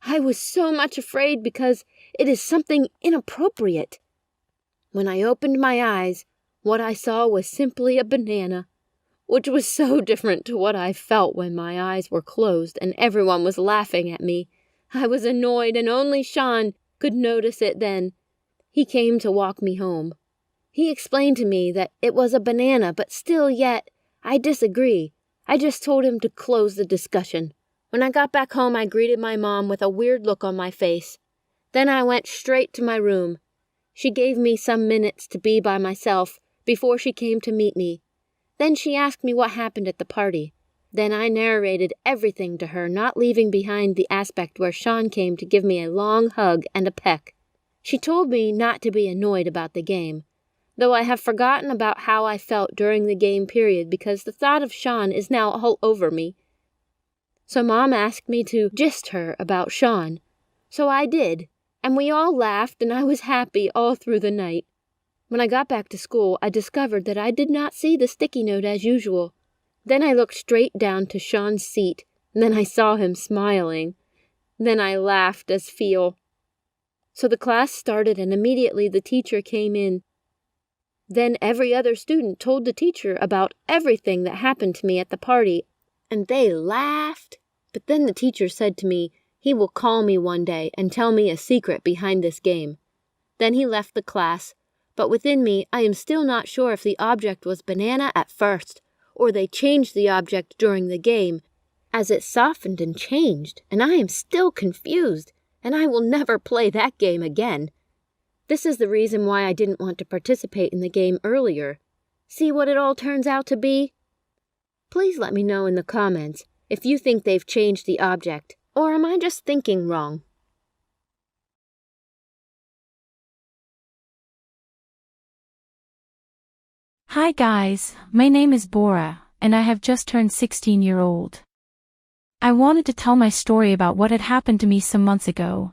I was so much afraid because it is something inappropriate. When I opened my eyes, what I saw was simply a banana. which was so different to what I felt when my eyes were closed and everyone was laughing at me. I was annoyed, and only Sean could notice it then. He came to walk me home. He explained to me that it was a banana, but still yet, I disagree. I just told him to close the discussion. When I got back home, I greeted my mom with a weird look on my face. Then I went straight to my room. She gave me some minutes to be by myself before she came to meet me. Then she asked me what happened at the party. Then I narrated everything to her, not leaving behind the aspect where Sean came to give me a long hug and a peck. She told me not to be annoyed about the game, though I have forgotten about how I felt during the game period because the thought of Sean is now all over me. So Mom asked me to gist her about Sean. So I did, and we all laughed, and I was happy all through the night. When I got back to school, I discovered that I did not see the sticky note as usual. Then I looked straight down to Sean's seat, and then I saw him smiling. Then I laughed as Phil. So the class started, and immediately the teacher came in. Then every other student told the teacher about everything that happened to me at the party, and they laughed. But then the teacher said to me, he will call me one day and tell me a secret behind this game. Then he left the class, but within me I am still not sure if the object was banana at first, or they changed the object during the game, as it softened and changed, and I am still confused, and I will never play that game again. This is the reason why I didn't want to participate in the game earlier. See what it all turns out to be? Please let me know in the comments if you think they've changed the object, or am I just thinking wrong? Hi guys, my name is Bora, and I have just turned 16-year-old. I wanted to tell my story about what had happened to me some months ago.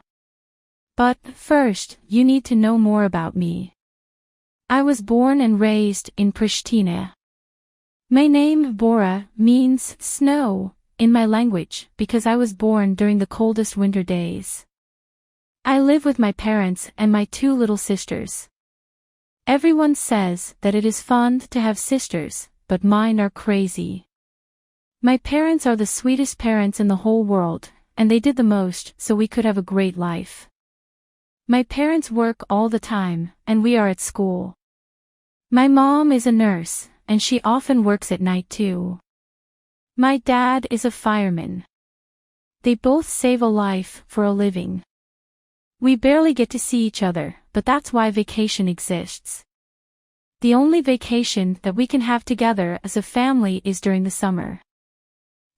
But first, you need to know more about me. I was born and raised in Pristina. My name, Bora, means snow in my language because I was born during the coldest winter days. I live with my parents and my 2 little sisters. Everyone says that it is fun to have sisters, but mine are crazy. My parents are the sweetest parents in the whole world, and they did the most so we could have a great life. My parents work all the time, and we are at school. My mom is a nurse, and she often works at night too. My dad is a fireman. They both save a life for a living. We barely get to see each other, but that's why vacation exists. The only vacation that we can have together as a family is during the summer.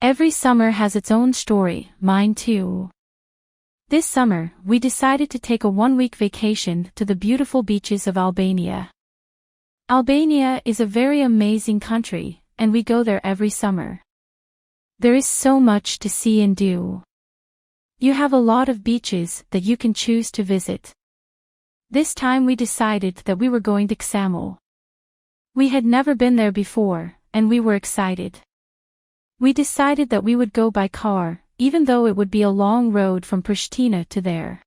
Every summer has its own story, mine too. This summer, we decided to take a 1-week vacation to the beautiful beaches of Albania. Albania is a very amazing country, and we go there every summer. There is so much to see and do. You have a lot of beaches that you can choose to visit. This time we decided that we were going to Ksamil. We had never been there before, and we were excited. We decided that we would go by car, even though it would be a long road from Pristina to there.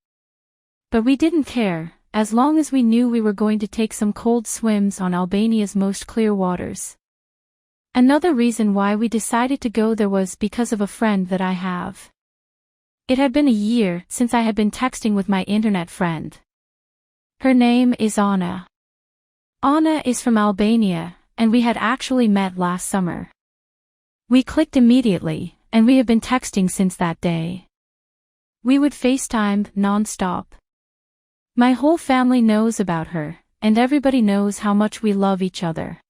But we didn't care, as long as we knew we were going to take some cold swims on Albania's most clear waters. Another reason why we decided to go there was because of a friend that I have. It had been a year since I had been texting with my internet friend. Her name is Anna. Anna is from Albania, and we had actually met last summer. We clicked immediately, and we have been texting since that day. We would FaceTime non-stop. My whole family knows about her, and everybody knows how much we love each other.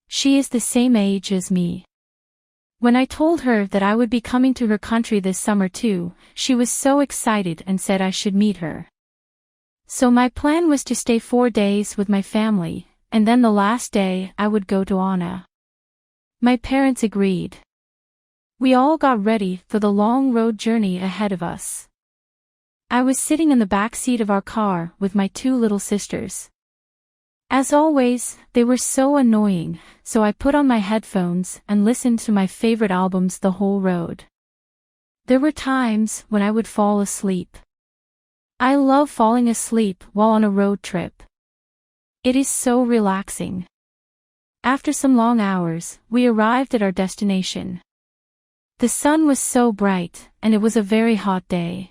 She is the same age as me. When I told her that I would be coming to her country this summer too, she was so excited and said I should meet her. So my plan was to stay 4 days with my family, and then the last day I would go to Anna. My parents agreed. We all got ready for the long road journey ahead of us. I was sitting in the back seat of our car with my 2 little sisters. As always, they were so annoying, so I put on my headphones and listened to my favorite albums the whole road. There were times when I would fall asleep. I love falling asleep while on a road trip. It is so relaxing. After some long hours, we arrived at our destination. The sun was so bright, and it was a very hot day.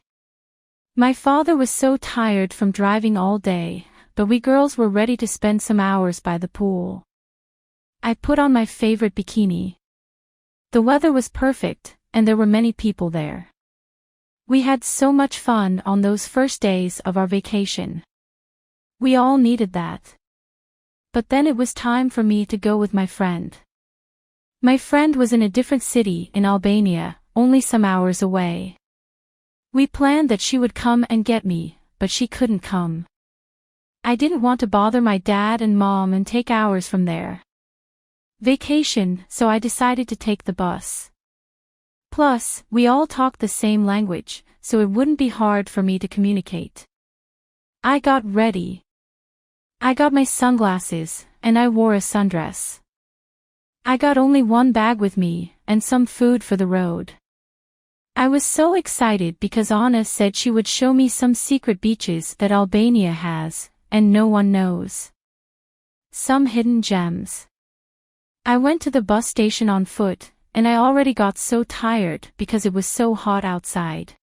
My father was so tired from driving all day, but we girls were ready to spend some hours by the pool. I put on my favorite bikini. The weather was perfect, and there were many people there. We had so much fun on those first days of our vacation. We all needed that. But then it was time for me to go with my friend. My friend was in a different city in Albania, only some hours away. We planned that she would come and get me, but she couldn't come. I didn't want to bother my dad and mom and take hours from their vacation, so I decided to take the bus. Plus, we all talked the same language, so it wouldn't be hard for me to communicate. I got ready. I got my sunglasses, and I wore a sundress. I got only one bag with me, and some food for the road. I was so excited because Anna said she would show me some secret beaches that Albania has, and no one knows. Some hidden gems. I went to the bus station on foot, and I already got so tired because it was so hot outside.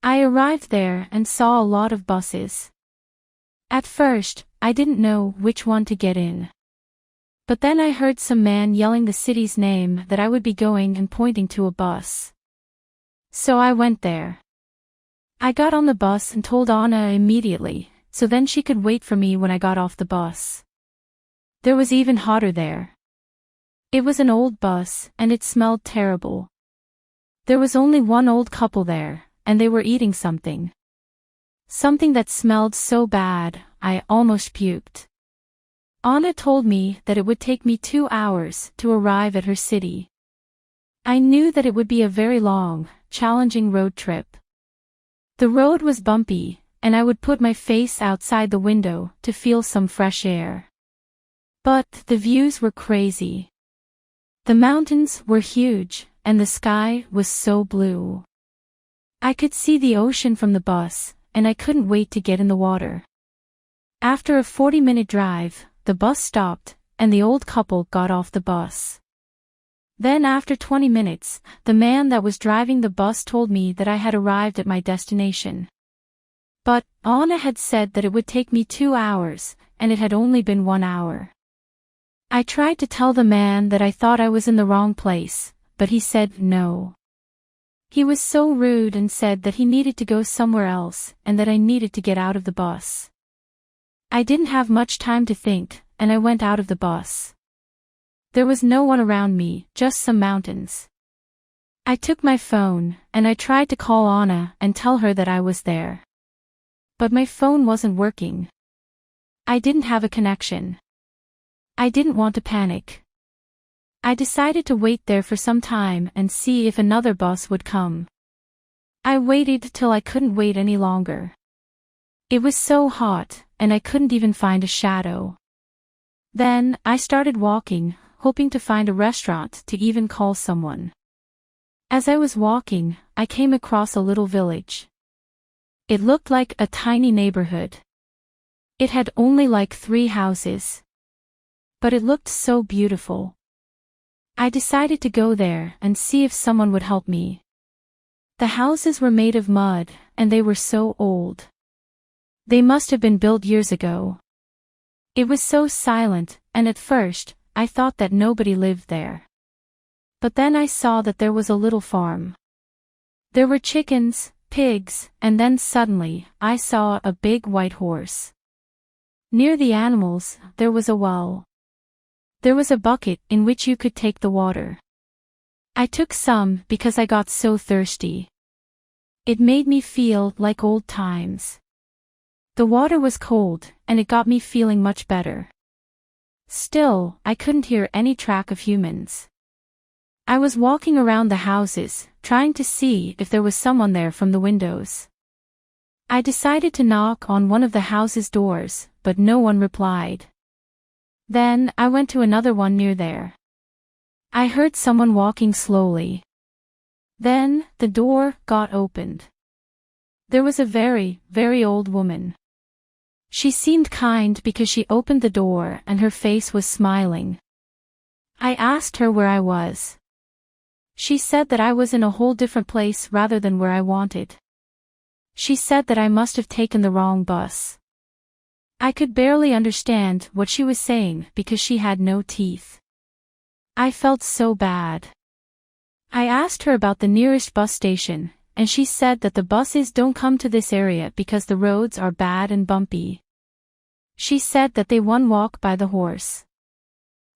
I arrived there and saw a lot of buses. At first, I didn't know which one to get in. But then I heard some man yelling the city's name that I would be going and pointing to a bus. So I went there. I got on the bus and told Anna immediately, so then she could wait for me when I got off the bus. There was even hotter there. It was an old bus, and it smelled terrible. There was only one old couple there, and they were eating something. Something that smelled so bad, I almost puked. Anna told me that it would take me 2 hours to arrive at her city. I knew that it would be a very long, challenging road trip. The road was bumpy, and I would put my face outside the window to feel some fresh air. But the views were crazy. The mountains were huge, and the sky was so blue. I could see the ocean from the bus, and I couldn't wait to get in the water. After a 40-minute drive, the bus stopped, and the old couple got off the bus. Then after 20 minutes, the man that was driving the bus told me that I had arrived at my destination. But Anna had said that it would take me 2 hours, and it had only been 1 hour. I tried to tell the man that I thought I was in the wrong place, but he said no. He was so rude and said that he needed to go somewhere else and that I needed to get out of the bus. I didn't have much time to think, and I went out of the bus. There was no one around me, just some mountains. I took my phone, and I tried to call Anna and tell her that I was there. But my phone wasn't working. I didn't have a connection. I didn't want to panic. I decided to wait there for some time and see if another bus would come. I waited till I couldn't wait any longer. It was so hot, and I couldn't even find a shadow. Then, I started walking, hoping to find a restaurant to even call someone. As I was walking, I came across a little village. It looked like a tiny neighborhood. It had only like 3 houses. But it looked so beautiful. I decided to go there and see if someone would help me. The houses were made of mud, and they were so old. They must have been built years ago. It was so silent, and at first, I thought that nobody lived there. But then I saw that there was a little farm. There were chickens, pigs, and then suddenly, I saw a big white horse. Near the animals, there was a well. There was a bucket in which you could take the water. I took some because I got so thirsty. It made me feel like old times. The water was cold, and it got me feeling much better. Still, I couldn't hear any track of humans. I was walking around the houses, trying to see if there was someone there from the windows. I decided to knock on one of the house's doors, but no one replied. Then, I went to another one near there. I heard someone walking slowly. Then, the door got opened. There was a very, very old woman. She seemed kind because she opened the door and her face was smiling, I asked her where I was. She said that I was in a whole different place rather than where I wanted. She said that I must have taken the wrong bus. I could barely understand what she was saying because she had no teeth. I felt so bad. I asked her about the nearest bus station, and she said that the buses don't come to this area because the roads are bad and bumpy. She said that they one walk by the horse.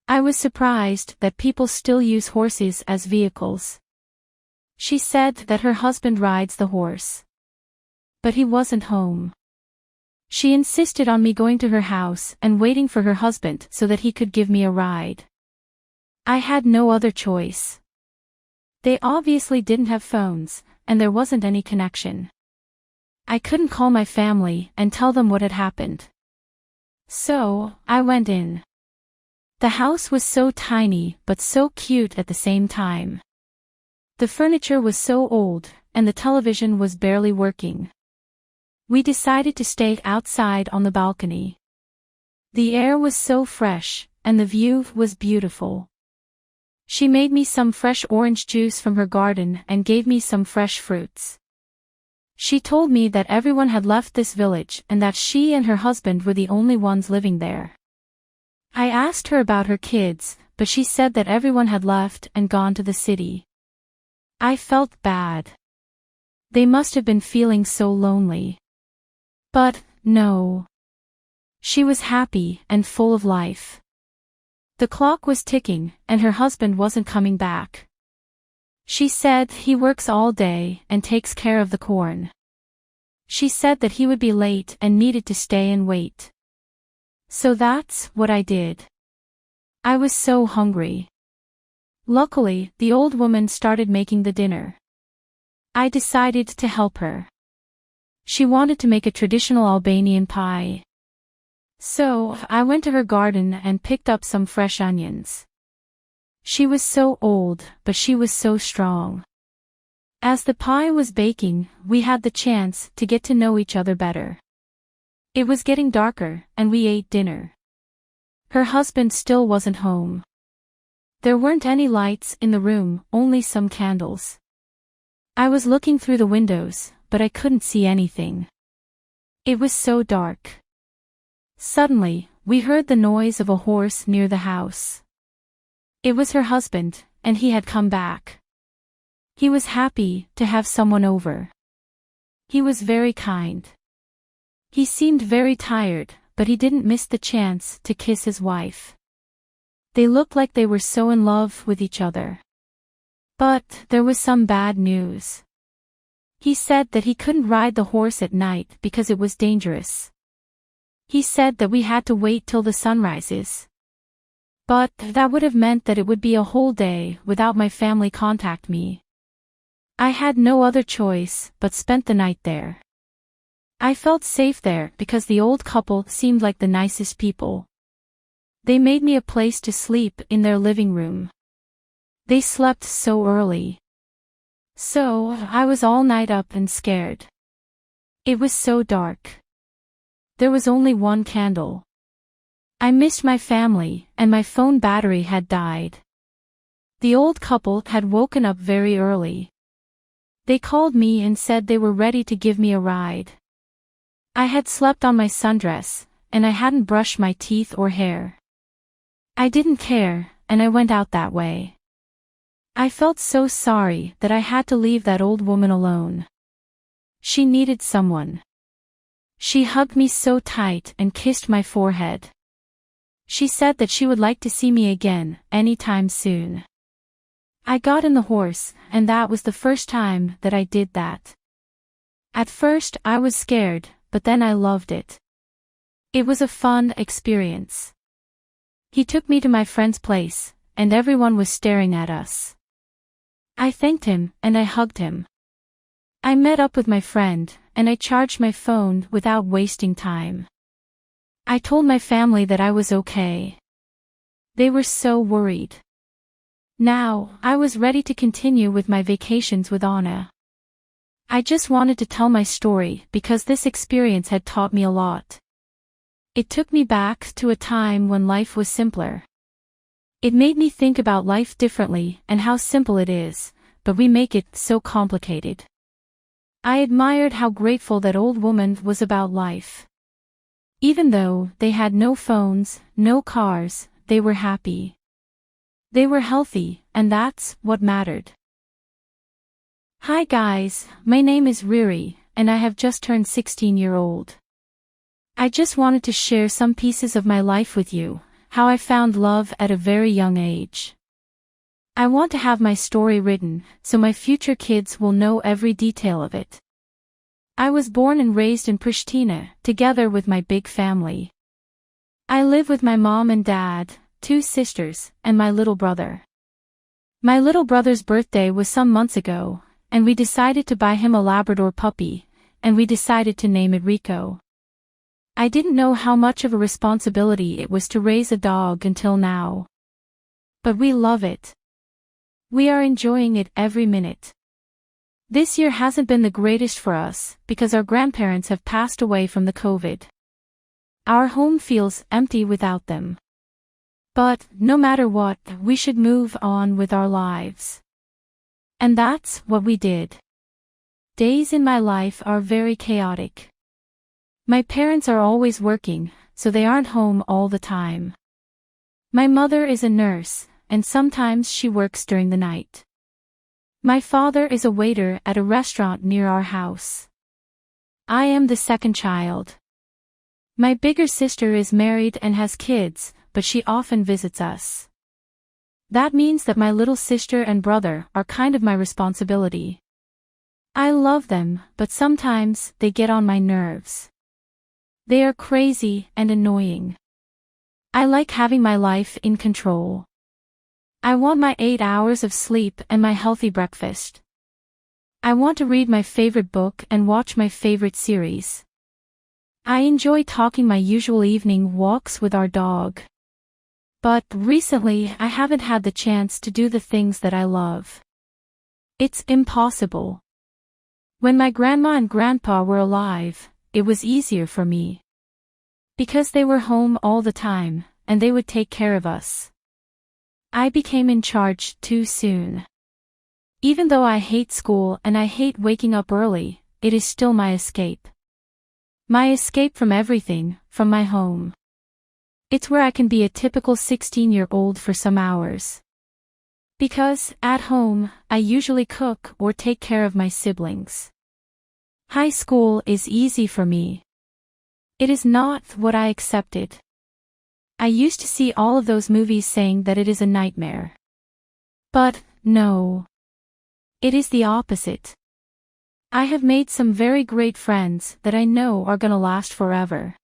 I was surprised that people still use horses as vehicles. She said that her husband rides the horse. But he wasn't home. She insisted on me going to her house and waiting for her husband so that he could give me a ride. I had no other choice. They obviously didn't have phones, and there wasn't any connection. I couldn't call my family and tell them what had happened. So, I went in. The house was so tiny but so cute at the same time. The furniture was so old, and the television was barely working. We decided to stay outside on the balcony. The air was so fresh, and the view was beautiful. She made me some fresh orange juice from her garden and gave me some fresh fruits. She told me that everyone had left this village and that she and her husband were the only ones living there. I asked her about her kids, but she said that everyone had left and gone to the city. I felt bad. They must have been feeling so lonely. But, no. She was happy and full of life. The clock was ticking, and her husband wasn't coming back. She said he works all day and takes care of the corn. She said that he would be late and needed to stay and wait. So that's what I did. I was so hungry. Luckily, the old woman started making the dinner. I decided to help her. She wanted to make a traditional Albanian pie. So, I went to her garden and picked up some fresh onions. She was so old, but she was so strong. As the pie was baking, we had the chance to get to know each other better. It was getting darker, and we ate dinner. Her husband still wasn't home. There weren't any lights in the room, only some candles. I was looking through the windows, but I couldn't see anything. It was so dark. Suddenly, we heard the noise of a horse near the house. It was her husband, and he had come back. He was happy to have someone over. He was very kind. He seemed very tired, but he didn't miss the chance to kiss his wife. They looked like they were so in love with each other. But there was some bad news. He said that he couldn't ride the horse at night because it was dangerous. He said that we had to wait till the sun rises. But that would have meant that it would be a whole day without my family contact me. I had no other choice but spent the night there. I felt safe there because the old couple seemed like the nicest people. They made me a place to sleep in their living room. They slept so early. So, I was all night up and scared. It was so dark. There was only one candle. I missed my family, and my phone battery had died. The old couple had woken up very early. They called me and said they were ready to give me a ride. I had slept on my sundress, and I hadn't brushed my teeth or hair. I didn't care, and I went out that way. I felt so sorry that I had to leave that old woman alone. She needed someone. She hugged me so tight and kissed my forehead. She said that she would like to see me again, anytime soon. I got in the horse, and that was the first time that I did that. At first I was scared, but then I loved it. It was a fun experience. He took me to my friend's place, and everyone was staring at us. I thanked him, and I hugged him. I met up with my friend, and I charged my phone without wasting time. I told my family that I was okay. They were so worried. Now, I was ready to continue with my vacations with Anna. I just wanted to tell my story because this experience had taught me a lot. It took me back to a time when life was simpler. It made me think about life differently and how simple it is, but we make it so complicated. I admired how grateful that old woman was about life. Even though they had no phones, no cars, they were happy. They were healthy, and that's what mattered. Hi guys, my name is Riri, and I have just turned 16-year-old. I just wanted to share some pieces of my life with you, how I found love at a very young age. I want to have my story written, so my future kids will know every detail of it. I was born and raised in Pristina, together with my big family. I live with my mom and dad, 2 sisters, and my little brother. My little brother's birthday was some months ago, and we decided to buy him a Labrador puppy, and we decided to name it Rico. I didn't know how much of a responsibility it was to raise a dog until now. But we love it. We are enjoying it every minute. This year hasn't been the greatest for us, because our grandparents have passed away from the COVID. Our home feels empty without them. But, no matter what, we should move on with our lives. And that's what we did. Days in my life are very chaotic. My parents are always working, so they aren't home all the time. My mother is a nurse, and sometimes she works during the night. My father is a waiter at a restaurant near our house. I am the second child. My bigger sister is married and has kids, but she often visits us. That means that my little sister and brother are kind of my responsibility. I love them, but sometimes they get on my nerves. They are crazy and annoying. I like having my life in control. I want my 8 hours of sleep and my healthy breakfast. I want to read my favorite book and watch my favorite series. I enjoy taking my usual evening walks with our dog. But recently I haven't had the chance to do the things that I love. It's impossible. When my grandma and grandpa were alive, it was easier for me. Because they were home all the time, and they would take care of us. I became in charge too soon. Even though I hate school and I hate waking up early, it is still my escape. My escape from everything, from my home. It's where I can be a typical 16-year-old for some hours. Because, at home, I usually cook or take care of my siblings. High school is easy for me. It is not what I accepted. I used to see all of those movies saying that it is a nightmare. But, no. It is the opposite. I have made some very great friends that I know are gonna last forever.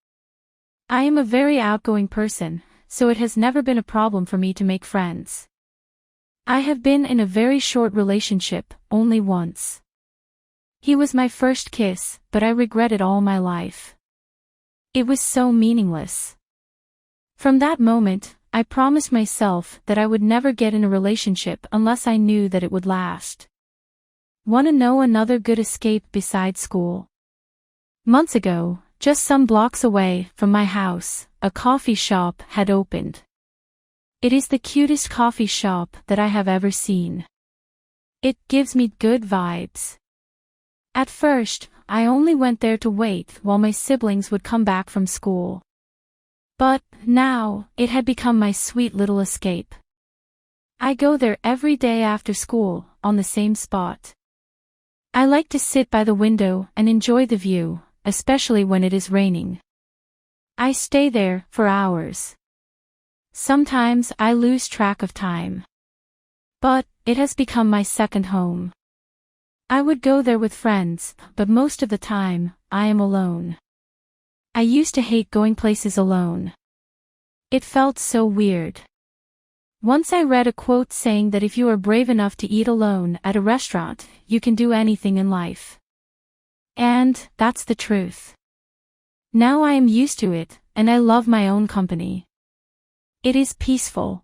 I am a very outgoing person, so it has never been a problem for me to make friends. I have been in a very short relationship, only once. He was my first kiss, but I regret it all my life. It was so meaningless. From that moment, I promised myself that I would never get in a relationship unless I knew that it would last. Wanna know another good escape besides school? Months ago, just some blocks away from my house, a coffee shop had opened. It is the cutest coffee shop that I have ever seen. It gives me good vibes. At first, I only went there to wait while my siblings would come back from school. But, now, it had become my sweet little escape. I go there every day after school, on the same spot. I like to sit by the window and enjoy the view, especially when it is raining. I stay there for hours. Sometimes I lose track of time. But, it has become my second home. I would go there with friends, but most of the time, I am alone. I used to hate going places alone. It felt so weird. Once I read a quote saying that if you are brave enough to eat alone at a restaurant, you can do anything in life. And, that's the truth. Now I am used to it, and I love my own company. It is peaceful.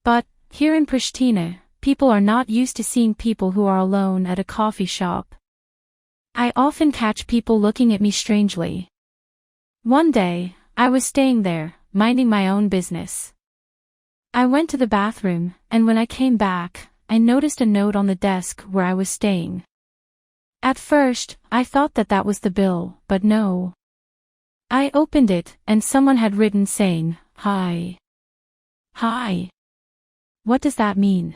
But, here in Pristina, people are not used to seeing people who are alone at a coffee shop. I often catch people looking at me strangely. One day, I was staying there, minding my own business. I went to the bathroom, and when I came back, I noticed a note on the desk where I was staying. At first, I thought that that was the bill, but no. I opened it, and someone had written saying, "Hi." Hi. What does that mean?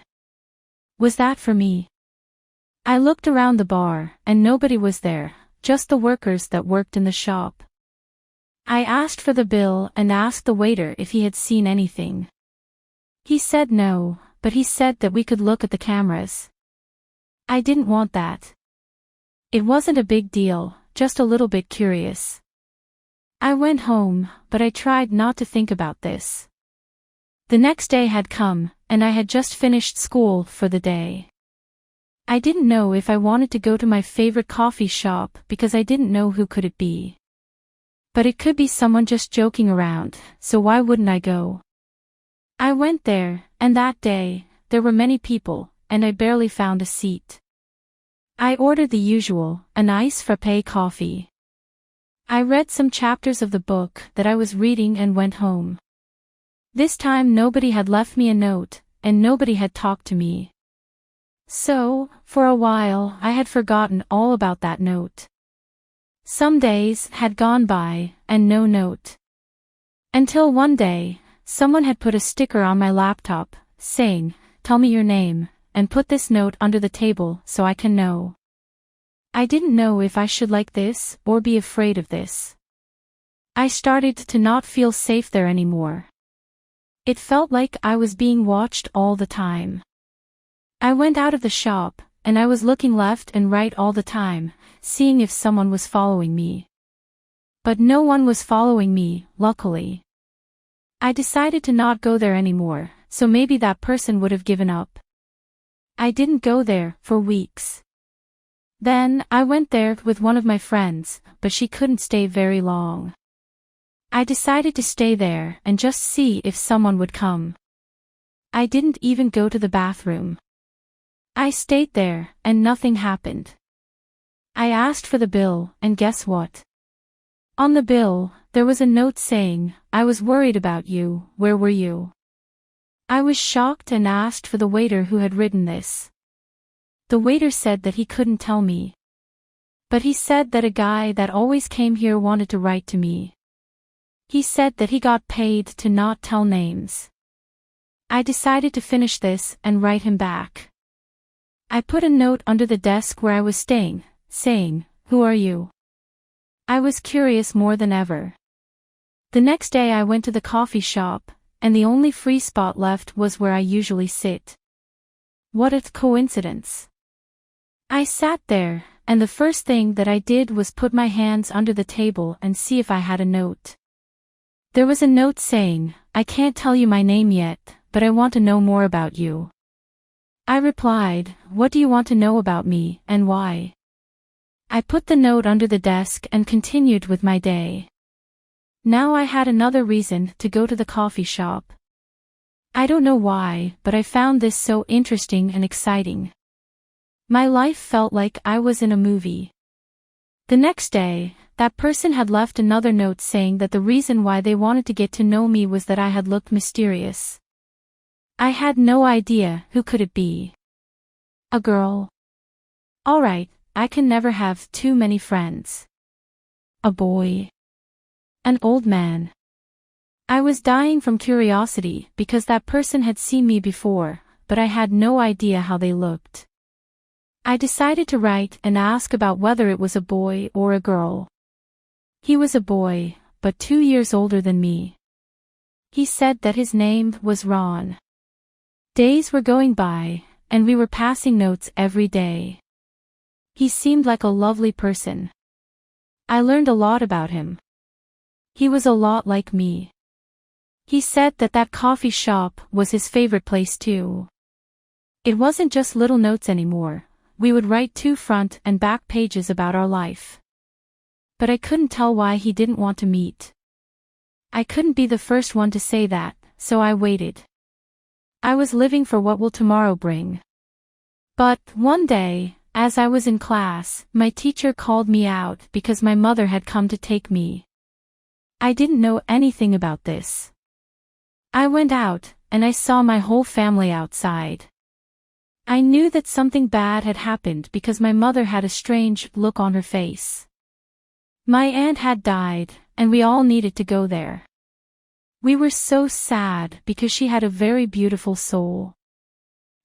Was that for me? I looked around the bar, and nobody was there, just the workers that worked in the shop. I asked for the bill and asked the waiter if he had seen anything. He said no, but he said that we could look at the cameras. I didn't want that. It wasn't a big deal, just a little bit curious. I went home, but I tried not to think about this. The next day had come, and I had just finished school for the day. I didn't know if I wanted to go to my favorite coffee shop because I didn't know who could it be. But it could be someone just joking around, so why wouldn't I go? I went there, and that day, there were many people, and I barely found a seat. I ordered the usual, an iced frappe coffee. I read some chapters of the book that I was reading and went home. This time nobody had left me a note, and nobody had talked to me. So, for a while, I had forgotten all about that note. Some days had gone by, and no note. Until one day, someone had put a sticker on my laptop, saying, "Tell me your name, and put this note under the table so I can know." I didn't know if I should like this or be afraid of this. I started to not feel safe there anymore. It felt like I was being watched all the time. I went out of the shop, and I was looking left and right all the time, seeing if someone was following me. But no one was following me, luckily. I decided to not go there anymore, so maybe that person would have given up. I didn't go there for weeks. Then, I went there with one of my friends, but she couldn't stay very long. I decided to stay there and just see if someone would come. I didn't even go to the bathroom. I stayed there, and nothing happened. I asked for the bill, and guess what? On the bill, there was a note saying, "I was worried about you, where were you?" I was shocked and asked for the waiter who had written this. The waiter said that he couldn't tell me. But he said that a guy that always came here wanted to write to me. He said that he got paid to not tell names. I decided to finish this and write him back. I put a note under the desk where I was staying, saying, "Who are you?" I was curious more than ever. The next day I went to the coffee shop, and the only free spot left was where I usually sit. What a coincidence. I sat there, and the first thing that I did was put my hands under the table and see if I had a note. There was a note saying, "I can't tell you my name yet, but I want to know more about you." I replied, "What do you want to know about me, and why?" I put the note under the desk and continued with my day. Now I had another reason to go to the coffee shop. I don't know why, but I found this so interesting and exciting. My life felt like I was in a movie. The next day, that person had left another note saying that the reason why they wanted to get to know me was that I had looked mysterious. I had no idea who could it be. A girl? Alright, I can never have too many friends. A boy? An old man? I was dying from curiosity because that person had seen me before, but I had no idea how they looked. I decided to write and ask about whether it was a boy or a girl. He was a boy, but 2 years older than me. He said that his name was Ron. Days were going by, and we were passing notes every day. He seemed like a lovely person. I learned a lot about him. He was a lot like me. He said that that coffee shop was his favorite place too. It wasn't just little notes anymore. We would write 2 front and back pages about our life. But I couldn't tell why he didn't want to meet. I couldn't be the first one to say that, so I waited. I was living for what will tomorrow bring. But, one day, as I was in class, my teacher called me out because my mother had come to take me. I didn't know anything about this. I went out, and I saw my whole family outside. I knew that something bad had happened because my mother had a strange look on her face. My aunt had died, and we all needed to go there. We were so sad because she had a very beautiful soul.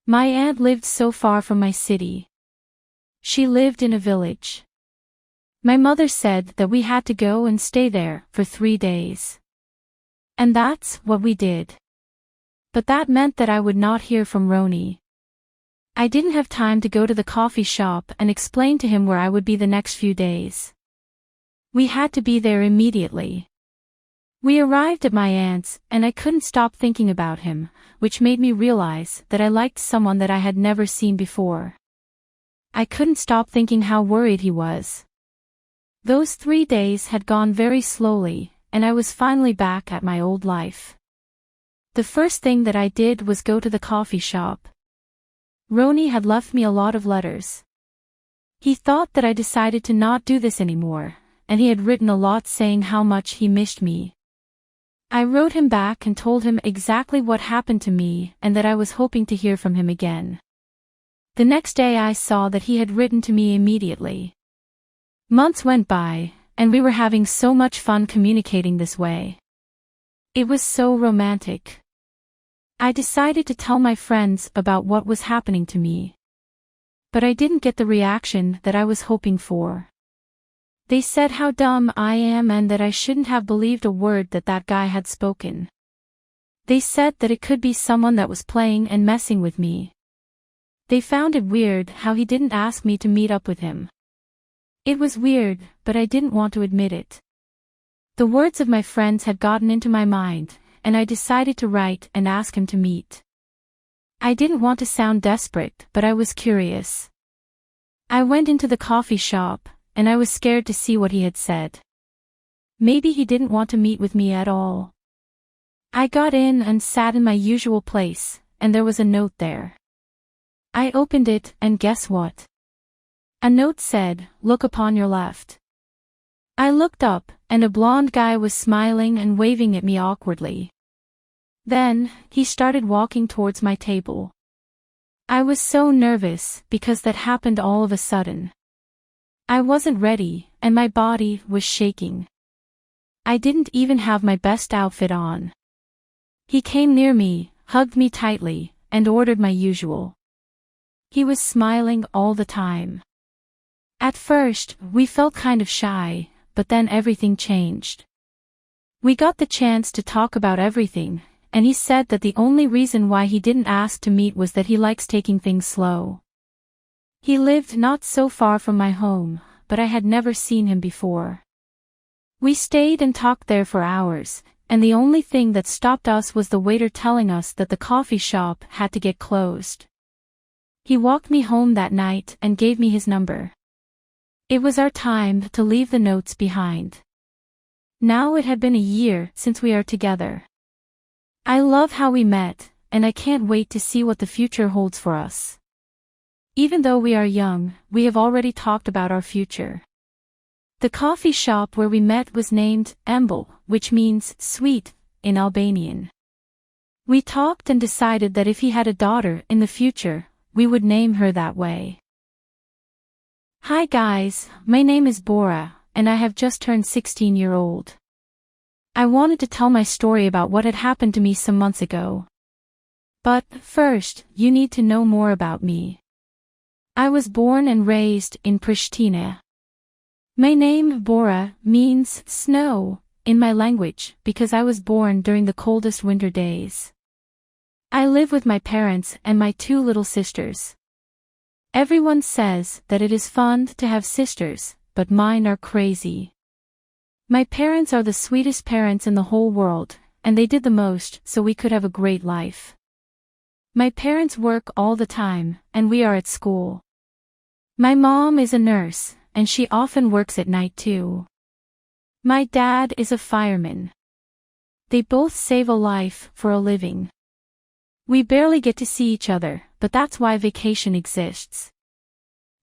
My aunt lived so far from my city. She lived in a village. My mother said that we had to go and stay there for 3 days. And that's what we did. But that meant that I would not hear from Roni. I didn't have time to go to the coffee shop and explain to him where I would be the next few days. We had to be there immediately. We arrived at my aunt's, and I couldn't stop thinking about him, which made me realize that I liked someone that I had never seen before. I couldn't stop thinking how worried he was. Those 3 days had gone very slowly, and I was finally back at my old life. The first thing that I did was go to the coffee shop. Roni had left me a lot of letters. He thought that I decided to not do this anymore, and he had written a lot saying how much he missed me. I wrote him back and told him exactly what happened to me and that I was hoping to hear from him again. The next day I saw that he had written to me immediately. Months went by, and we were having so much fun communicating this way. It was so romantic. I decided to tell my friends about what was happening to me. But I didn't get the reaction that I was hoping for. They said how dumb I am and that I shouldn't have believed a word that that guy had spoken. They said that it could be someone that was playing and messing with me. They found it weird how he didn't ask me to meet up with him. It was weird, but I didn't want to admit it. The words of my friends had gotten into my mind, and I decided to write and ask him to meet. I didn't want to sound desperate, but I was curious. I went into the coffee shop, and I was scared to see what he had said. Maybe he didn't want to meet with me at all. I got in and sat in my usual place, and there was a note there. I opened it, and guess what? A note said, "Look upon your left." I looked up, and a blonde guy was smiling and waving at me awkwardly. Then, he started walking towards my table. I was so nervous because that happened all of a sudden. I wasn't ready, and my body was shaking. I didn't even have my best outfit on. He came near me, hugged me tightly, and ordered my usual. He was smiling all the time. At first, we felt kind of shy, but then everything changed. We got the chance to talk about everything, and he said that the only reason why he didn't ask to meet was that he likes taking things slow. He lived not so far from my home, but I had never seen him before. We stayed and talked there for hours, and the only thing that stopped us was the waiter telling us that the coffee shop had to get closed. He walked me home that night and gave me his number. It was our time to leave the notes behind. Now it had been a year since we are together. I love how we met, and I can't wait to see what the future holds for us. Even though we are young, we have already talked about our future. The coffee shop where we met was named Embel, which means sweet in Albanian. We talked and decided that if he had a daughter in the future, we would name her that way. Hi guys, my name is Bora, and I have just turned 16-year-old. I wanted to tell my story about what had happened to me some months ago. But first, you need to know more about me. I was born and raised in Pristina. My name, Bora, means snow in my language because I was born during the coldest winter days. I live with my parents and my 2 little sisters. Everyone says that it is fun to have sisters, but mine are crazy. My parents are the sweetest parents in the whole world, and they did the most so we could have a great life. My parents work all the time, and we are at school. My mom is a nurse, and she often works at night too. My dad is a fireman. They both save a life for a living. We barely get to see each other, but that's why vacation exists.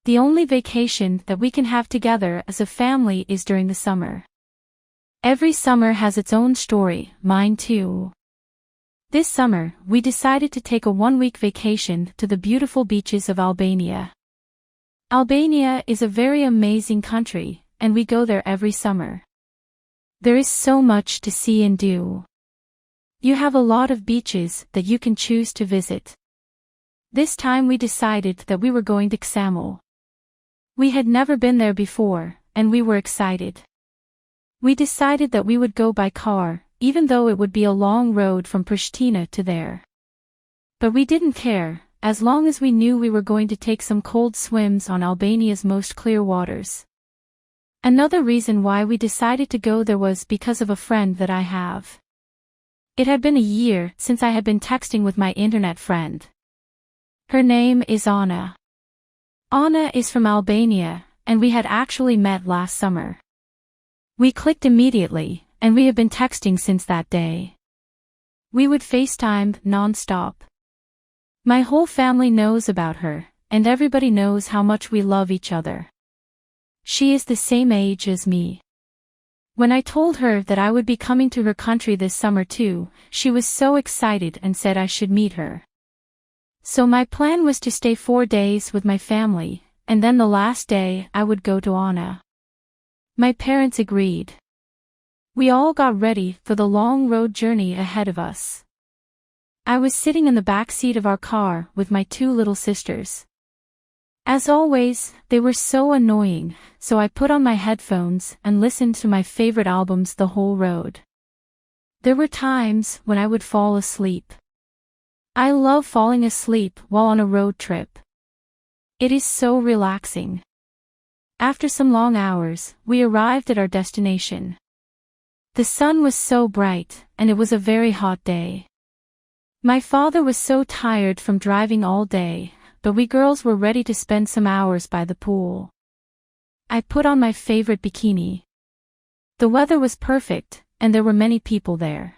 The only vacation that we can have together as a family is during the summer. Every summer has its own story, mine too. This summer, we decided to take a one-week vacation to the beautiful beaches of Albania. Albania is a very amazing country, and we go there every summer. There is so much to see and do. You have a lot of beaches that you can choose to visit. This time we decided that we were going to Ksamil. We had never been there before, and we were excited. We decided that we would go by car, even though it would be a long road from Pristina to there. But we didn't care, as long as we knew we were going to take some cold swims on Albania's most clear waters. Another reason why we decided to go there was because of a friend that I have. It had been a year since I had been texting with my internet friend. Her name is Anna. Anna is from Albania, and we had actually met last summer. We clicked immediately, and we have been texting since that day. We would FaceTime non-stop. My whole family knows about her, and everybody knows how much we love each other. She is the same age as me. When I told her that I would be coming to her country this summer too, she was so excited and said I should meet her. So my plan was to stay 4 days with my family, and then the last day I would go to Anna. My parents agreed. We all got ready for the long road journey ahead of us. I was sitting in the back seat of our car with my 2 little sisters. As always, they were so annoying, so I put on my headphones and listened to my favorite albums the whole road. There were times when I would fall asleep. I love falling asleep while on a road trip. It is so relaxing. After some long hours, we arrived at our destination. The sun was so bright, and it was a very hot day. My father was so tired from driving all day, but we girls were ready to spend some hours by the pool. I put on my favorite bikini. The weather was perfect, and there were many people there.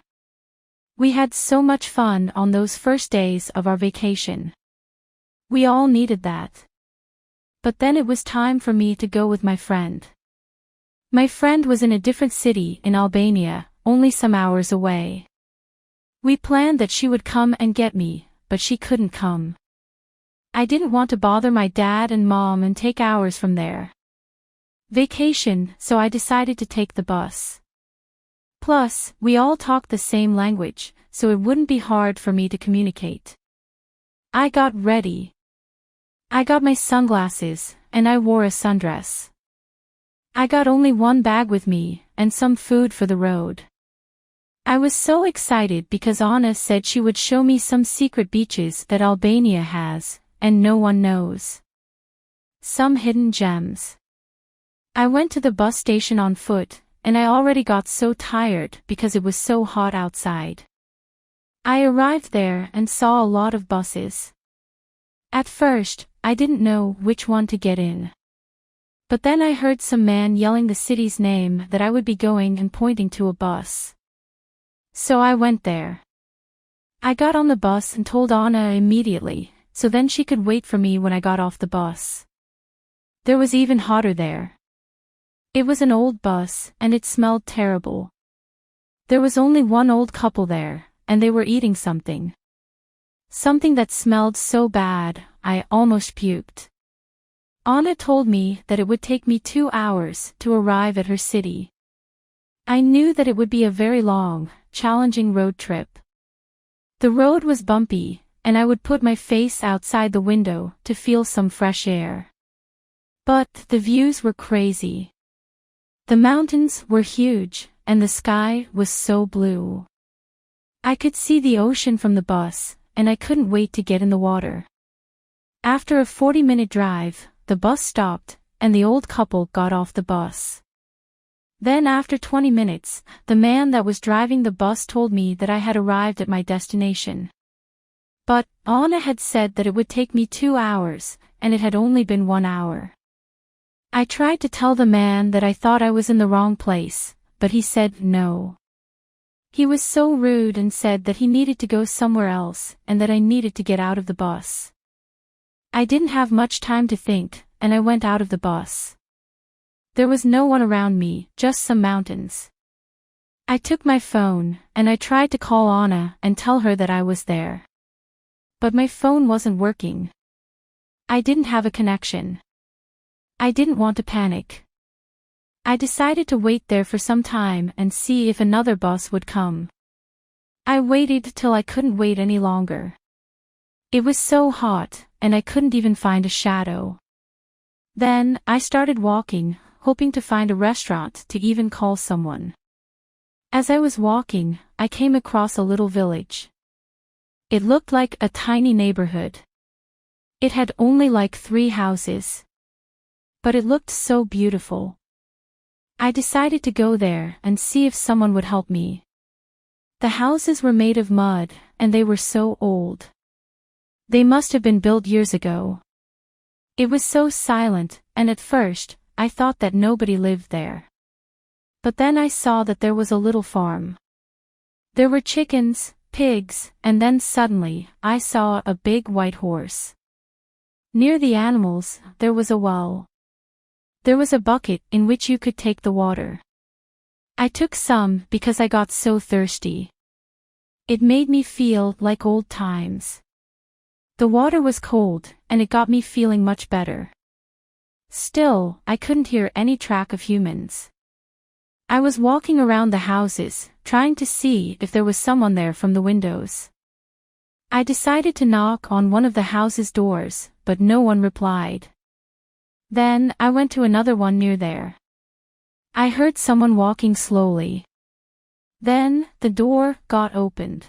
We had so much fun on those first days of our vacation. We all needed that. But then it was time for me to go with my friend. My friend was in a different city in Albania, only some hours away. We planned that she would come and get me, but she couldn't come. I didn't want to bother my dad and mom and take hours from their vacation, so I decided to take the bus. Plus, we all talked the same language, so it wouldn't be hard for me to communicate. I got ready. I got my sunglasses, and I wore a sundress. I got only one bag with me, and some food for the road. I was so excited because Anna said she would show me some secret beaches that Albania has, and no one knows. Some hidden gems. I went to the bus station on foot, and I already got so tired because it was so hot outside. I arrived there and saw a lot of buses. At first, I didn't know which one to get in. But then I heard some man yelling the city's name that I would be going and pointing to a bus. So I went there. I got on the bus and told Anna immediately, so then she could wait for me when I got off the bus. There was even hotter there. It was an old bus, and it smelled terrible. There was only one old couple there, and they were eating something. Something that smelled so bad, I almost puked. Anna told me that it would take me 2 hours to arrive at her city. I knew that it would be a very long, challenging road trip. The road was bumpy, and I would put my face outside the window to feel some fresh air. But the views were crazy. The mountains were huge, and the sky was so blue. I could see the ocean from the bus, and I couldn't wait to get in the water. After a 40-minute drive, the bus stopped, and the old couple got off the bus. Then after 20 minutes, the man that was driving the bus told me that I had arrived at my destination. But Anna had said that it would take me 2 hours, and it had only been 1 hour. I tried to tell the man that I thought I was in the wrong place, but he said no. He was so rude and said that he needed to go somewhere else and that I needed to get out of the bus. I didn't have much time to think, and I went out of the bus. There was no one around me, just some mountains. I took my phone, and I tried to call Anna and tell her that I was there. But my phone wasn't working. I didn't have a connection. I didn't want to panic. I decided to wait there for some time and see if another bus would come. I waited till I couldn't wait any longer. It was so hot, and I couldn't even find a shadow. Then, I started walking, hoping to find a restaurant to even call someone. As I was walking, I came across a little village. It looked like a tiny neighborhood. It had only like 3 houses. But it looked so beautiful. I decided to go there and see if someone would help me. The houses were made of mud, and they were so old. They must have been built years ago. It was so silent, and at first, I thought that nobody lived there. But then I saw that there was a little farm. There were chickens, pigs, and then suddenly, I saw a big white horse. Near the animals, there was a well. There was a bucket in which you could take the water. I took some because I got so thirsty. It made me feel like old times. The water was cold, and it got me feeling much better. Still, I couldn't hear any track of humans. I was walking around the houses, trying to see if there was someone there from the windows. I decided to knock on one of the house's doors, but no one replied. Then, I went to another one near there. I heard someone walking slowly. Then, the door got opened.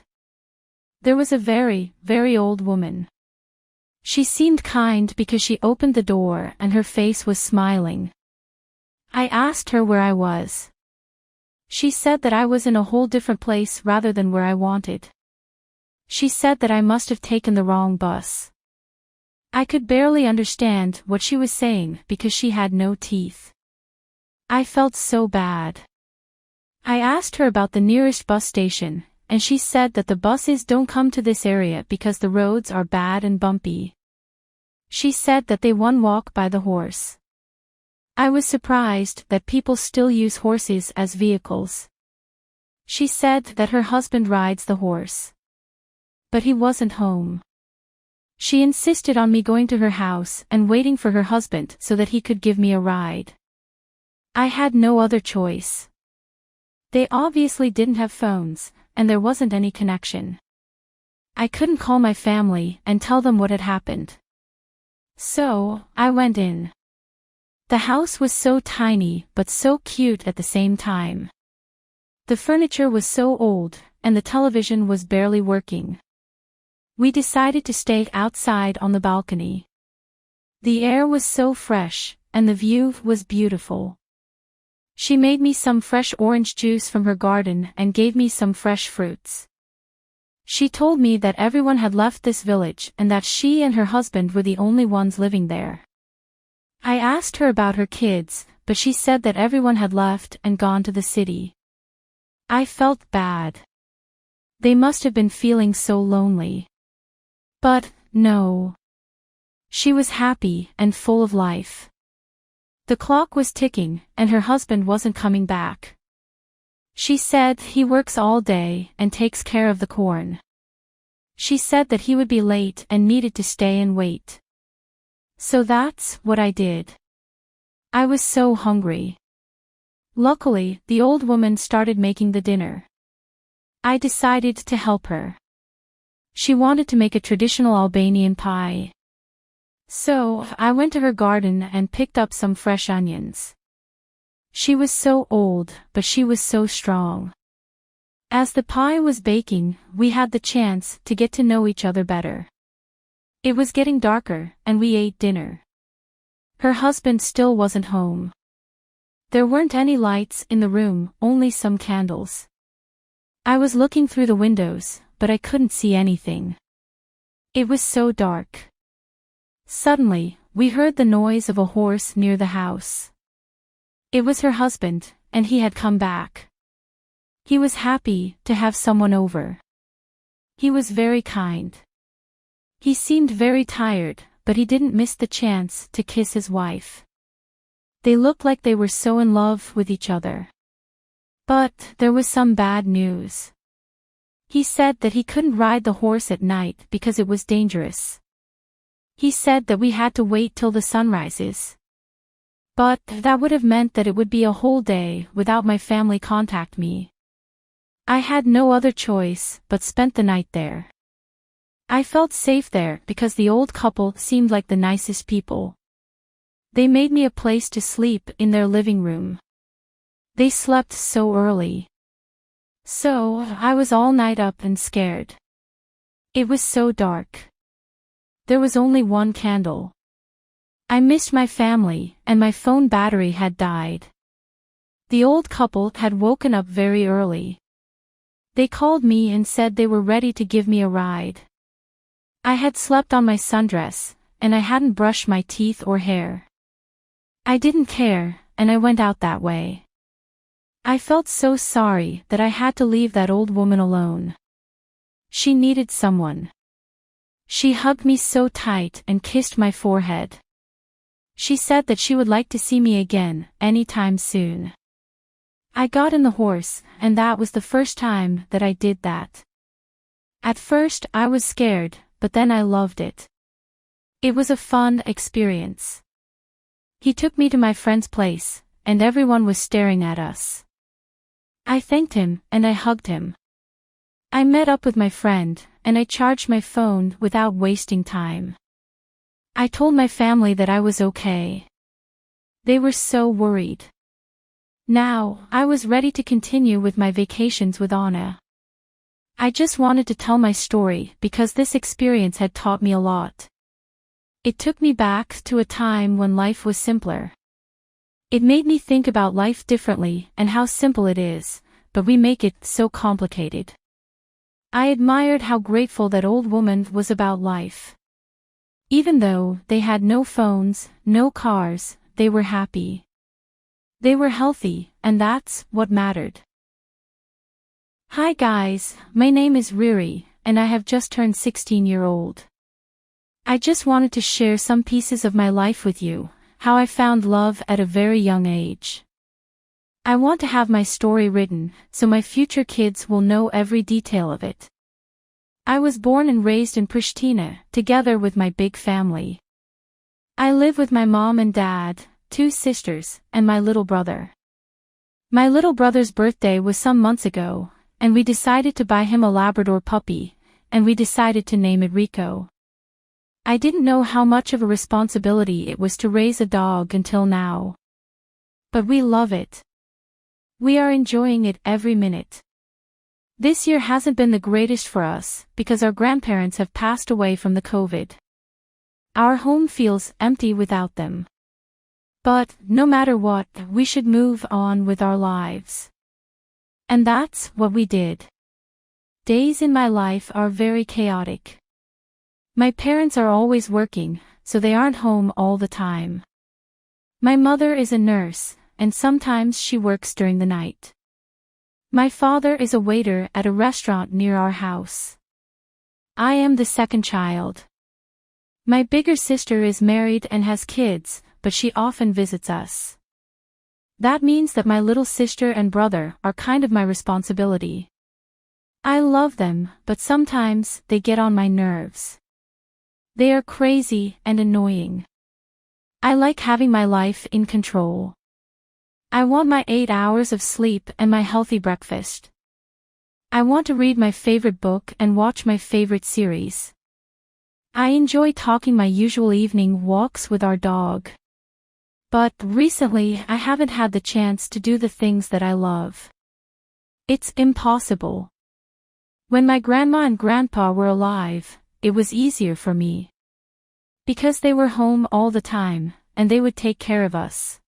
There was a very, very old woman. She seemed kind because she opened the door and her face was smiling. I asked her where I was. She said that I was in a whole different place rather than where I wanted. She said that I must have taken the wrong bus. I could barely understand what she was saying because she had no teeth. I felt so bad. I asked her about the nearest bus station, and she said that the buses don't come to this area because the roads are bad and bumpy. She said that they won't walk by the horse. I was surprised that people still use horses as vehicles. She said that her husband rides the horse. But he wasn't home. She insisted on me going to her house and waiting for her husband so that he could give me a ride. I had no other choice. They obviously didn't have phones, and there wasn't any connection. I couldn't call my family and tell them what had happened. So, I went in. The house was so tiny but so cute at the same time. The furniture was so old, and the television was barely working. We decided to stay outside on the balcony. The air was so fresh, and the view was beautiful. She made me some fresh orange juice from her garden and gave me some fresh fruits. She told me that everyone had left this village and that she and her husband were the only ones living there. I asked her about her kids, but she said that everyone had left and gone to the city. I felt bad. They must have been feeling so lonely. But, no. She was happy and full of life. The clock was ticking, and her husband wasn't coming back. She said he works all day and takes care of the corn. She said that he would be late and needed to stay and wait. So that's what I did. I was so hungry. Luckily, the old woman started making the dinner. I decided to help her. She wanted to make a traditional Albanian pie. So, I went to her garden and picked up some fresh onions. She was so old, but she was so strong. As the pie was baking, we had the chance to get to know each other better. It was getting darker, and we ate dinner. Her husband still wasn't home. There weren't any lights in the room, only some candles. I was looking through the windows, but I couldn't see anything. It was so dark. Suddenly, we heard the noise of a horse near the house. It was her husband, and he had come back. He was happy to have someone over. He was very kind. He seemed very tired, but he didn't miss the chance to kiss his wife. They looked like they were so in love with each other. But there was some bad news. He said that he couldn't ride the horse at night because it was dangerous. He said that we had to wait till the sun rises. But that would have meant that it would be a whole day without my family contact me. I had no other choice but spent the night there. I felt safe there because the old couple seemed like the nicest people. They made me a place to sleep in their living room. They slept so early. So I was all night up and scared. It was so dark. There was only one candle. I missed my family, and my phone battery had died. The old couple had woken up very early. They called me and said they were ready to give me a ride. I had slept on my sundress, and I hadn't brushed my teeth or hair. I didn't care, and I went out that way. I felt so sorry that I had to leave that old woman alone. She needed someone. She hugged me so tight and kissed my forehead. She said that she would like to see me again, anytime soon. I got in the horse, and that was the first time that I did that. At first I was scared, but then I loved it. It was a fun experience. He took me to my friend's place, and everyone was staring at us. I thanked him, and I hugged him. I met up with my friend, and I charged my phone without wasting time. I told my family that I was okay. They were so worried. Now, I was ready to continue with my vacations with Anna. I just wanted to tell my story because this experience had taught me a lot. It took me back to a time when life was simpler. It made me think about life differently and how simple it is, but we make it so complicated. I admired how grateful that old woman was about life. Even though they had no phones, no cars, they were happy. They were healthy, and that's what mattered. Hi guys, my name is Riri, and I have just turned 16-year-old. I just wanted to share some pieces of my life with you, how I found love at a very young age. I want to have my story written, so my future kids will know every detail of it. I was born and raised in Pristina, together with my big family. I live with my mom and dad, 2 sisters, and my little brother. My little brother's birthday was some months ago, and we decided to buy him a Labrador puppy, and we decided to name it Rico. I didn't know how much of a responsibility it was to raise a dog until now. But we love it. We are enjoying it every minute. This year hasn't been the greatest for us, because our grandparents have passed away from the COVID. Our home feels empty without them. But, no matter what, we should move on with our lives. And that's what we did. Days in my life are very chaotic. My parents are always working, so they aren't home all the time. My mother is a nurse, and sometimes she works during the night. My father is a waiter at a restaurant near our house. I am the second child. My bigger sister is married and has kids, but she often visits us. That means that my little sister and brother are kind of my responsibility. I love them, but sometimes they get on my nerves. They are crazy and annoying. I like having my life in control. I want my 8 hours of sleep and my healthy breakfast. I want to read my favorite book and watch my favorite series. I enjoy taking my usual evening walks with our dog. But recently I haven't had the chance to do the things that I love. It's impossible. When my grandma and grandpa were alive, it was easier for me. Because they were home all the time, and they would take care of us.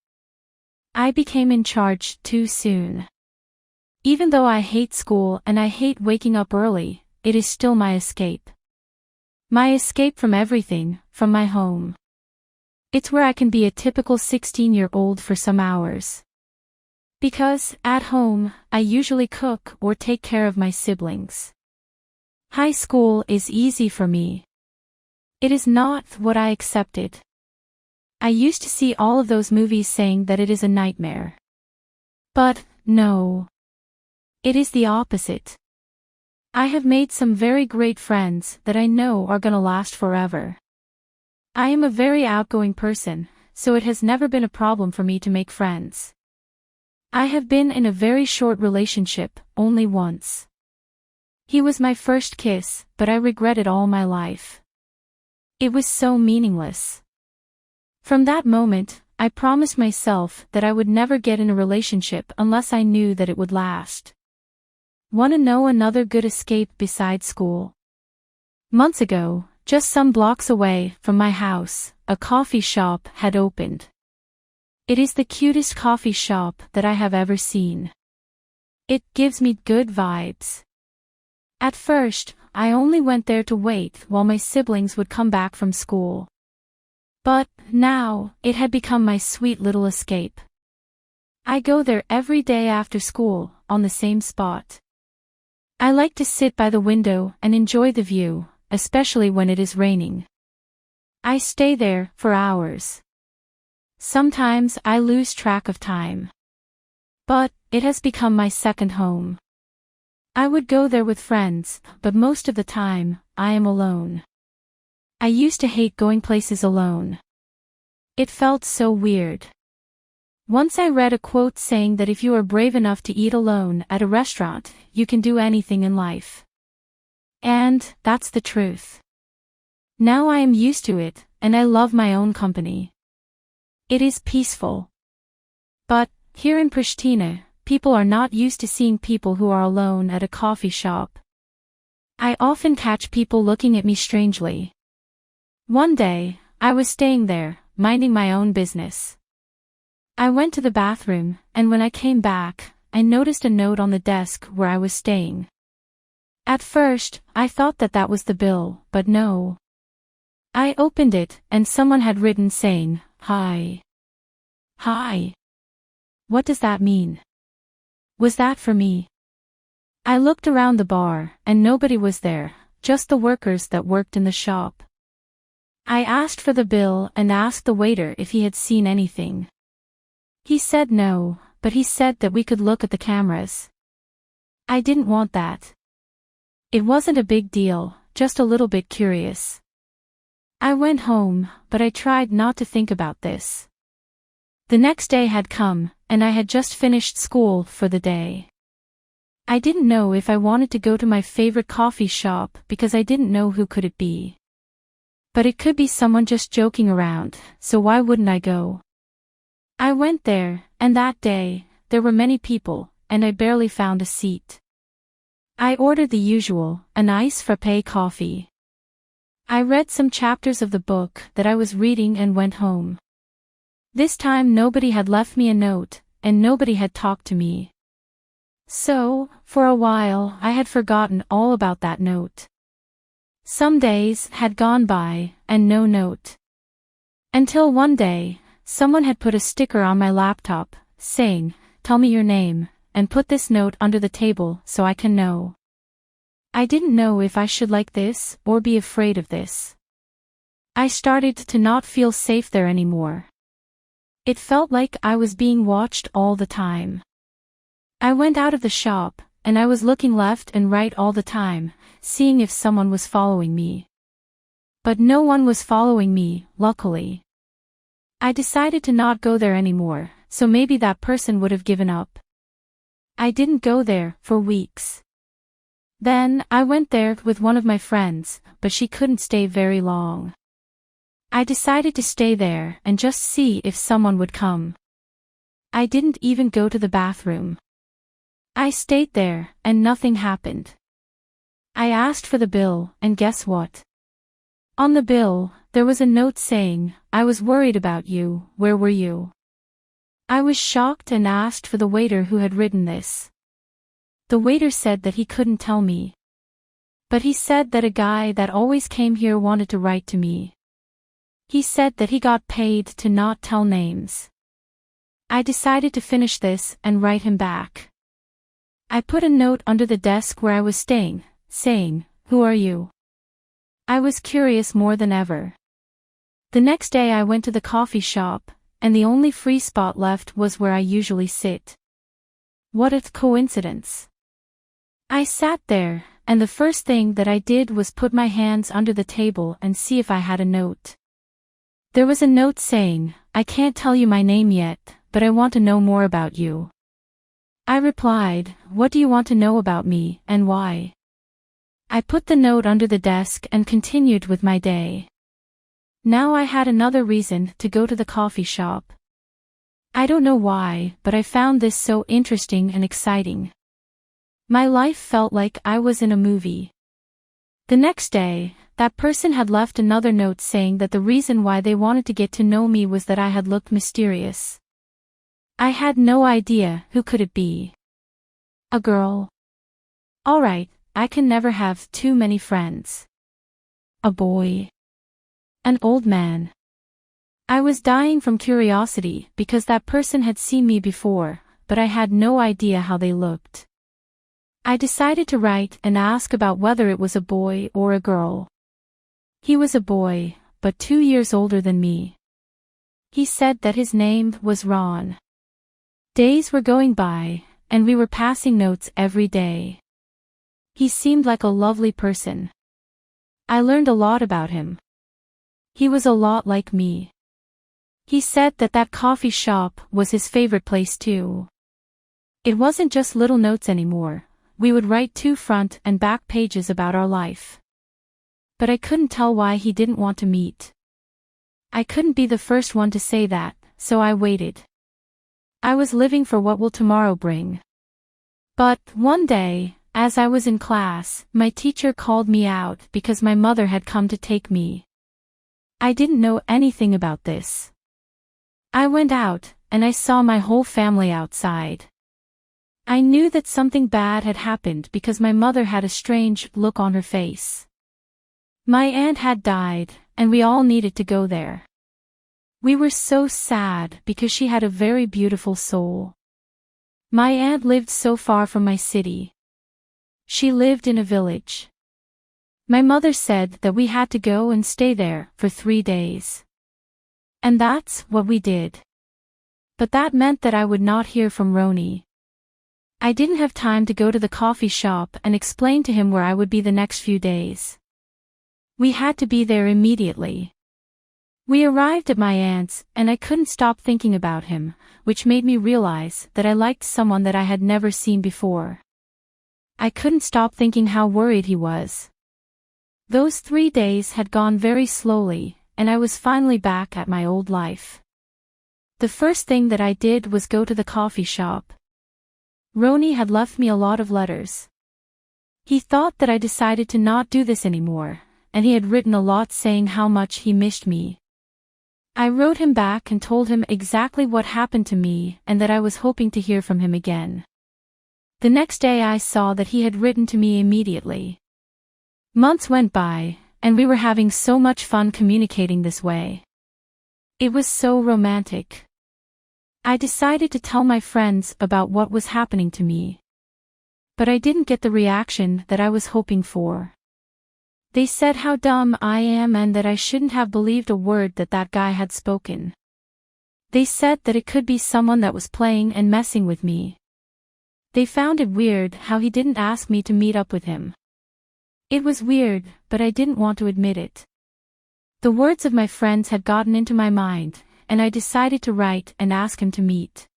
I became in charge too soon. Even though I hate school and I hate waking up early, it is still my escape. My escape from everything, from my home. It's where I can be a typical 16-year-old for some hours. Because, at home, I usually cook or take care of my siblings. High school is easy for me. It is not what I accepted. I used to see all of those movies saying that it is a nightmare. But, no. It is the opposite. I have made some very great friends that I know are gonna last forever. I am a very outgoing person, so it has never been a problem for me to make friends. I have been in a very short relationship, only once. He was my first kiss, but I regret it all my life. It was so meaningless. From that moment, I promised myself that I would never get in a relationship unless I knew that it would last. Wanna know another good escape besides school? Months ago, just some blocks away from my house, a coffee shop had opened. It is the cutest coffee shop that I have ever seen. It gives me good vibes. At first, I only went there to wait while my siblings would come back from school. But now, it had become my sweet little escape. I go there every day after school, on the same spot. I like to sit by the window and enjoy the view, especially when it is raining. I stay there for hours. Sometimes I lose track of time. But it has become my second home. I would go there with friends, but most of the time, I am alone. I used to hate going places alone. It felt so weird. Once I read a quote saying that if you are brave enough to eat alone at a restaurant, you can do anything in life. And that's the truth. Now I am used to it, and I love my own company. It is peaceful. But, here in Pristina, people are not used to seeing people who are alone at a coffee shop. I often catch people looking at me strangely. One day, I was staying there, minding my own business. I went to the bathroom, and when I came back, I noticed a note on the desk where I was staying. At first, I thought that that was the bill, but no. I opened it, and someone had written saying, "Hi." Hi. What does that mean? Was that for me? I looked around the bar, and nobody was there, just the workers that worked in the shop. I asked for the bill and asked the waiter if he had seen anything. He said no, but he said that we could look at the cameras. I didn't want that. It wasn't a big deal, just a little bit curious. I went home, but I tried not to think about this. The next day had come, and I had just finished school for the day. I didn't know if I wanted to go to my favorite coffee shop because I didn't know who could it be. But it could be someone just joking around, so why wouldn't I go? I went there, and that day, there were many people, and I barely found a seat. I ordered the usual, an iced frappe coffee. I read some chapters of the book that I was reading and went home. This time nobody had left me a note, and nobody had talked to me. So, for a while I had forgotten all about that note. Some days had gone by, and no note. Until one day, someone had put a sticker on my laptop, saying, "Tell me your name, and put this note under the table so I can know." I didn't know if I should like this or be afraid of this. I started to not feel safe there anymore. It felt like I was being watched all the time. I went out of the shop, and I was looking left and right all the time, seeing if someone was following me. But no one was following me, luckily. I decided to not go there anymore, so maybe that person would have given up. I didn't go there for weeks. Then, I went there with one of my friends, but she couldn't stay very long. I decided to stay there and just see if someone would come. I didn't even go to the bathroom. I stayed there, and nothing happened. I asked for the bill, and guess what? On the bill, there was a note saying, "I was worried about you, where were you?" I was shocked and asked for the waiter who had written this. The waiter said that he couldn't tell me. But he said that a guy that always came here wanted to write to me. He said that he got paid to not tell names. I decided to finish this and write him back. I put a note under the desk where I was staying, saying, "Who are you?" I was curious more than ever. The next day I went to the coffee shop, and the only free spot left was where I usually sit. What a coincidence. I sat there, and the first thing that I did was put my hands under the table and see if I had a note. There was a note saying, "I can't tell you my name yet, but I want to know more about you." I replied, "What do you want to know about me, and why?" I put the note under the desk and continued with my day. Now I had another reason to go to the coffee shop. I don't know why, but I found this so interesting and exciting. My life felt like I was in a movie. The next day, that person had left another note saying that the reason why they wanted to get to know me was that I had looked mysterious. I had no idea who could it be. A girl? Alright, I can never have too many friends. A boy? An old man? I was dying from curiosity because that person had seen me before, but I had no idea how they looked. I decided to write and ask about whether it was a boy or a girl. He was a boy, but 2 years older than me. He said that his name was Ron. Days were going by, and we were passing notes every day. He seemed like a lovely person. I learned a lot about him. He was a lot like me. He said that that coffee shop was his favorite place too. It wasn't just little notes anymore. We would write 2 front and back pages about our life. But I couldn't tell why he didn't want to meet. I couldn't be the first one to say that, so I waited. I was living for what will tomorrow bring. But, one day, as I was in class, my teacher called me out because my mother had come to take me. I didn't know anything about this. I went out, and I saw my whole family outside. I knew that something bad had happened because my mother had a strange look on her face. My aunt had died, and we all needed to go there. We were so sad because she had a very beautiful soul. My aunt lived so far from my city. She lived in a village. My mother said that we had to go and stay there for 3 days. And that's what we did. But that meant that I would not hear from Roni. I didn't have time to go to the coffee shop and explain to him where I would be the next few days. We had to be there immediately. We arrived at my aunt's, and I couldn't stop thinking about him, which made me realize that I liked someone that I had never seen before. I couldn't stop thinking how worried he was. Those 3 days had gone very slowly, and I was finally back at my old life. The first thing that I did was go to the coffee shop. Roni had left me a lot of letters. He thought that I decided to not do this anymore, and he had written a lot saying how much he missed me. I wrote him back and told him exactly what happened to me and that I was hoping to hear from him again. The next day I saw that he had written to me immediately. Months went by, and we were having so much fun communicating this way. It was so romantic. I decided to tell my friends about what was happening to me. But I didn't get the reaction that I was hoping for. They said how dumb I am and that I shouldn't have believed a word that that guy had spoken. They said that it could be someone that was playing and messing with me. They found it weird how he didn't ask me to meet up with him. It was weird, but I didn't want to admit it. The words of my friends had gotten into my mind, and I decided to write and ask him to meet.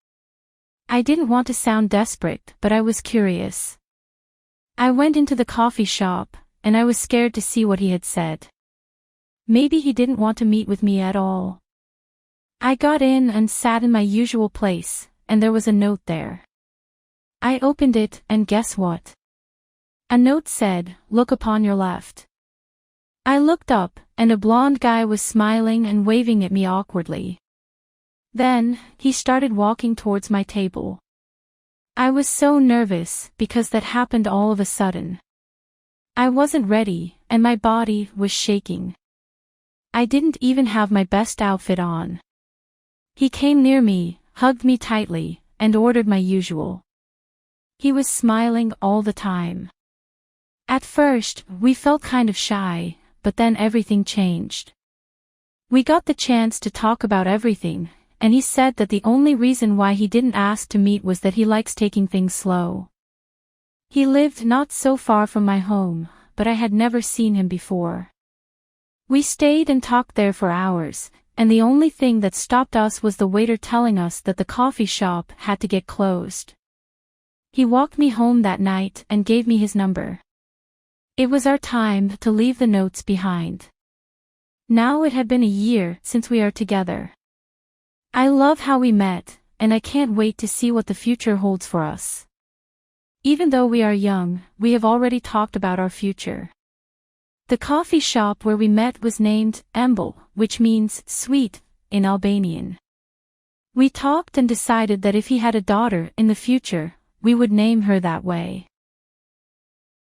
I didn't want to sound desperate, but I was curious. I went into the coffee shop, and I was scared to see what he had said. Maybe he didn't want to meet with me at all. I got in and sat in my usual place, and there was a note there. I opened it, and guess what? A note said, "Look upon your left." I looked up, and a blonde guy was smiling and waving at me awkwardly. Then, he started walking towards my table. I was so nervous because that happened all of a sudden. I wasn't ready, and my body was shaking. I didn't even have my best outfit on. He came near me, hugged me tightly, and ordered my usual. He was smiling all the time. At first, we felt kind of shy, but then everything changed. We got the chance to talk about everything, and he said that the only reason why he didn't ask to meet was that he likes taking things slow. He lived not so far from my home, but I had never seen him before. We stayed and talked there for hours, and the only thing that stopped us was the waiter telling us that the coffee shop had to get closed. He walked me home that night and gave me his number. It was our time to leave the notes behind. Now it had been a year since we are together. I love how we met, and I can't wait to see what the future holds for us. Even though we are young, we have already talked about our future. The coffee shop where we met was named Embel, which means sweet in Albanian. We talked and decided that if he had a daughter in the future, we would name her that way.